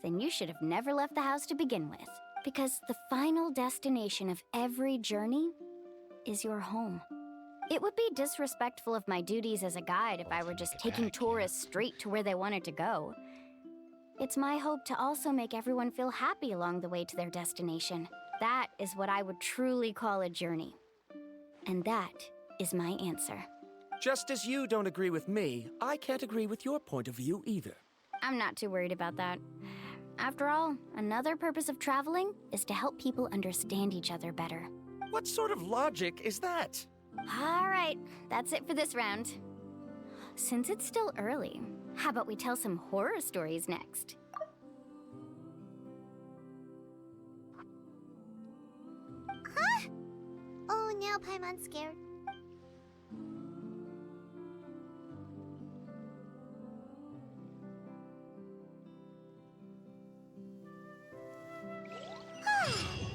then you should have never left the house to begin with. Because the final destination of every journey is your home. It would be disrespectful of my duties as a guide if I were just taking tourists straight to where they wanted to go. It's my hope to also make everyone feel happy along the way to their destination. That is what I would truly call a journey. And that is my answer. Just as you don't agree with me, I can't agree with your point of view either. I'm not too worried about that. After all, another purpose of traveling is to help people understand each other better. What sort of logic is that? All right, that's it for this round. Since it's still early, how about we tell some horror stories next? Huh? Oh, now Paimon's scared.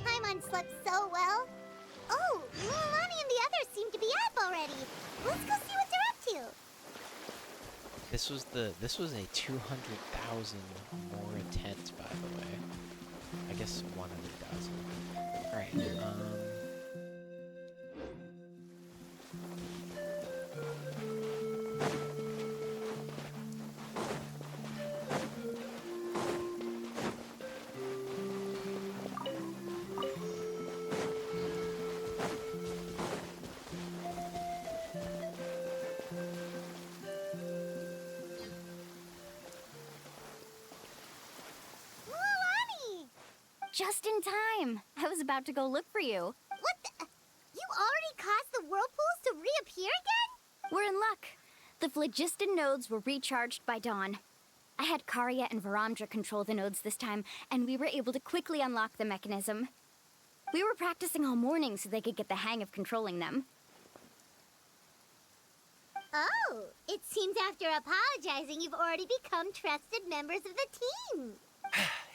Paimon slept so well. Oh, Mulan and the others seem to be up already. Let's go see what they're up to. This was a 200,000 more tent, by the way. I guess 100,000. All right. Just in time. I was about to go look for you. What the? You already caused the whirlpools to reappear again? We're in luck. The phlogiston nodes were recharged by dawn. I had Karya and Varamdra control the nodes this time, and we were able to quickly unlock the mechanism. We were practicing all morning so they could get the hang of controlling them. Oh, it seems after apologizing, you've already become trusted members of the team.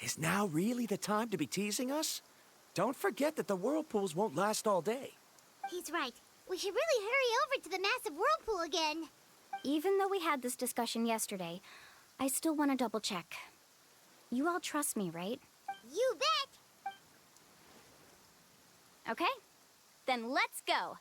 Is now really the time to be teasing us? Don't forget that the whirlpools won't last all day. He's right. We should really hurry over to the massive whirlpool again. Even though we had this discussion yesterday, I still want to double check. You all trust me, right? You bet! Okay, then let's go.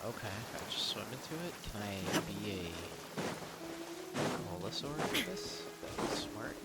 Okay. If I just swim into it, can I be a Coholosaur for this? That's smart.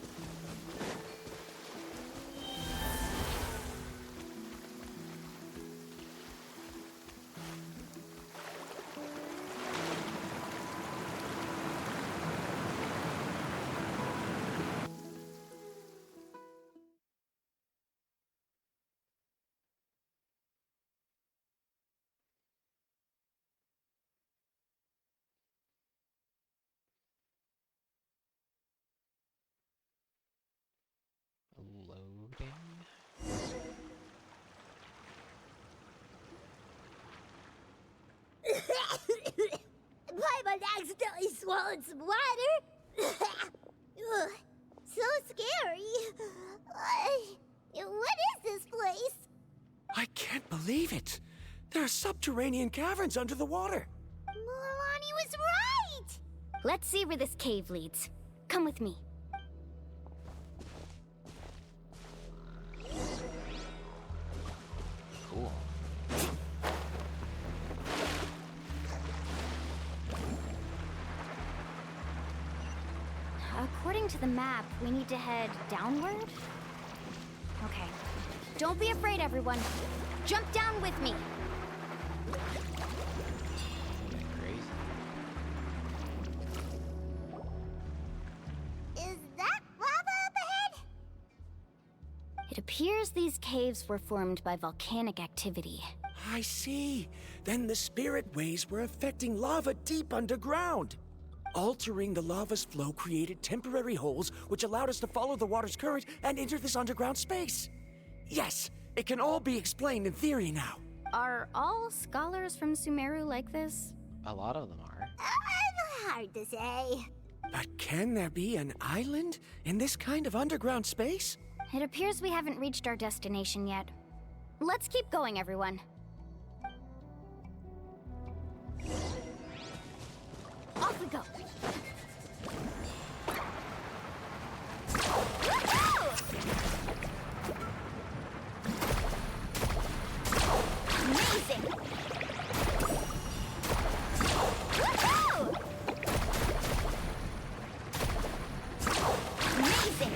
Loading. Paimon accidentally swallowed some water. Ugh, so scary. What is this place? I can't believe it. There are subterranean caverns under the water. Milani was right! Let's see where this cave leads. Come with me. Cool. According to the map, we need to head downward? Okay. Don't be afraid, everyone. Jump down with me. Crazy. Is that lava up ahead? It appears these caves were formed by volcanic activity. I see. Then the spirit waves were affecting lava deep underground. Altering the lava's flow created temporary holes which allowed us to follow the water's current and enter this underground space. Yes, it can all be explained in theory now. Are all scholars from Sumeru like this? A lot of them are. Hard to say. But can there be an island in this kind of underground space? It appears we haven't reached our destination yet. Let's keep going, everyone. Off we go. Amazing! Woohoo! Amazing!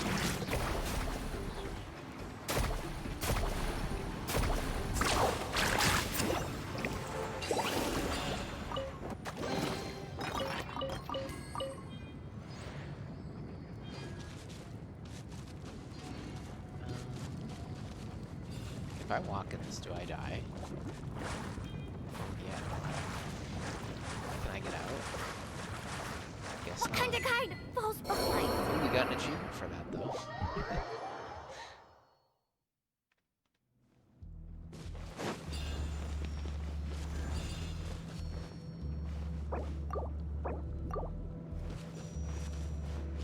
If I walk in this, do I die? Yeah. Can I get out? I guess What not. kind of guide falls behind? Ooh, we got an achievement for that, though.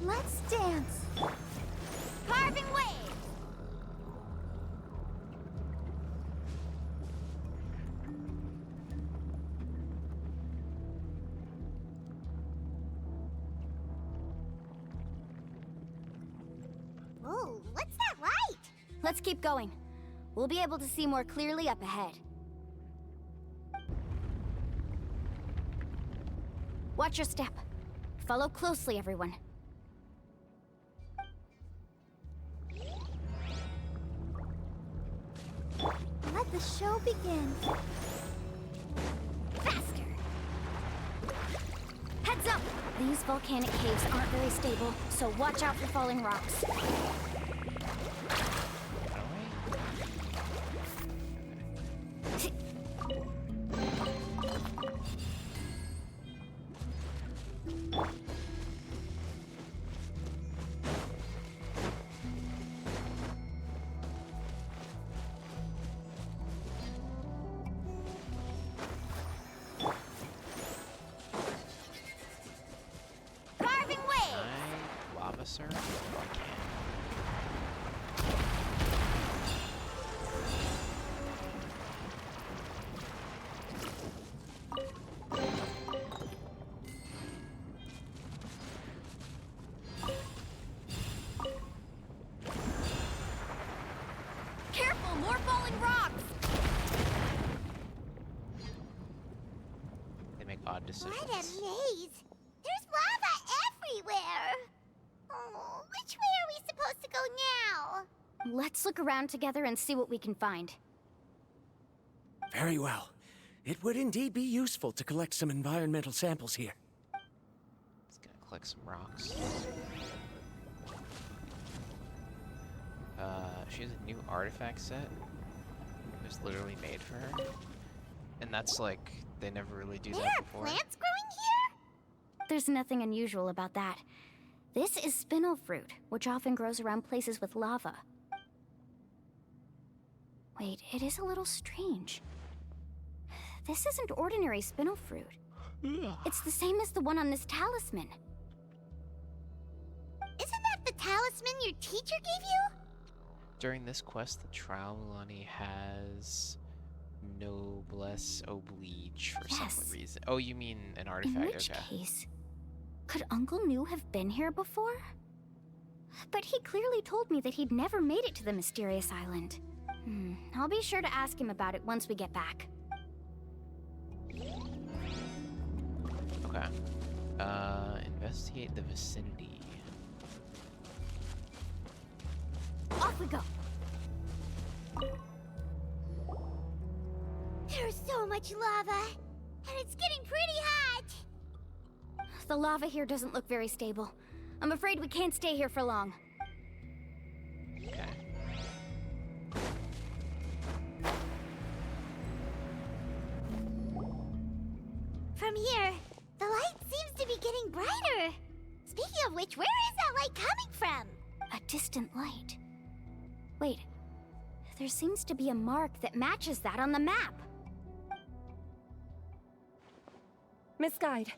Let's dance. Carving waves. Oh, what's that light? Let's keep going. We'll be able to see more clearly up ahead. Watch your step. Follow closely, everyone. Let the show begin. Faster! Heads up! These volcanic caves aren't very stable, so watch out for falling rocks. Carving waves. Lava surf? Oh, I can. Careful, more falling rocks! They make odd decisions. What a maze. There's lava everywhere. Oh, which way are we supposed to go now? Let's look around together and see what we can find. Very well. It would indeed be useful to collect some environmental samples here. It's gonna collect some rocks. She has a new artifact set. It was literally made for her. And that's like, they never really do There that are before. plants growing here? There's nothing unusual about that. This is spinel fruit, which often grows around places with lava. Wait, it is a little strange. This isn't ordinary spinel fruit. It's the same as the one on this talisman. Isn't that the talisman your teacher gave you? During this quest, the Trelawney has noblesse oblige for some reason. Oh, you mean an artifact? In which case, could Uncle New have been here before? But he clearly told me that he'd never made it to the mysterious island. I'll be sure to ask him about it once we get back. Okay. Investigate the vicinity. Off we go. There's so much lava, and it's getting pretty hot. The lava here doesn't look very stable. I'm afraid we can't stay here for long. Okay. From here, the light seems to be getting brighter. Speaking of which, where is that light coming from? A distant light. Wait, there seems to be a mark that matches that on the map. Miss Guide,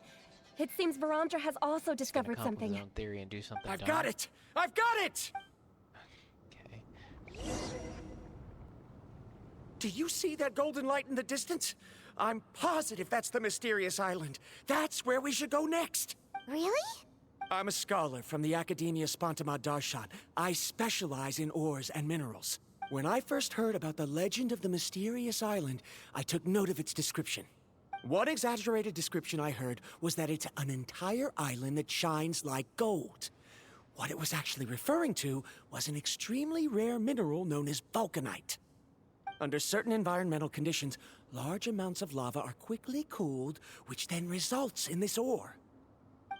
it seems Verandra has also discovered Come up with something. his own theory and do something. I've got it! I've got it! Okay. Do you see that golden light in the distance? I'm positive that's the mysterious island. That's where we should go next. Really? I'm a scholar from the Academia Spantamad Darshan. I specialize in ores and minerals. When I first heard about the legend of the mysterious island, I took note of its description. One exaggerated description I heard was that it's an entire island that shines like gold. What it was actually referring to was an extremely rare mineral known as vulcanite. Under certain environmental conditions, large amounts of lava are quickly cooled, which then results in this ore.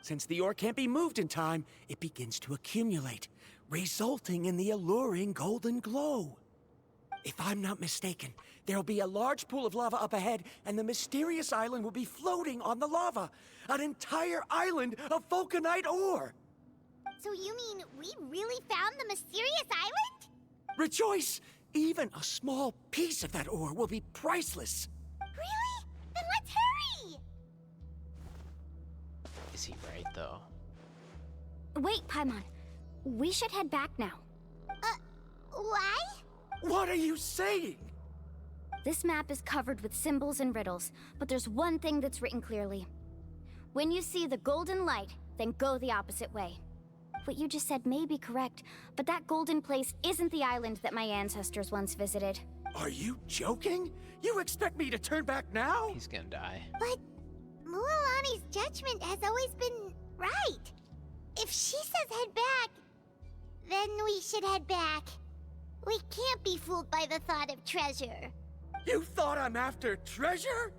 Since the ore can't be moved in time, it begins to accumulate, resulting in the alluring golden glow. If I'm not mistaken, there'll be a large pool of lava up ahead, and the mysterious island will be floating on the lava. An entire island of vulcanite ore! So you mean we really found the mysterious island? Rejoice! Even a small piece of that ore will be priceless. Really? Then let's hurry! Is he right, though? Wait, Paimon. We should head back now. Why? What are you saying? This map is covered with symbols and riddles, but there's one thing that's written clearly. When you see the golden light, then go the opposite way. What you just said may be correct, but that golden place isn't the island that my ancestors once visited. Are you joking? You expect me to turn back now? He's gonna die. But Mualani's judgment has always been right. If she says head back, then we should head back. We can't be fooled by the thought of treasure. You thought I'm after treasure?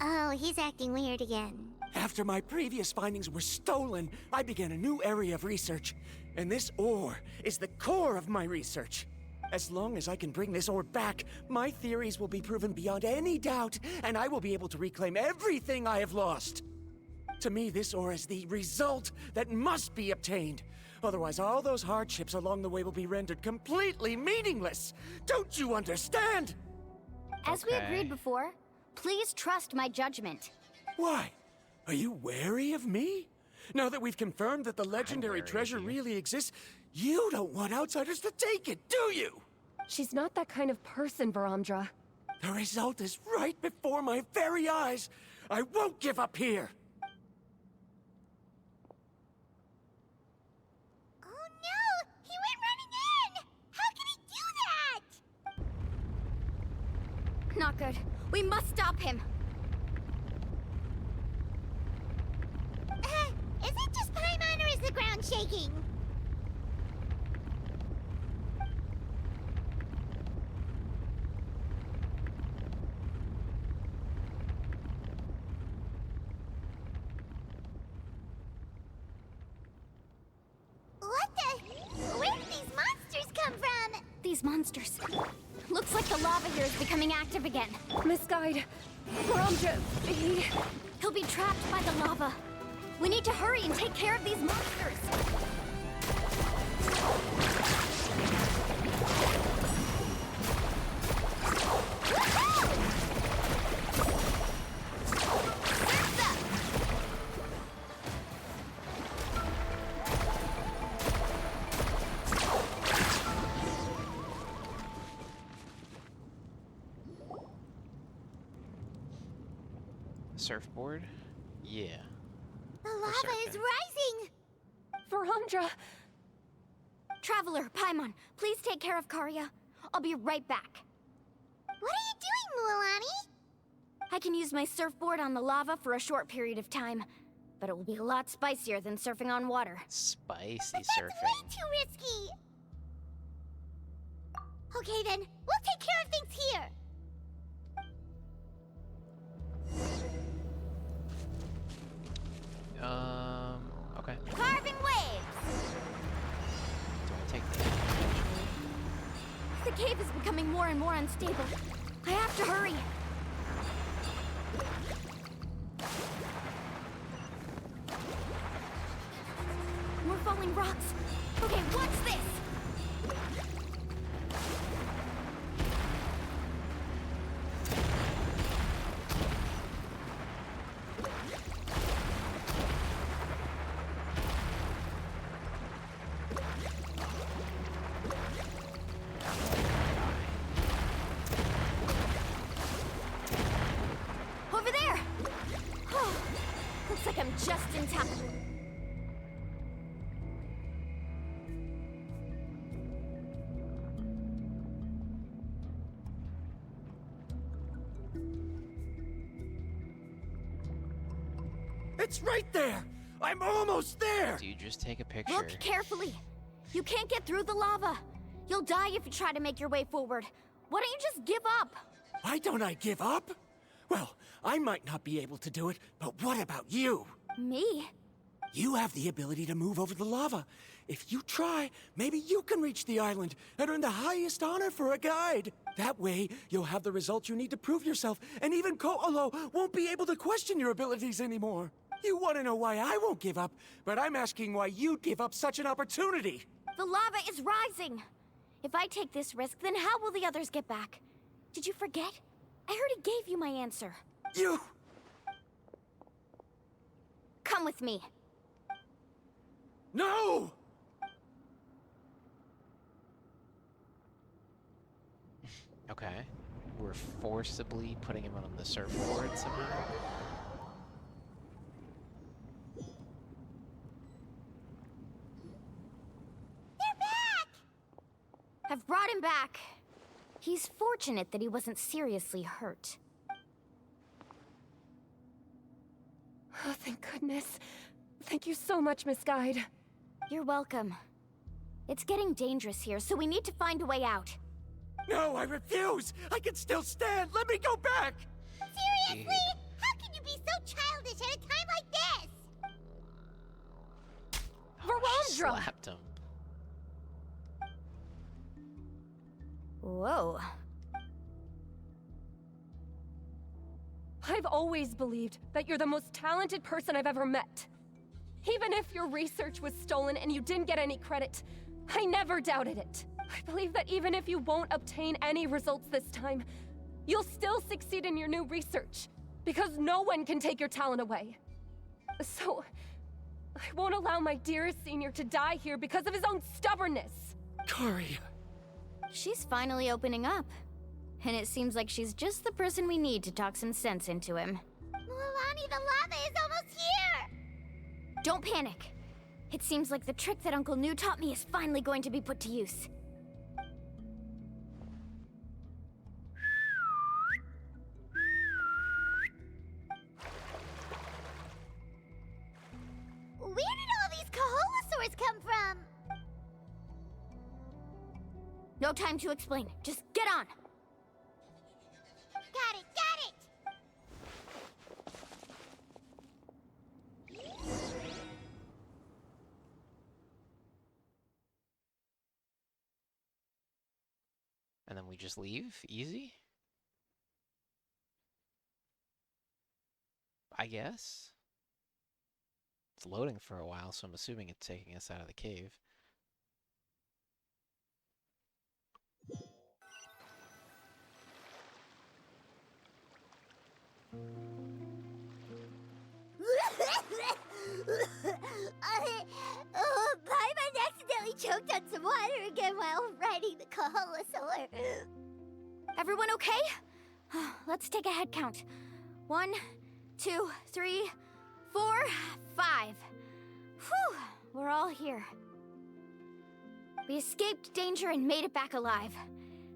Oh, he's acting weird again. After my previous findings were stolen, I began a new area of research. And this ore is the core of my research. As long as I can bring this ore back, my theories will be proven beyond any doubt, and I will be able to reclaim everything I have lost. To me, this ore is the result that must be obtained. Otherwise, all those hardships along the way will be rendered completely meaningless. Don't you understand? As we agreed before, please trust my judgment. Why? Are you wary of me? Now that we've confirmed that the legendary treasure really exists, you don't want outsiders to take it, do you? She's not that kind of person, Verandra. The result is right before my very eyes. I won't give up here. Oh no! He went running in! How can he do that? Not good. We must stop him. Is it just Paimon or is the ground shaking? What the? Where did these monsters come from? These monsters. Looks like the lava here is becoming active again. Miss Guide, Verandra, He'll be trapped by the lava. We need to hurry and take care of these monsters. surfboard? Yeah. The lava is rising! Verandra! Traveler, Paimon, please take care of Karya. I'll be right back. What are you doing, Mualani? I can use my surfboard on the lava for a short period of time, but it will be a lot spicier than surfing on water. Spicy That's surfing. way too risky! Okay then, we'll take care of things here! Okay. Carving waves! Do I take the The cave is becoming more and more unstable. I have to hurry. More falling rocks. Okay, what's this? Over there! Oh, looks like I'm just in time. It's right there! I'm almost there! Do you just take a picture? Look carefully. You can't get through the lava. You'll die if you try to make your way forward. Why don't you just give up? Why don't I give up? Well, I might not be able to do it, but what about you? Me? You have the ability to move over the lava. If you try, maybe you can reach the island and earn the highest honor for a guide. That way, you'll have the results you need to prove yourself, and even Ko'olo won't be able to question your abilities anymore. You want to know why I won't give up, but I'm asking why you'd give up such an opportunity. The lava is rising. If I take this risk, then how will the others get back? Did you forget? I already gave you my answer. You... Come with me. No! Okay. We're forcibly putting him on the surfboard somehow. They're back! I've brought him back. He's fortunate that he wasn't seriously hurt. Oh, thank goodness. Thank you so much, Miss Guide. You're welcome. It's getting dangerous here, so we need to find a way out. No, I refuse! I can still stand! Let me go back! Seriously? How can you be so childish at a time like this? Verandra! Slapped him. Whoa. I've always believed that you're the most talented person I've ever met. Even if your research was stolen and you didn't get any credit, I never doubted it. I believe that even if you won't obtain any results this time, you'll still succeed in your new research, because no one can take your talent away. So, I won't allow my dearest senior to die here because of his own stubbornness. Karya. She's finally opening up. And it seems like she's just the person we need to talk some sense into him. Mualani, the lava is almost here! Don't panic. It seems like the trick that Uncle New taught me is finally going to be put to use. Where did all these Kaholosaurs come from? No time to explain. Just get on. Got it, got it! And then we just leave? Easy? I guess. It's loading for a while, so I'm assuming it's taking us out of the cave. Paimon accidentally choked on some water again while riding the Kaholosaur. Everyone okay? Let's take a head count. 1, 2, 3, 4, 5. Whew, we're all here. We escaped danger and made it back alive.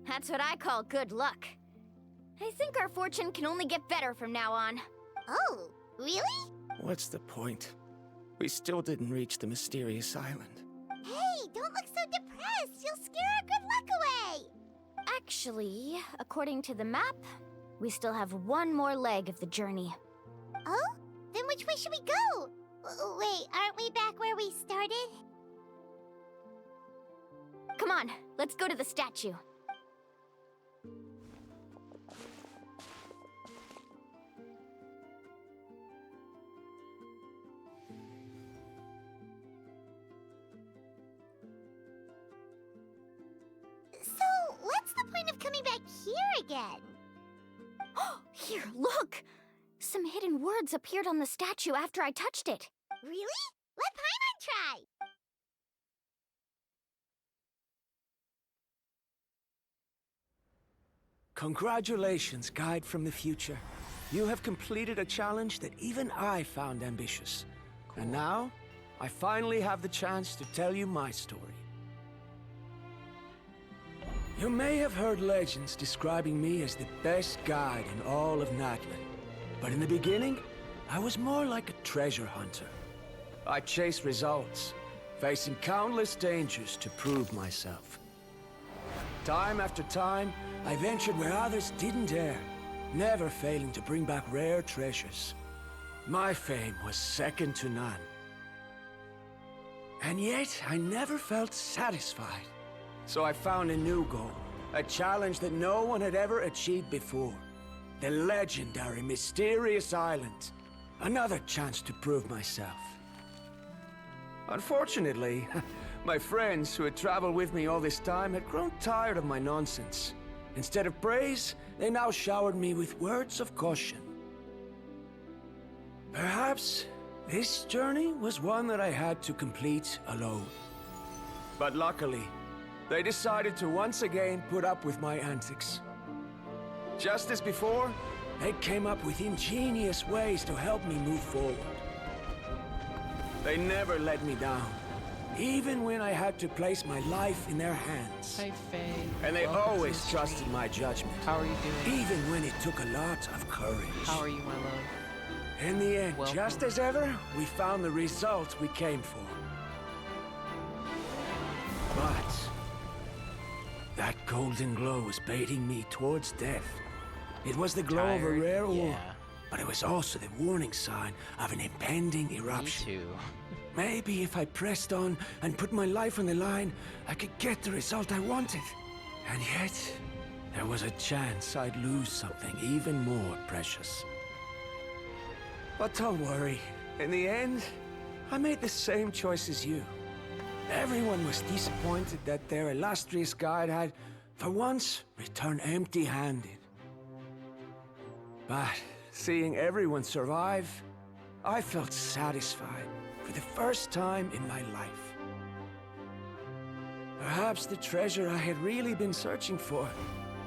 That's what I call good luck. I think our fortune can only get better from now on. Oh, really? What's the point? We still didn't reach the mysterious island. Hey, don't look so depressed. You'll scare our good luck away. Actually, according to the map, we still have one more leg of the journey. Oh? Then which way should we go? Wait, aren't we back where we started? Come on, let's go to the statue. So, what's the point of coming back here again? Here, look! Some hidden words appeared on the statue after I touched it. Really? Let Paimon try! Congratulations, Guide from the Future. You have completed a challenge that even I found ambitious. Cool. And now, I finally have the chance to tell you my story. You may have heard legends describing me as the best guide in all of Natlan. But in the beginning, I was more like a treasure hunter. I chased results, facing countless dangers to prove myself. Time after time, I ventured where others didn't dare, never failing to bring back rare treasures. My fame was second to none. And yet, I never felt satisfied. So I found a new goal, a challenge that no one had ever achieved before. The legendary Mysterious Island. Another chance to prove myself. Unfortunately, my friends who had traveled with me all this time had grown tired of my nonsense. Instead of praise, they now showered me with words of caution. Perhaps this journey was one that I had to complete alone. But luckily, they decided to once again put up with my antics. Just as before, they came up with ingenious ways to help me move forward. They never let me down, even when I had to place my life in their hands. Hi, Faye. And they Welcome to always the trusted stream. my judgment. How are you doing? Even when it took a lot of courage. How are you, my love? In the end, Welcome. just as ever, we found the result we came for. But that golden glow was baiting me towards death. It was the glow of a Tired? rare ore, Yeah. but it was also the warning sign of an impending eruption. Me too. Maybe if I pressed on and put my life on the line, I could get the result I wanted. And yet, there was a chance I'd lose something even more precious. But don't worry. In the end, I made the same choice as you. Everyone was disappointed that their illustrious guide had, for once, returned empty-handed. But seeing everyone survive, I felt satisfied for the first time in my life. Perhaps the treasure I had really been searching for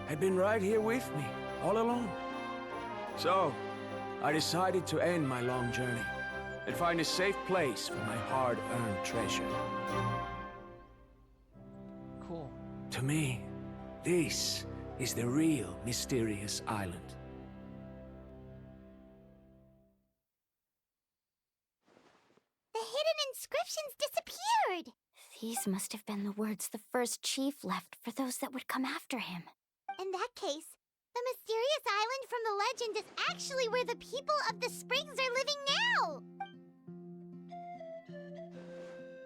had been right here with me, all along. So, I decided to end my long journey and find a safe place for my hard-earned treasure. Cool. To me, this is the real Mysterious Island. The hidden inscriptions disappeared! These must have been the words the first chief left for those that would come after him. In that case, the mysterious island from the legend is actually where the people of the springs are living now!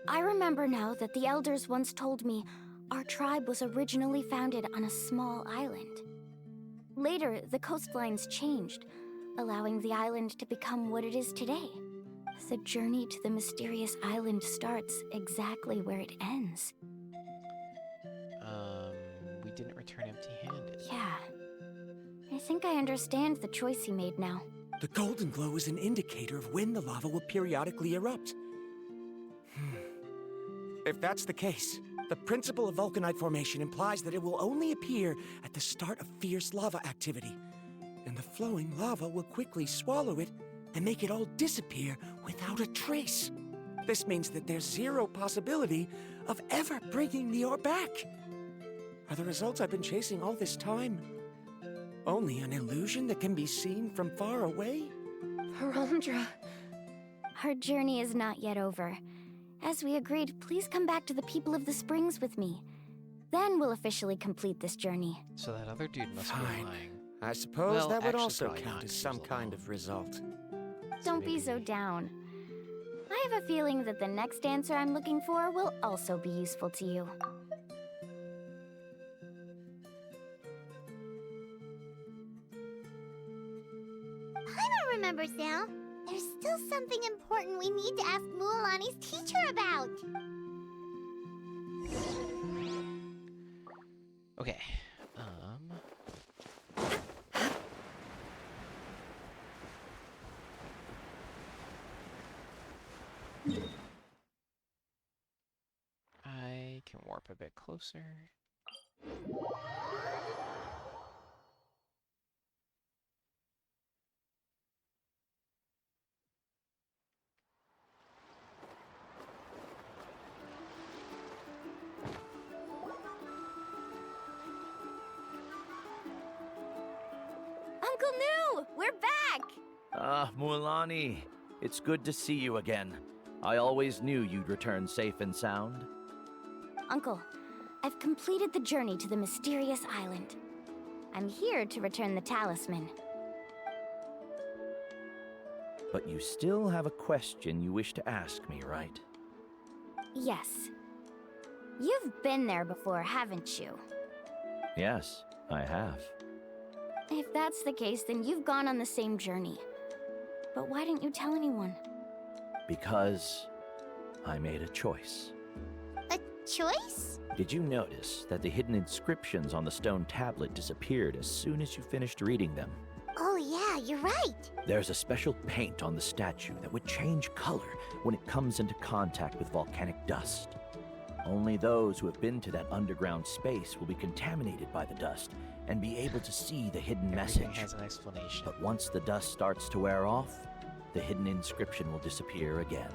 I remember now that the elders once told me our tribe was originally founded on a small island. Later, the coastlines changed, allowing the island to become what it is today. The journey to the mysterious island starts exactly where it ends. We didn't return empty-handed. Yeah. I think I understand the choice he made now. The golden glow is an indicator of when the lava will periodically erupt. If that's the case, the principle of vulcanite formation implies that it will only appear at the start of fierce lava activity, and the flowing lava will quickly swallow it and make it all disappear without a trace. This means that there's zero possibility of ever bringing the orb back. Are the results I've been chasing all this time only an illusion that can be seen from far away? Harondra. Our journey is not yet over. As we agreed, please come back to the People of the Springs with me. Then we'll officially complete this journey. So that other dude must be Fine. lying. I suppose Well, that would actually, also probably count not, as 'cause he some was kind alone. of result. Don't be so down. I have a feeling that the next answer I'm looking for will also be useful to you. I don't remember, Sal. There's still something important we need to ask Mualani's teacher about. Okay. I can warp a bit closer. Uncle New! We're back! Ah, Mualani. It's good to see you again. I always knew you'd return safe and sound. Uncle, I've completed the journey to the mysterious island. I'm here to return the talisman. But you still have a question you wish to ask me, right? Yes. You've been there before, haven't you? Yes, I have. If that's the case, then you've gone on the same journey. But why didn't you tell anyone? Because I made a choice. A choice? Did you notice that the hidden inscriptions on the stone tablet disappeared as soon as you finished reading them? Oh yeah, you're right. There's a special paint on the statue that would change color when it comes into contact with volcanic dust. Only those who have been to that underground space will be contaminated by the dust and be able to see the hidden Everything message. has an explanation. But once the dust starts to wear off, the hidden inscription will disappear again.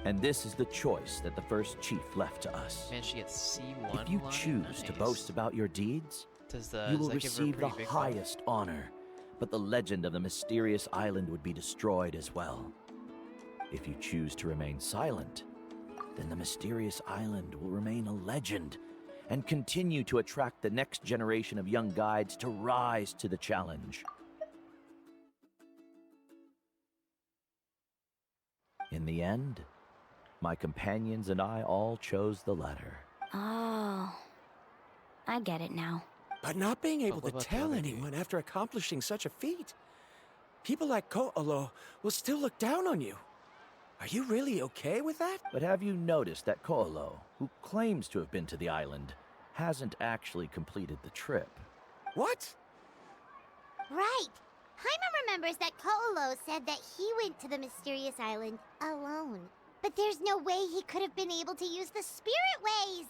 And this is the choice that the first chief left to us. Man, she gets C1. If you line? choose to Nice. boast about your deeds, Does you will does that give her a receive the pretty big buff? highest honor, but the legend of the mysterious island would be destroyed as well. If you choose to remain silent, then the mysterious island will remain a legend and continue to attract the next generation of young guides to rise to the challenge. In the end, my companions and I all chose the latter. Oh, I get it now. But not being able what to about the tell other anyone after accomplishing such a feat. People like Ko'olo will still look down on you. Are you really okay with that? But have you noticed that Ko'olo, who claims to have been to the island, hasn't actually completed the trip? What? Right. Jaime remembers that Ko'olo said that he went to the mysterious island alone. But there's no way he could have been able to use the spirit ways.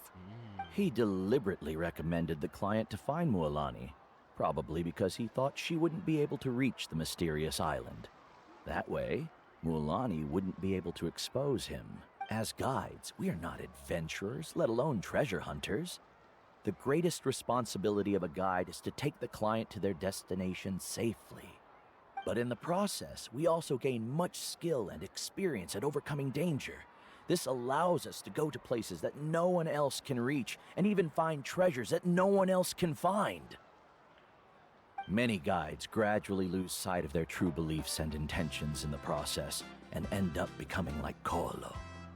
He deliberately recommended the client to find Mualani, probably because he thought she wouldn't be able to reach the mysterious island. That way, Mualani wouldn't be able to expose him. As guides, we are not adventurers, let alone treasure hunters. The greatest responsibility of a guide is to take the client to their destination safely. But in the process, we also gain much skill and experience at overcoming danger. This allows us to go to places that no one else can reach, and even find treasures that no one else can find. Many guides gradually lose sight of their true beliefs and intentions in the process, and end up becoming like Ko'olo.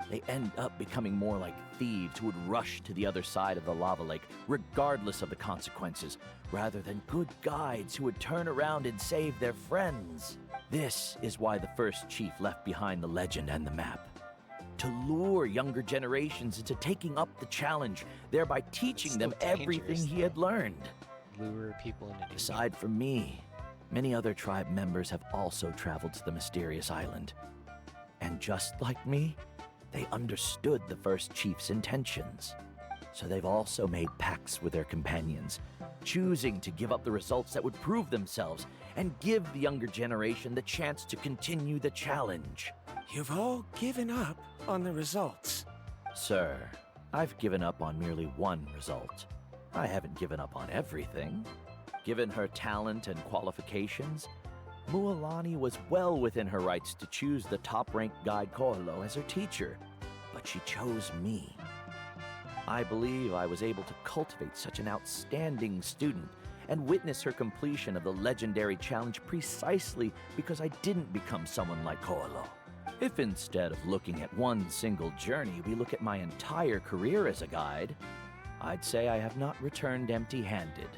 They end up becoming more like thieves who would rush to the other side of the lava lake, regardless of the consequences, rather than good guides who would turn around and save their friends. This is why the first chief left behind the legend and the map. To lure younger generations into taking up the challenge, thereby teaching them still everything dangerous, he had learned. Lure people into danger. Aside from me, many other tribe members have also traveled to the mysterious island. And just like me, they understood the first chief's intentions. So they've also made pacts with their companions, choosing to give up the results that would prove themselves and give the younger generation the chance to continue the challenge. You've all given up on the results. Sir, I've given up on merely one result. I haven't given up on everything. Given her talent and qualifications, Mualani was well within her rights to choose the top-ranked guide Ko'olo as her teacher, but she chose me. I believe I was able to cultivate such an outstanding student and witness her completion of the legendary challenge precisely because I didn't become someone like Ko'olo. If instead of looking at one single journey, we look at my entire career as a guide, I'd say I have not returned empty-handed.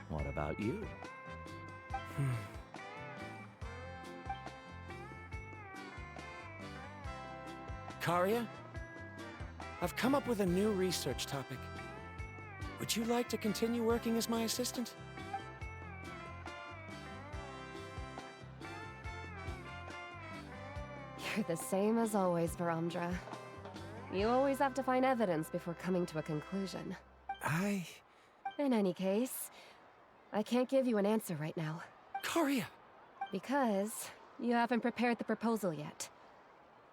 What about you? Karia, I've come up with a new research topic. Would you like to continue working as my assistant? You're the same as always, Varamdra. You always have to find evidence before coming to a conclusion. In any case, I can't give you an answer right now. Karia! Because you haven't prepared the proposal yet.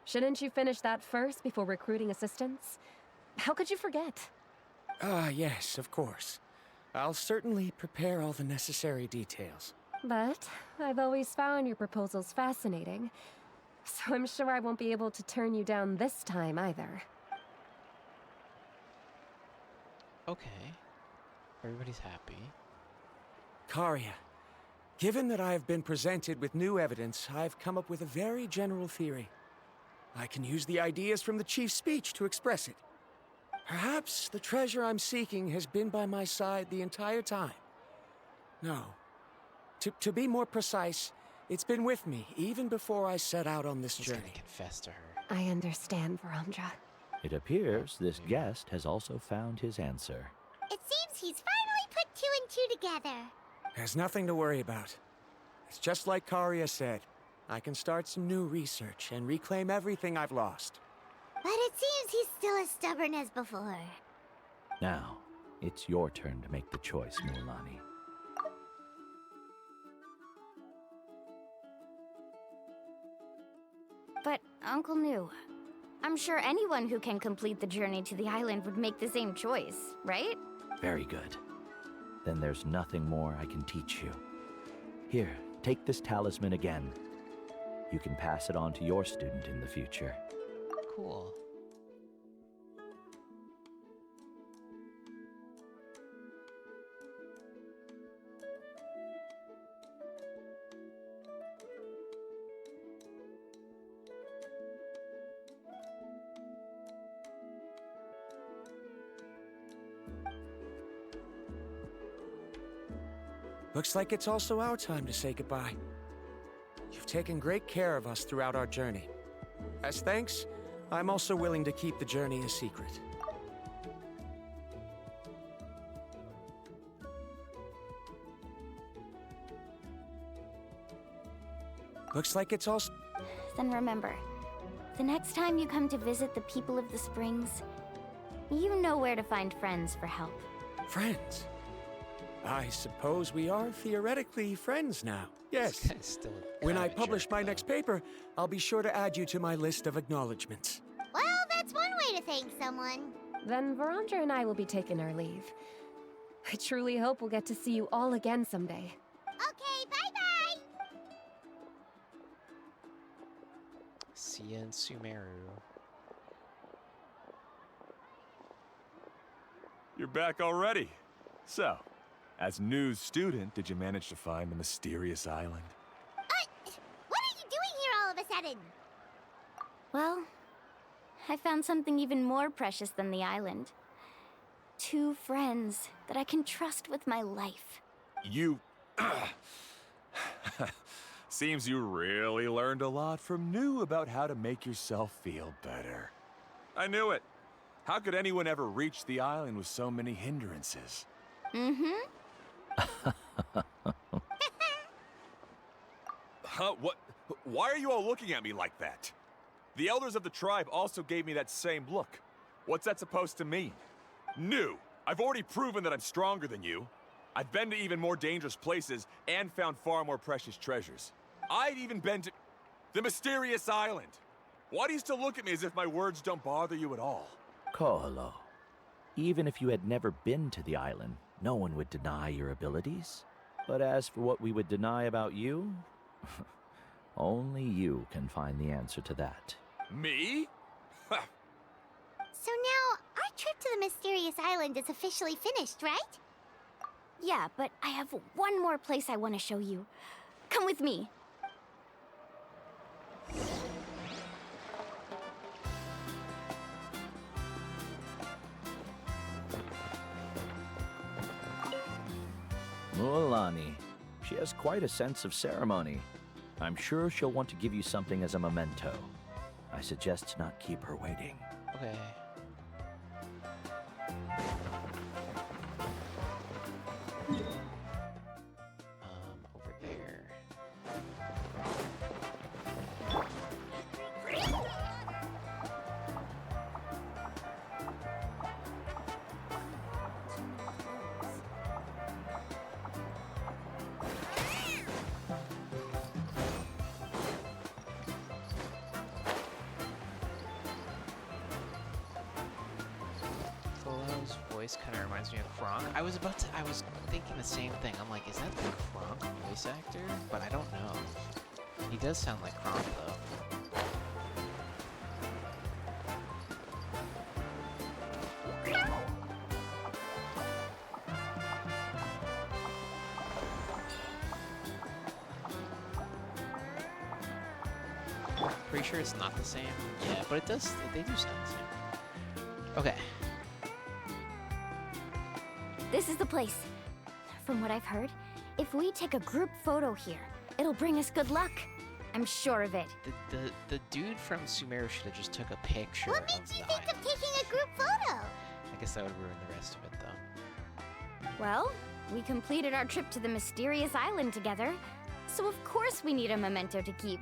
Shouldn't you finish that first before recruiting assistants? How could you forget? Yes, of course. I'll certainly prepare all the necessary details. But I've always found your proposals fascinating, so I'm sure I won't be able to turn you down this time either. Okay. Everybody's happy. Karia, given that I have been presented with new evidence, I've come up with a very general theory. I can use the ideas from the Chief's speech to express it. Perhaps the treasure I'm seeking has been by my side the entire time. No. To be more precise, it's been with me even before I set out on this journey. Confess to her. I understand, Varamdra. It appears this guest has also found his answer. It seems he's finally put two and two together. There's nothing to worry about. It's just like Karia said. I can start some new research and reclaim everything I've lost. But it seems he's still as stubborn as before. Now, it's your turn to make the choice, Mualani. But, Uncle Nu, I'm sure anyone who can complete the journey to the island would make the same choice, right? Very good. Then there's nothing more I can teach you. Here, take this talisman again. You can pass it on to your student in the future. Cool. Looks like it's also our time to say goodbye. You've taken great care of us throughout our journey. As thanks, I'm also willing to keep the journey a secret. Looks like it's also... Then remember, the next time you come to visit the people of the Springs, you know where to find friends for help. Friends? I suppose we are theoretically friends now. Yes. When I publish my next paper, I'll be sure to add you to my list of acknowledgements. Well, that's one way to thank someone. Then Varamdra and I will be taking our leave. I truly hope we'll get to see you all again someday. Okay, bye-bye! See ya in Sumeru. You're back already. So, as Nu's student, did you manage to find the mysterious island? What are you doing here all of a sudden? Well, I found something even more precious than the island. 2 friends that I can trust with my life. You... Seems you really learned a lot from Nu about how to make yourself feel better. I knew it. How could anyone ever reach the island with so many hindrances? Mm-hmm. Huh? What? Why are you all looking at me like that? The elders of the tribe also gave me that same look. What's that supposed to mean? Nu, I've already proven that I'm stronger than you. I've been to even more dangerous places and found far more precious treasures. I've even been to the Mysterious Island. Why do you still look at me as if my words don't bother you at all? Koalo, even if you had never been to the island, no one would deny your abilities. But as for what we would deny about you, only you can find the answer to that. Me? So now, our trip to the mysterious island is officially finished, right? Yeah, but I have one more place I want to show you. Come with me. Mualani. She has quite a sense of ceremony. I'm sure she'll want to give you something as a memento. I suggest to not keep her waiting. Okay. Over there. Folo's voice kind of reminds me of Kronk. I was thinking the same thing. I'm like, is that the Kronk voice actor? But I don't know. He does sound like Kronk, though. Pretty sure it's not the same. Yeah, but it does. They do sound the same. Okay. This is the place. From what I've heard, if we take a group photo here, it'll bring us good luck. I'm sure of it. The dude from Sumeru should have just took a picture. What made you think of taking a group photo? I guess that would ruin the rest of it, though. Well, we completed our trip to the mysterious island together, so of course we need a memento to keep.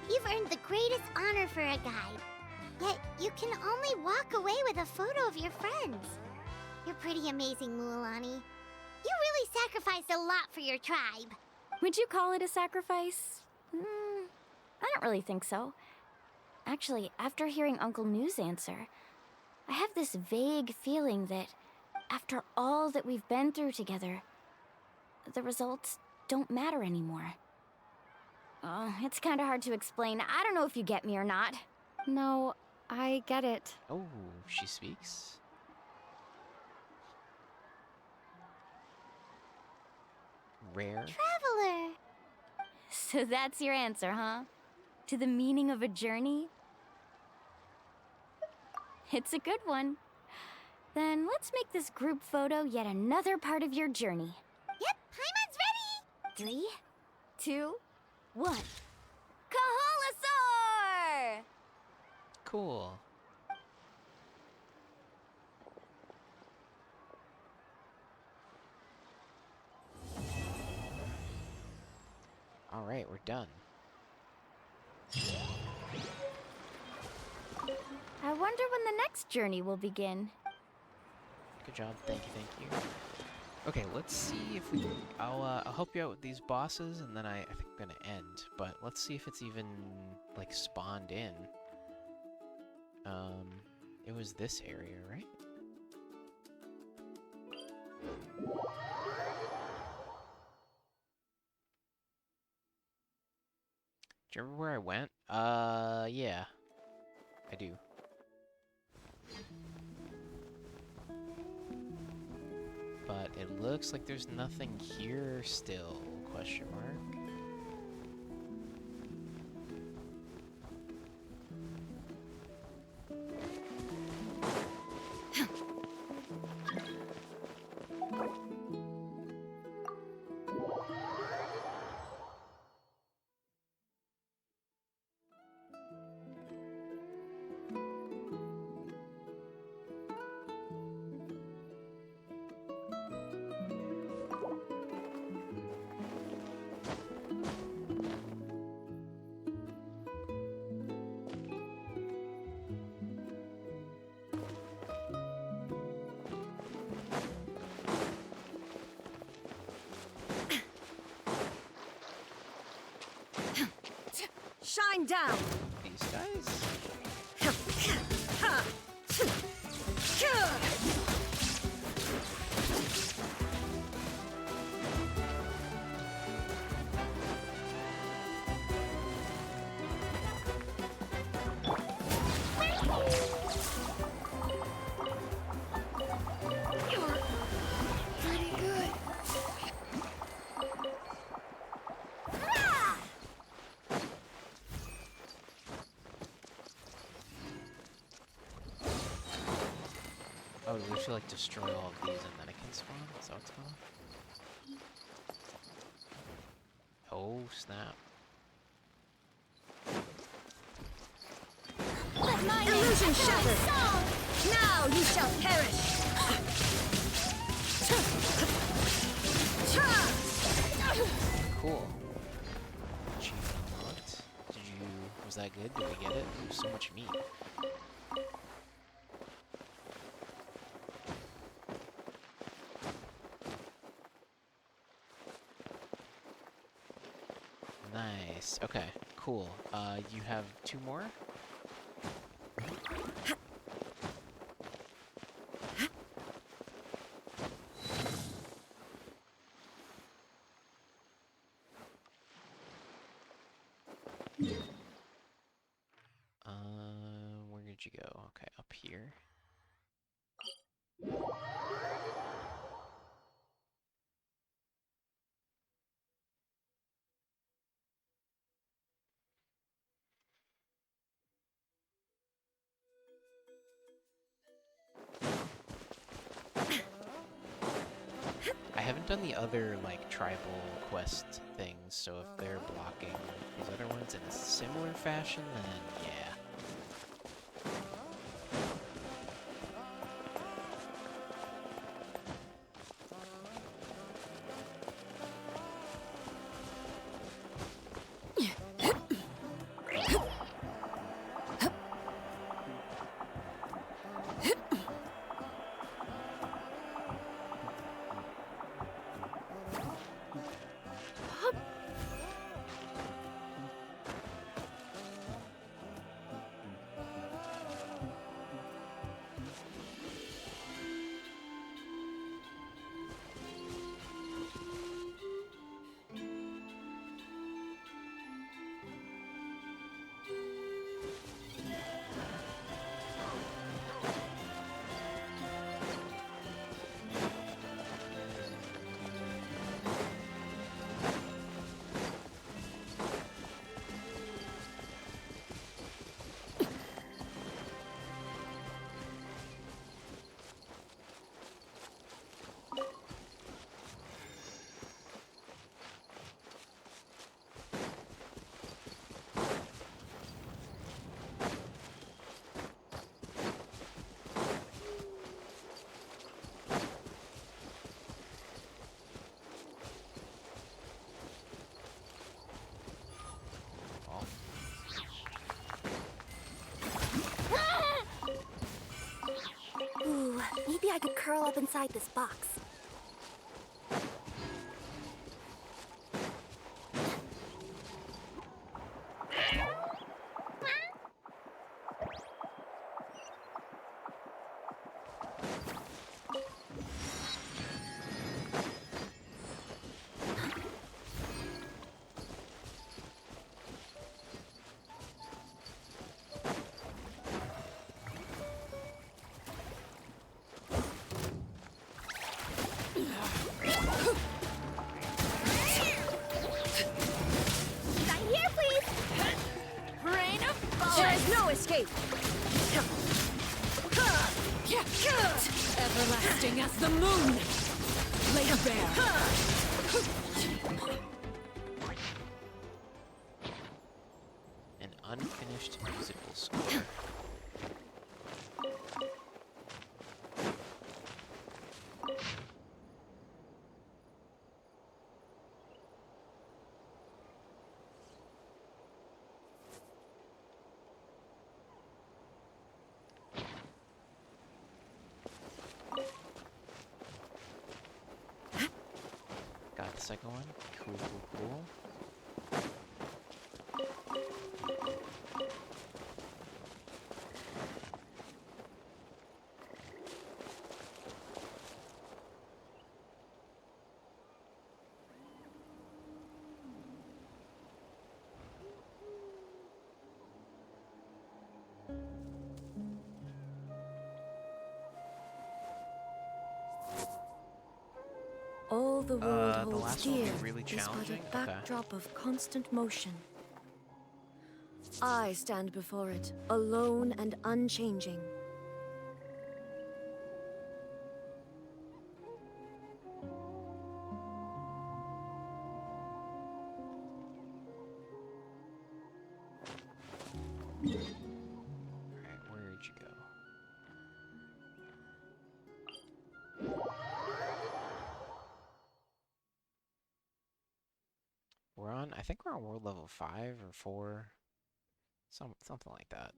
You've earned the greatest honor for a guide. Yet, you can only walk away with a photo of your friends. You're pretty amazing, Mualani. You really sacrificed a lot for your tribe. Would you call it a sacrifice? I don't really think so. Actually, after hearing Uncle New's answer, I have this vague feeling that after all that we've been through together, the results don't matter anymore. Oh, it's kind of hard to explain. I don't know if you get me or not. No, I get it. Oh, she speaks. Rare. Traveler. So that's your answer, huh? To the meaning of a journey? It's a good one. Then let's make this group photo yet another part of your journey. Yep, Paimon's ready! 3, 2, 1. Kaholasaur! Cool. All right, we're done. I wonder when the next journey will begin. Good job. Thank you. Okay, let's see if we can... I'll help you out with these bosses, and then I think I'm gonna end. But let's see if it's even, like, spawned in. It was this area, right? Do you remember where I went? Yeah. I do. But it looks like there's nothing here still, question mark. down! These guys? Pretty good. Oh, we should like destroy all of these and then it can spawn? Is that what's going on? Oh, snap. Illusion shattered! Now you shall perish! Cool. Achievement unlocked. Was that good? Did we get it? There's so much meat. Nice. Okay, cool. You have 2 more? Where did you go? Okay, up here. I haven't done the other, like, tribal quest things, so if they're blocking these other ones in a similar fashion, then yeah. Ooh, maybe I could curl up inside this box. Escape! Everlasting as the moon! Lay bare! An unfinished musical score. Got the second one. Cool, cool, cool. the world the holds last one will be dear really is but challenging? a Okay. backdrop of constant motion. I stand before it, alone and unchanging. Alright, where'd you go? I think we're on world level 5 or 4. Something like that.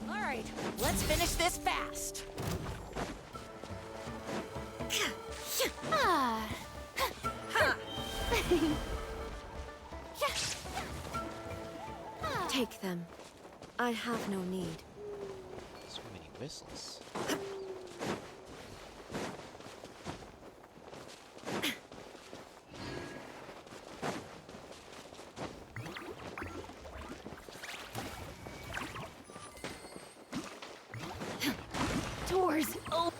All right, let's finish this fast. Take them. I have no need. So many whistles. Doors. Oh.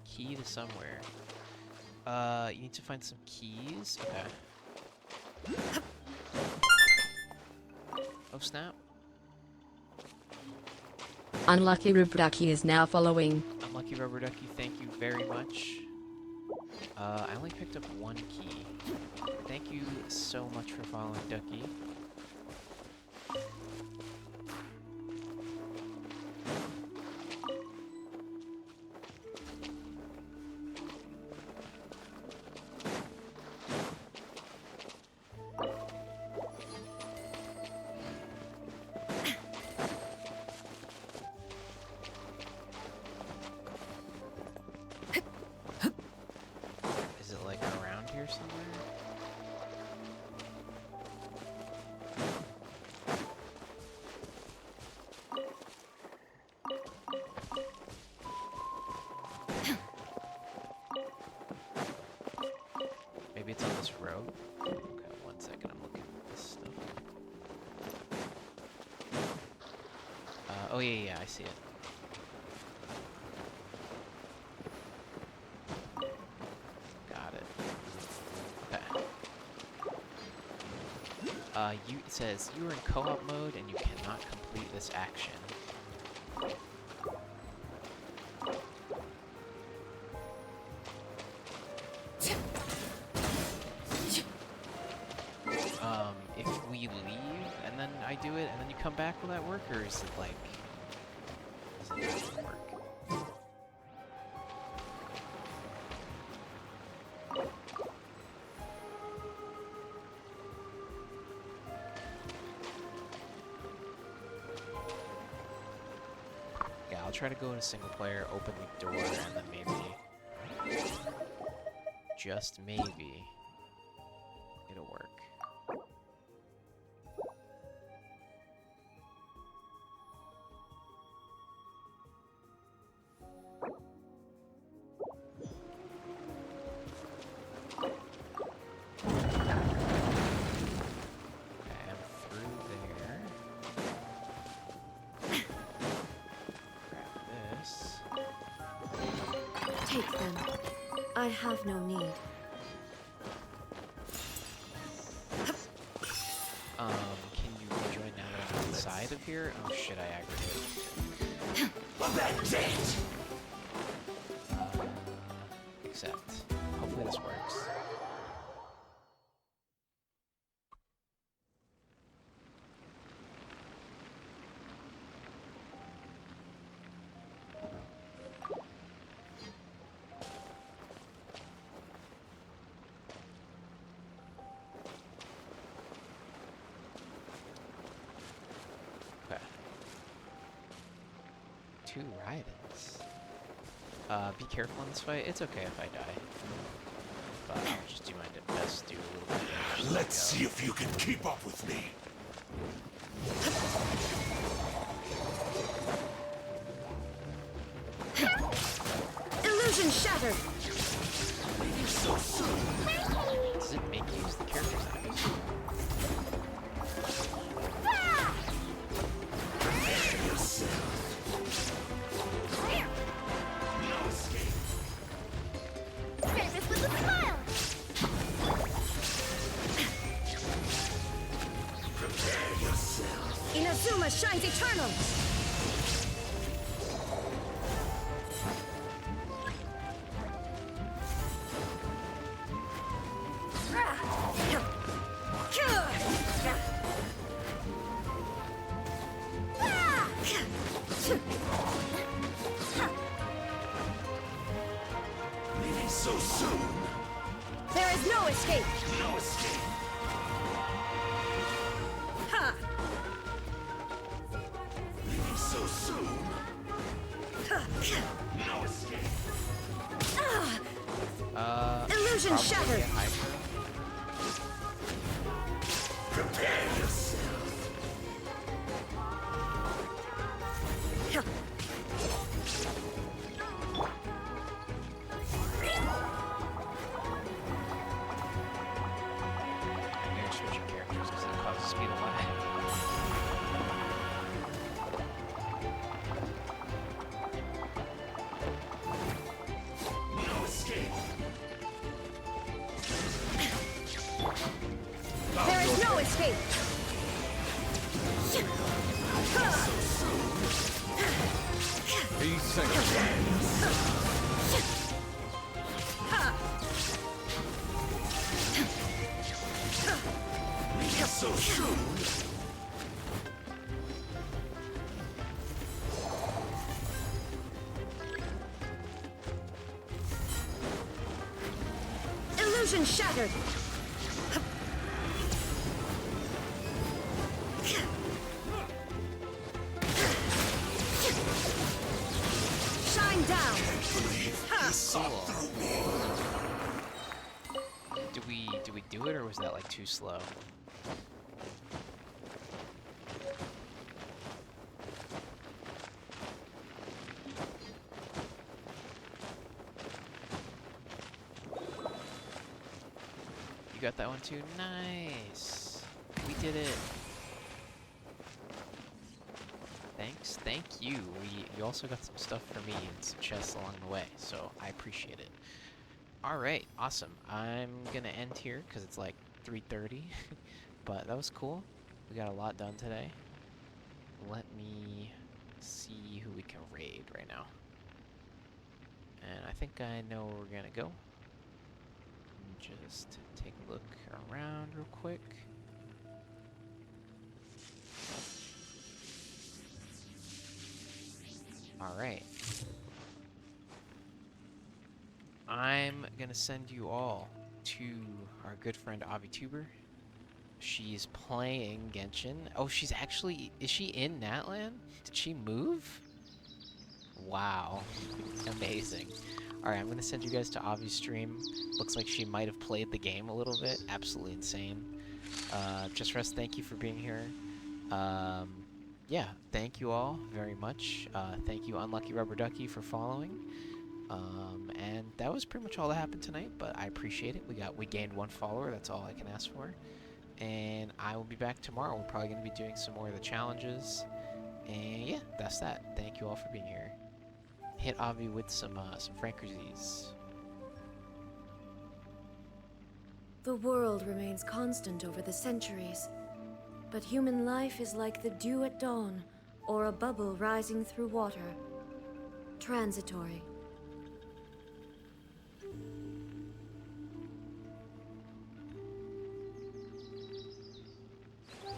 Key to somewhere. You need to find some keys. Okay. Oh snap. Unlucky Rubber Ducky is now following. Unlucky Rubber Ducky, thank you very much. I only picked up one key. Thank you so much for following, Ducky. Is it like around here somewhere? Maybe it's on this road? Okay, 1 second, I'm looking at this stuff. Oh yeah, I see it. Got it. Okay. It says you are in co-op mode and you cannot complete this action. If we leave and then I do it and then you come back, will that work, or is it like... Does it not work? Yeah, I'll try to go to single player, open the door, and then maybe, just maybe, it'll work. Okay, I'm through there. Grab this. Take them. I have no need. Can you rejoin now that I'm inside of here? Oh shit, I aggravated. Accept. Hopefully this works. 2 Raidens. Be careful in this fight. It's okay if I die. But I'll just do my best to do a little bit of damage. Let's see if you can keep up with me. Illusion shattered! So soon. Does it make you use the character's items? Service with a smile! Prepare yourself. Inazuma shines eternal! Leaving so soon. There is no escape! No escape. Ha! Leaving so soon. No escape. Illusion Probably shattered! get Hydra. Prepare yourself. I'm gonna switch your characters because it causes speed of lag. No escape. There is no escape! Be sanctified. Leaving so soon. Illusion shattered! Shine down! Do we do it, or was that like too slow? You got that one too? Nice! We did it! Thanks, thank you. You also got some stuff for me and some chests along the way, so I appreciate it. Alright, awesome. I'm gonna end here because it's like 3:30, but that was cool. We got a lot done today. Let me see who we can raid right now. And I think I know where we're gonna go. Just take a look around real quick. Alright. I'm gonna send you all to our good friend AviTuber. She's playing Genshin. Oh, she's actually... Is she in Natlan? Did she move? Wow. Amazing. Alright, I'm gonna send you guys to Avi's stream. Looks like she might have played the game a little bit. Absolutely insane. Just Rest, thank you for being here. Yeah, thank you all very much. Thank you, Unlucky Rubber Ducky, for following. And that was pretty much all that happened tonight, but I appreciate it. We gained 1 follower, that's all I can ask for. And I will be back tomorrow. We're probably going to be doing some more of the challenges. And yeah, that's that. Thank you all for being here. Hit Avi with some Frankersies. The world remains constant over the centuries, but human life is like the dew at dawn, or a bubble rising through water. Transitory,